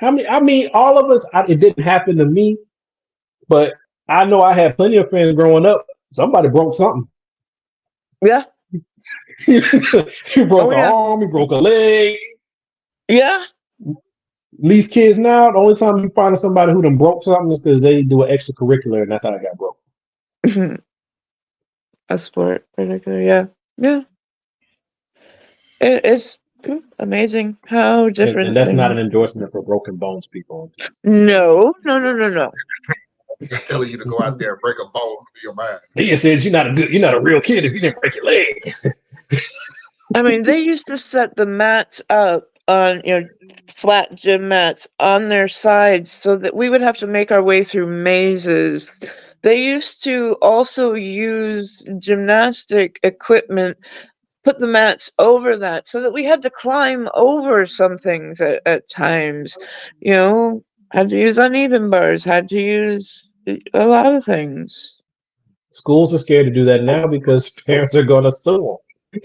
I mean, all of us, it didn't happen to me, but I know I had plenty of friends growing up. Somebody broke something. Yeah. You broke an arm, you broke a leg. Yeah. These kids now, the only time you find somebody who done broke something is because they do an extracurricular, and that's how it got broke. A sport, particular, yeah. Yeah. It's amazing how different And that's not things. an endorsement for broken bones, people. No. They're telling you to go out there and break a bone to your mind. He says you're not a real kid if you didn't break your leg. I mean, they used to set the mats up on, flat gym mats on their sides so that we would have to make our way through mazes. They used to also use gymnastic equipment, put the mats over that so that we had to climb over some things at times. Had to use uneven bars, had to use a lot of things. Schools are scared to do that now because parents are going to sue them.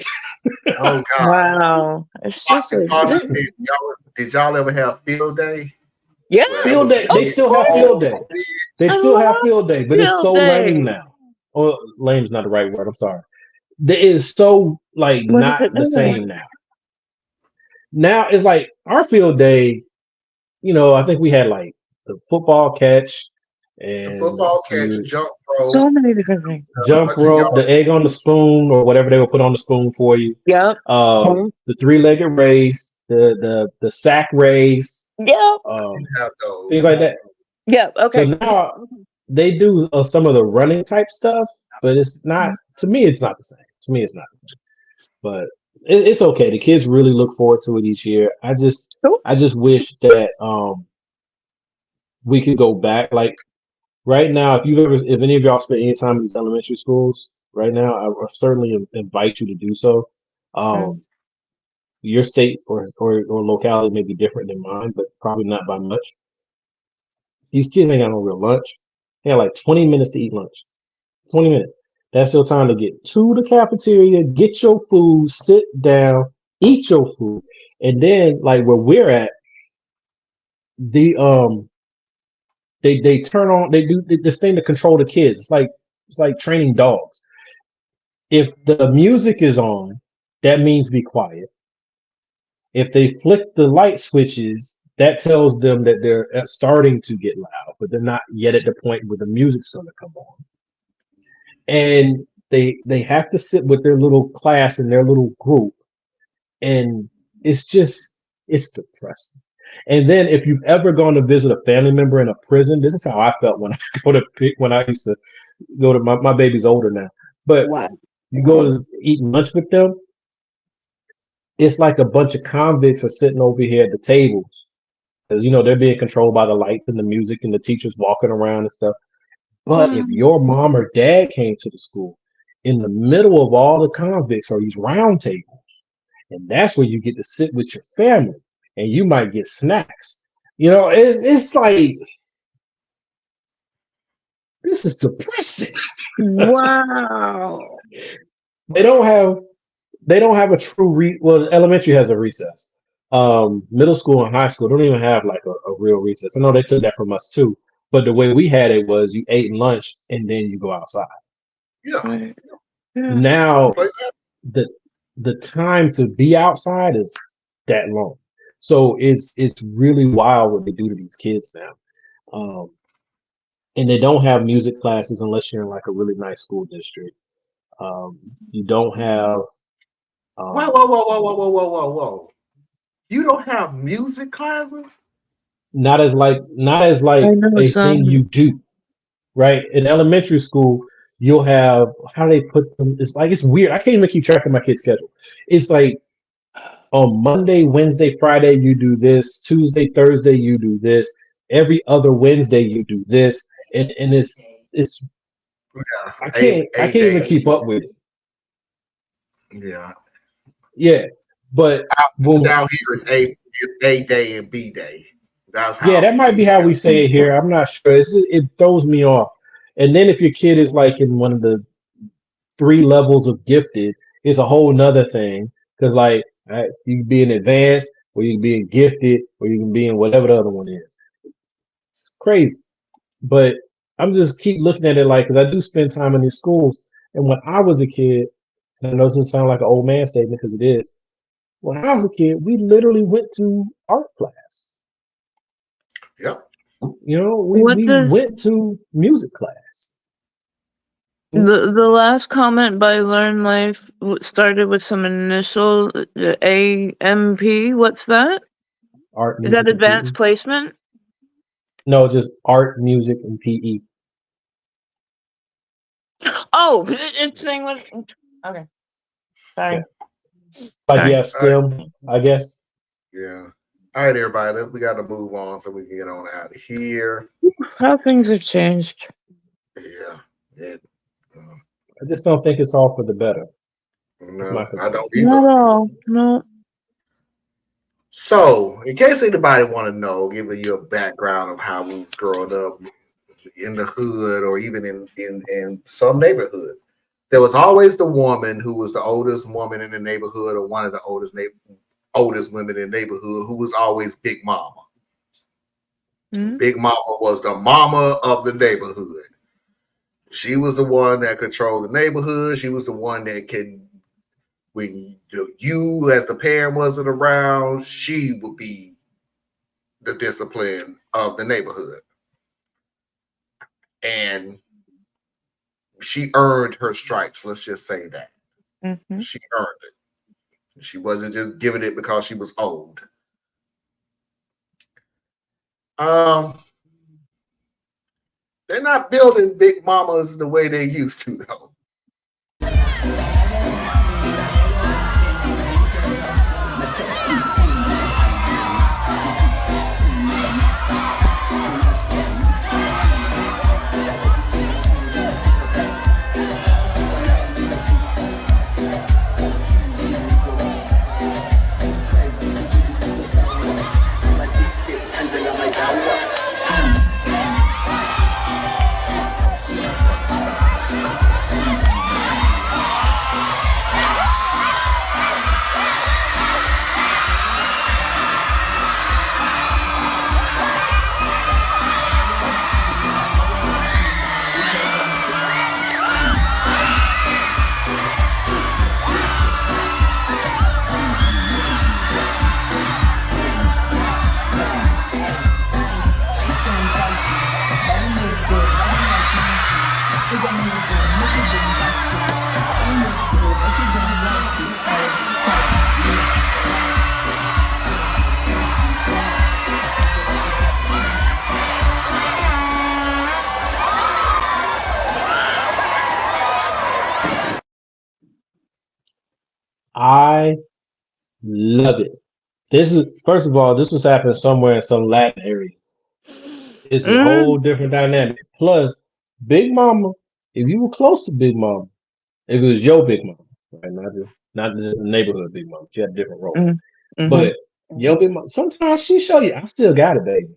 Oh God! Wow, it's just Did y'all ever have field day? Yeah, field day. They still have field day. They still have field day, but it's so lame now. Or lame is not the right word. I'm sorry. It is so not the same now. Now it's like our field day. I think we had like the football catch and jump rope. So many different things. Jump rope, the egg on the spoon, or whatever they would put on the spoon for you. Yep. The three-legged race, the sack race. Yep. Things like that. Yep. Okay. So now they do some of the running type stuff, but it's not. To me, it's not the same. To me, it's not the same. But it's okay. The kids really look forward to it each year. I just wish that we could go back. Like right now, if any of y'all spent any time in these elementary schools right now, I certainly invite you to do so. Your state or locality may be different than mine, but probably not by much. These kids ain't got no real lunch. They have like 20 minutes to eat lunch. 20 minutes. That's your time to get to the cafeteria, get your food, sit down, eat your food. And then like where we're at, they turn on, they do this thing to control the kids. It's like training dogs. If the music is on, that means be quiet. If they flick the light switches, that tells them that they're starting to get loud, but they're not yet at the point where the music's going to come on. And they have to sit with their little class and their little group, and it's depressing. And then if you've ever gone to visit a family member in a prison, this is how I felt when I used to go to my baby's older now, but you go to eat lunch with them. It's like a bunch of convicts are sitting over here at the tables, because they're being controlled by the lights and the music and the teachers walking around and stuff. But if your mom or dad came to the school, in the middle of all the convicts are these round tables, and that's where you get to sit with your family, and you might get snacks. It's like, this is depressing. Wow. They don't have a true elementary has a recess. Middle school and high school don't even have like a real recess. I know they took that from us too, but the way we had it was you ate lunch and then you go outside. Yeah. Now the time to be outside is that long. So it's really wild what they do to these kids now. And they don't have music classes unless you're in like a really nice school district. You don't have Whoa, whoa, whoa, whoa, whoa, whoa, whoa, whoa, whoa! You don't have music classes? Not as like I know a thing some. you do, right? In elementary school, you'll have how they put them. It's like it's weird. I can't even keep track of my kid's schedule. It's like on Monday, Wednesday, Friday you do this. Tuesday, Thursday you do this. Every other Wednesday you do this, and it's Yeah, I eight can't even keep days. up with it. Yeah. Yeah, but when Down here it's A day and B day. That's yeah, how that might be we how have. we say it here. I'm not sure. It throws me off. And then if your kid is like in one of the three levels of gifted, it's a whole nother thing. Because like you can be in advanced, or you can be in gifted, or you can be in whatever the other one is. It's crazy. But I'm just keep looking at it like because I do spend time in these schools. And when I was a kid, and I know this sounds like an old man statement because it is. When I was a kid, we literally went to art class. Yep. You know, What we does went to music class. the last comment by Learn Life started with some initial AMP? What's that? Art, Is that music, and PE. advanced placement? No, just art, music, and PE. Oh, it's saying what? Okay, Yeah. sorry. Like Sorry. yeah, All right. STEM, I guess. Yeah. All right, everybody. We got to move on so we can get on out of here. How things have changed. Yeah. It, I just don't think it's all for the better. That's my no, I concern. don't Not either. all. No. So, in case anybody want to know, giving you a background of how we was growing up in the hood or even in some neighborhoods, there was always the woman who was the oldest woman in the neighborhood or one of the oldest women in the neighborhood who was always Big Mama. Mm-hmm. Big Mama was the mama of the neighborhood. She was the one that controlled the neighborhood. She was the one that could, when you as the parent wasn't around, she would be the discipline of the neighborhood. And she earned her stripes. Let's just say that. Mm-hmm. She earned it. She wasn't just giving it because she was old. Um, they're not building big mamas the way they used to, though. I love it. This is first of all, this was happening somewhere in some Latin area. It's a whole Mm. different dynamic. Plus, Big Mama, if you were close to Big Mama, if it was your Big Mama, right? Not just the neighborhood Big Mama. She had a different role. Mm. Mm-hmm. But your Big Mama, sometimes she show you, I still got it, baby.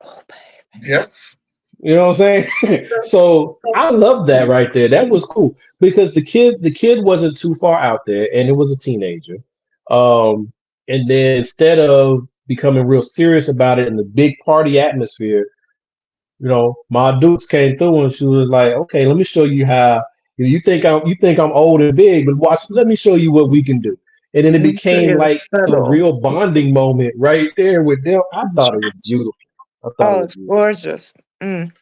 Oh, baby. Yes. You know what I'm saying? So I love that right there. That was cool because the kid wasn't too far out there, and it was a teenager. Um, and then instead of becoming real serious about it in the big party atmosphere, Ma Dukes came through and she was like, "Okay, let me show you how you think I'm old and big, but watch, let me show you what we can do." And then it Let me show became you the like a subtle. real bonding moment right there with them. I thought it was beautiful. I thought it Oh, was it's beautiful. gorgeous. Mm.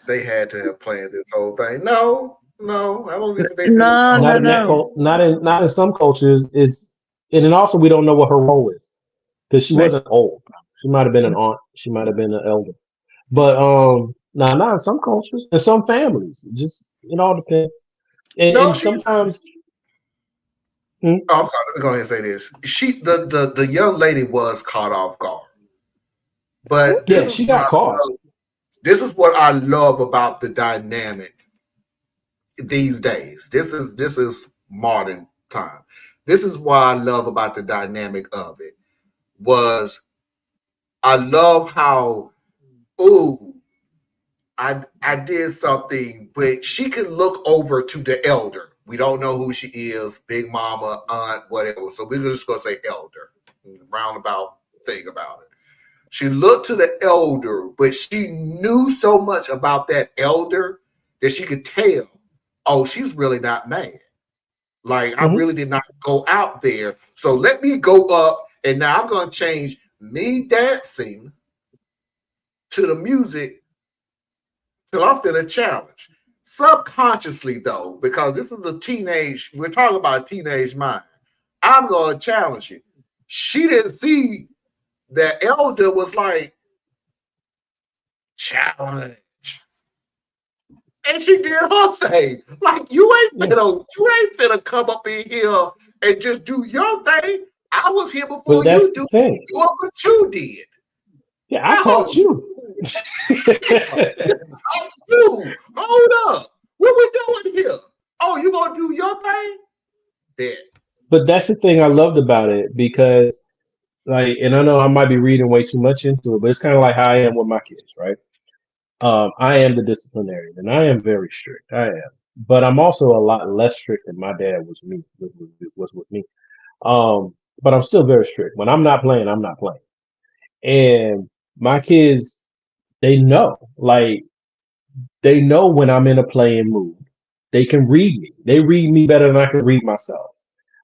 They had to have planned this whole thing. No, No, I don't think they do. No, Not no, in that no. not in some cultures. It's and then also we don't know what her role is because she Right. wasn't old. She might have been an aunt. She might have been an elder. But not in some cultures and some families. It all depends. No, And she. sometimes, hmm, Oh, I'm sorry. Let me go ahead and say this. The young lady was caught off guard, but yeah, she got caught. this is what I love about the dynamic these days. This is modern time. This is what I love about the dynamic of it. Was I love how ooh I did something, but she can look over to the elder. We don't know who she is, big mama, aunt, whatever. So we're just gonna say elder. Roundabout thing about it. She looked to the elder, but she knew so much about that elder that she could tell, oh, she's really not mad. Like, I Mhm. really did not go out there. So let me go up, and now I'm going to change me dancing to the music till I'm feeling challenged. Subconsciously, though, because this is we're talking about a teenage mind, I'm going to challenge you. She didn't see that elder was like, challenge. And she did her thing. Like, you ain't finna come up in here and just do your thing. I was here before But you that's the thing. doing what you did. Yeah, I No, taught you. hold up. What we doing here? Oh, you gonna do your thing? Bet. But that's the thing I loved about it because, like, and I know I might be reading way too much into it, but it's kind of like how I am with my kids, right? I am the disciplinarian, and I am very strict. I am, but I'm also a lot less strict than my dad was with me. But I'm still very strict. When I'm not playing, I'm not playing. And my kids, they know, like they know when I'm in a playing mood. They can read me. They read me better than I can read myself,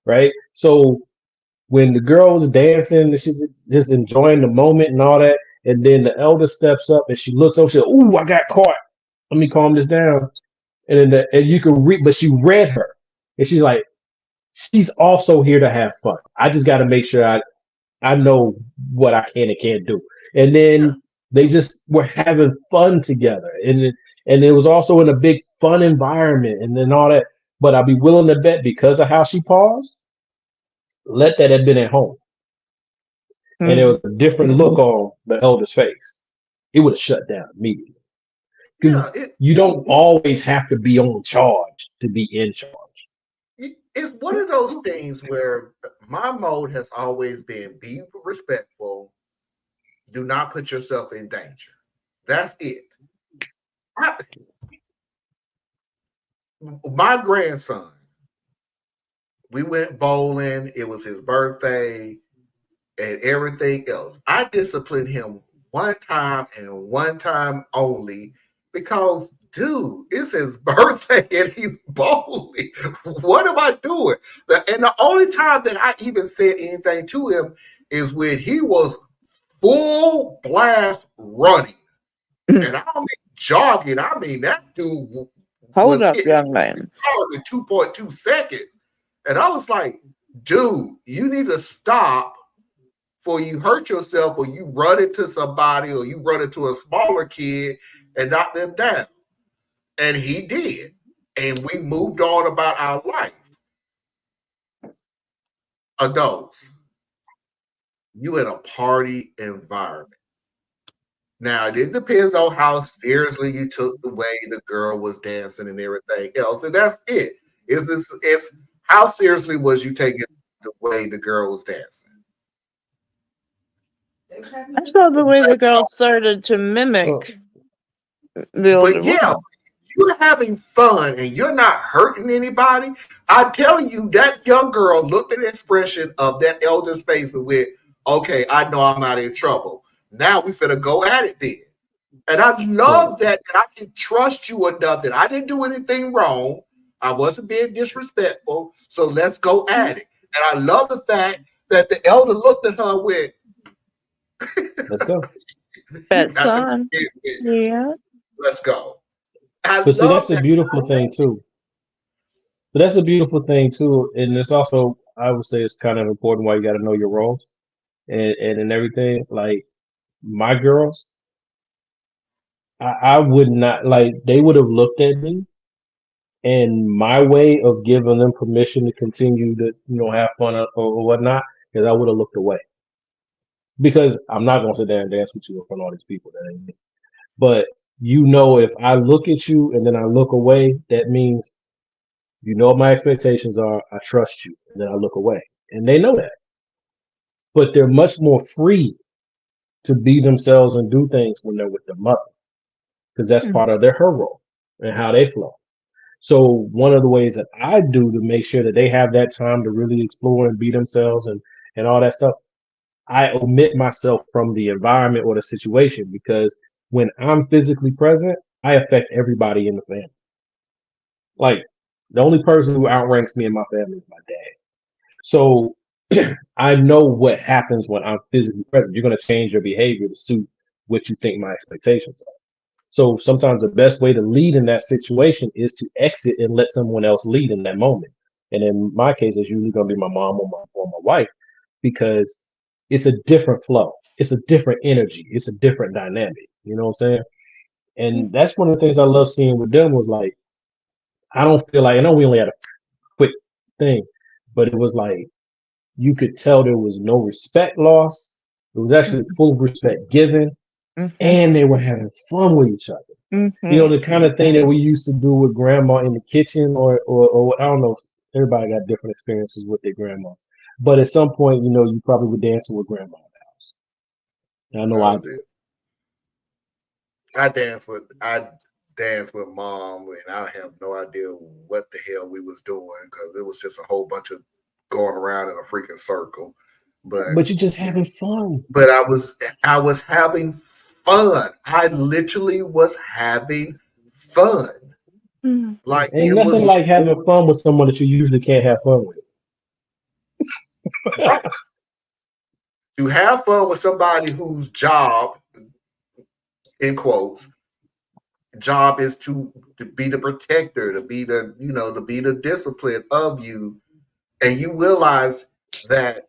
right? So when the girl was dancing and she's just enjoying the moment and all that, and then the elder steps up and she looks over, she said, "Ooh, I got caught. Let me calm this down." And then and you can read, but she read her, and she's like, she's also here to have fun. I just got to make sure I know what I can and can't do. And Yeah. then they just were having fun together, and it was also in a big fun environment, and then all that. But I'd be willing to bet because of how she paused, let that have been at home, and there Mm. was a different look on the elder's face. It would have shut down immediately because Yeah, you don't always have to be on charge to be in charge. it's one of those things where my mode has always been be respectful, do not put yourself in danger. That's it. I, my grandson, we went bowling. It was his birthday and everything else. I disciplined him one time and one time only because, dude, it's his birthday and he's bowling. What am I doing? And the only time that I even said anything to him is when he was full blast running. And I don't mean jogging. I mean that dude Hold was up, hitting young man. cars in 2.2 seconds. And I was like, dude, you need to stop before you hurt yourself or you run into somebody or you run into a smaller kid and knock them down. And he did. And we moved on about our life. Adults, you in a party environment. Now, it depends on how seriously you took the way the girl was dancing and everything else. And that's it. It's how seriously was you taking the way the girl was dancing? I saw the way the girl started to mimic the older But yeah, woman. you're having fun and you're not hurting anybody. I'm telling you, that young girl looked at the expression of that elder's face and went, okay, I know I'm not in trouble. Now we finna go at it then. And I love that I can trust you enough that I didn't do anything wrong. I wasn't being disrespectful. So let's go at it. And I love the fact that the elder looked at her with, Let's go. you Bet's got to on. be kidding me. Yeah. Let's go. I But see, that's love the that. beautiful thing too. But that's a beautiful thing too, and it's also I would say it's kind of important why you got to know your roles and everything. Like my girls, I would not like they would have looked at me and my way of giving them permission to continue to have fun or whatnot is I would have looked away because I'm not gonna sit there and dance with you in front of all these people. That ain't me. But if I look at you and then I look away, that means what my expectations are. I trust you, and then I look away, and they know that. But they're much more free to be themselves and do things when they're with their mother, because that's part of her role and how they flow. So one of the ways that I do to make sure that they have that time to really explore and be themselves and all that stuff, I omit myself from the environment or the situation because when I'm physically present, I affect everybody in the family. Like the only person who outranks me in my family is my dad. So I know what happens when I'm physically present. You're going to change your behavior to suit what you think my expectations are. So sometimes the best way to lead in that situation is to exit and let someone else lead in that moment. And in my case, it's usually going to be my mom or my wife because it's a different flow. It's a different energy. It's a different dynamic. You know what I'm saying? And that's one of the things I love seeing with them was like, I don't feel like, I know we only had a quick thing, but it was like, you could tell there was no respect lost. It was actually full respect given, and they were having fun with each other. The kind of thing that we used to do with grandma in the kitchen, or I don't know. Everybody got different experiences with their grandma, but at some point, you probably were dancing with grandma in the house. And I know I did. I danced with mom, and I have no idea what the hell we was doing because it was just a whole bunch of going around in a freaking circle. But you're just having fun. But I was having fun. I literally was having fun. Like Ain't nothing like having fun with someone that you usually can't have fun with. Right. To have fun with somebody whose job, in quotes, job is to be the protector, to be the discipline of you, and you realize that,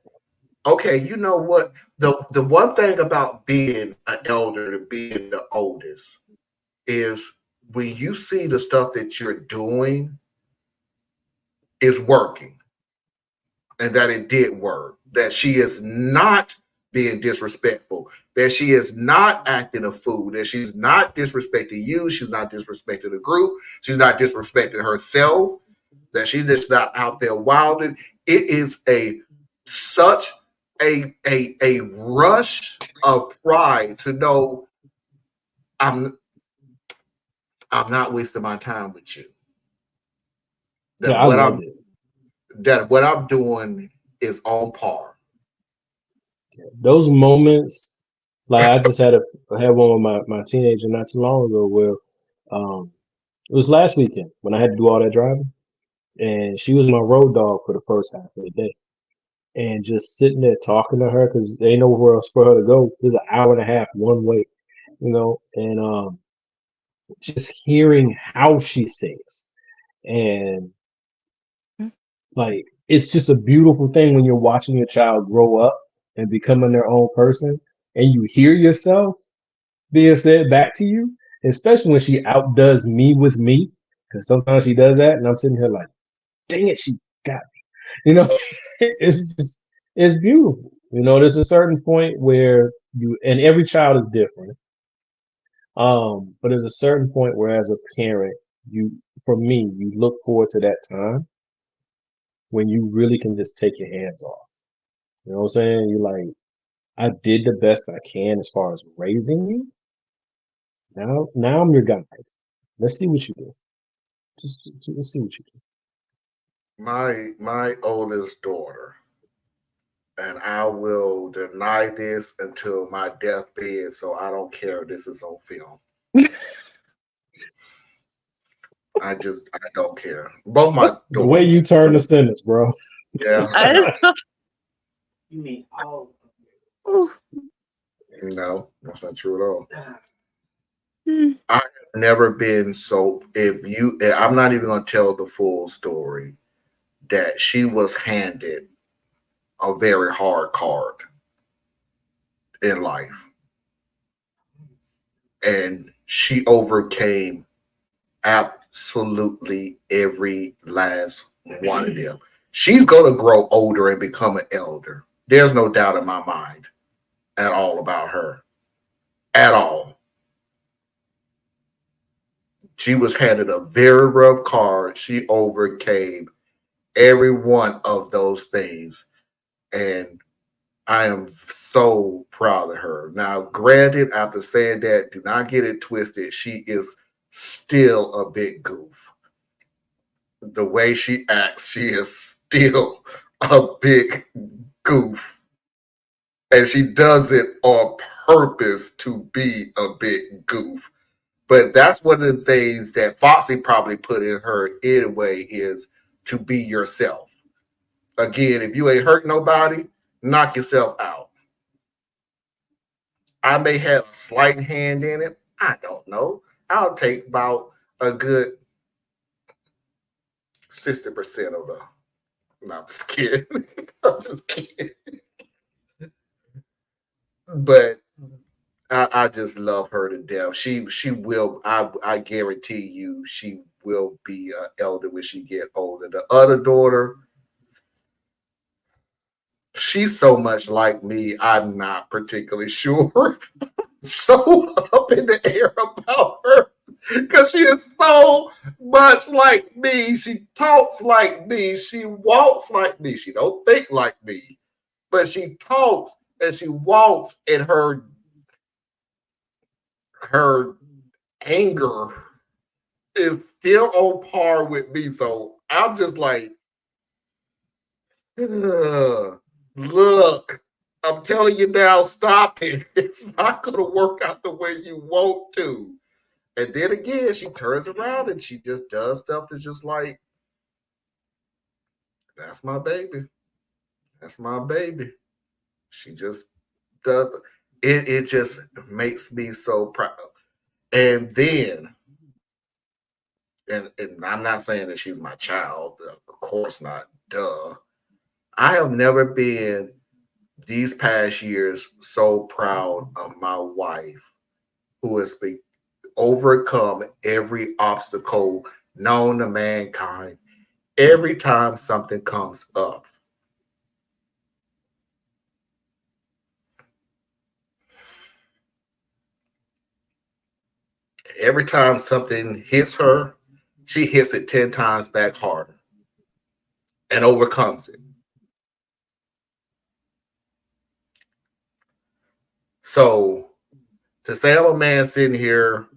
okay, you know what? The one thing about being an elder, to being the oldest, is when you see the stuff that you're doing is working, and that it did work, that she is not being disrespectful, that she is not acting a fool, that she's not disrespecting you, she's not disrespecting the group, she's not disrespecting herself, that she's just not out there wilding. It is such a rush of pride to know I'm not wasting my time with you. That what I'm doing is on par. Those moments, like I just had one with my teenager not too long ago where it was last weekend when I had to do all that driving, and she was my road dog for the first half of the day. And just sitting there talking to her because there ain't nowhere else for her to go. There's an hour and a half one way, and just hearing how she sings and like it's just a beautiful thing when you're watching your child grow up and becoming their own person and you hear yourself being said back to you, especially when she outdoes me with me, because sometimes she does that and I'm sitting here like, dang it, she got me. It's beautiful. There's a certain point where and every child is different. But there's a certain point where as a parent, for me, you look forward to that time when you really can just take your hands off. You know what I'm saying? You're like, I did the best I can as far as raising you. Now I'm your guide. Let's see what you do. Just let's see what you do. My oldest daughter, and I will deny this until my deathbed, so I don't care. This is on film. I don't care. Both my daughters. The way you turn the sentence, bro. Yeah. You mean all? No, that's not true at all. Hmm. I have never been so. I'm not even going to tell the full story. That she was handed a very hard card in life, and she overcame absolutely every last one of them. She's going to grow older and become an elder. There's no doubt in my mind at all about her. At all. She was handed a very rough card. She overcame every one of those things. And I am so proud of her. Now, granted, after saying that, do not get it twisted. She is still a big goof. The way she acts, she is still a big goof. And she does it on purpose to be a big goof. But that's one of the things that Foxy probably put in her anyway is to be yourself. Again, if you ain't hurt nobody, knock yourself out. I may have a slight hand in it. I don't know. I'll take about a good 60% of the. No, I'm just kidding. I'm just kidding. But I just love her to death. She will. I guarantee you, she will be an elder when she get older. The other daughter, she's so much like me. I'm not particularly sure. So up in the air about her because she is so much like me. She talks like me. She walks like me. She don't think like me, but she talks and she walks, and her anger is still on par with me. So I'm just like, "Ugh, look, I'm telling you now, stop it. It's not going to work out the way you want to." And then again, she turns around and she just does stuff that's just like, that's my baby. That's my baby. She just does it. It just makes me so proud. And then, and I'm not saying that she's my child, of course not, duh. I have never been these past years so proud of my wife who has been overcome every obstacle known to mankind every time something comes up. Every time something hits her, she hits it 10 times back harder and overcomes it. So to say I'm a man sitting here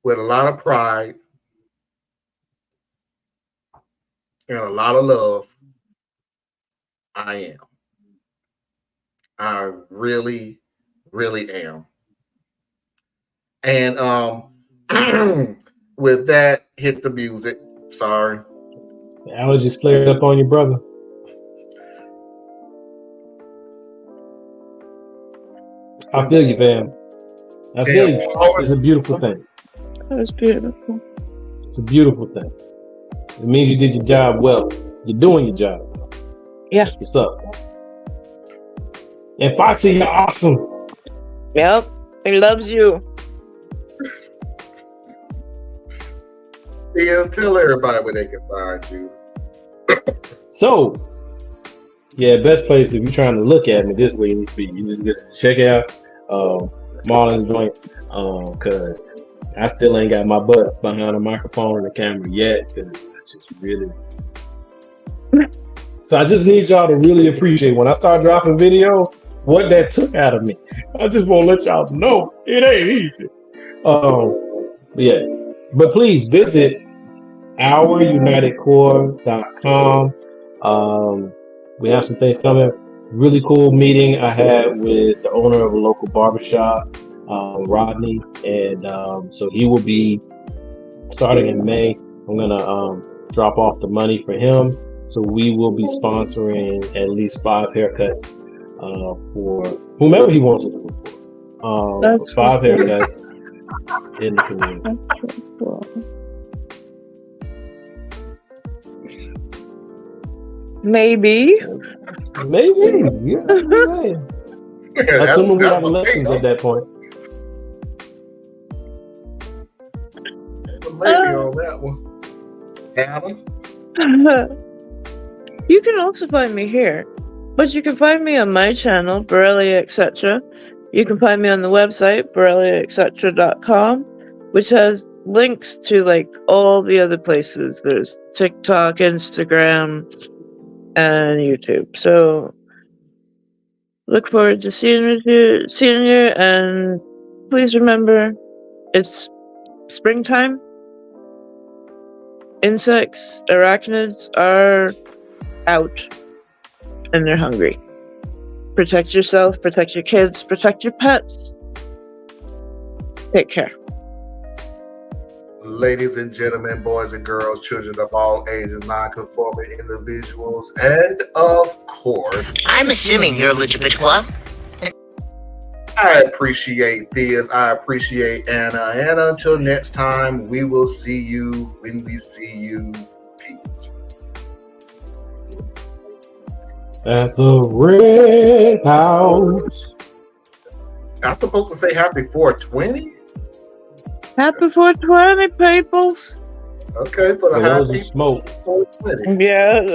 with a lot of pride and a lot of love, I am. I really, really am. And with that, hit the music. Sorry. The allergies flared up on your brother. I feel you, fam. I feel you. It's a beautiful thing. That was beautiful. It's a beautiful thing. It means you did your job well. You're doing your job. Yeah. What's up? And Foxy, you're awesome. Yep. He loves you. Yes, tell everybody where they can find you. So, yeah, best place if you're trying to look at me this way, you just check out Marlon's joint, because I still ain't got my butt behind a microphone and the camera yet, because I just really. So I just need y'all to really appreciate when I start dropping video, what that took out of me. I just want to let y'all know it ain't easy. Yeah, but please visit ourunitedcore.com. We have some things coming. Really cool meeting I had with the owner of a local barbershop, Rodney, and so he will be starting in May. I'm gonna drop off the money for him, so we will be sponsoring at least 5 haircuts for whomever he wants to do it for. 5 haircuts. in the community. Cool. Maybe. Maybe. Yeah. Assuming we have elections at that point. Maybe on that one. Anna? You can also find me here, but you can find me on my channel, Borrelia Etc. You can find me on the website, borreliaetc.com, which has links to like all the other places. There's TikTok, Instagram, and YouTube. So look forward to seeing you, and please remember, it's springtime. Insects, arachnids are out, and they're hungry. Protect yourself, protect your kids, protect your pets. Take care. Ladies and gentlemen, boys and girls, children of all ages, non-conforming individuals, and of course, I'm assuming you're Lujibitwa. I appreciate this. I appreciate Anna. And until next time, we will see you when we see you. Peace. At the Red House. I'm supposed to say happy 420? Happy 420, peoples. Okay, for the That was a happy smoke. 420. Yeah.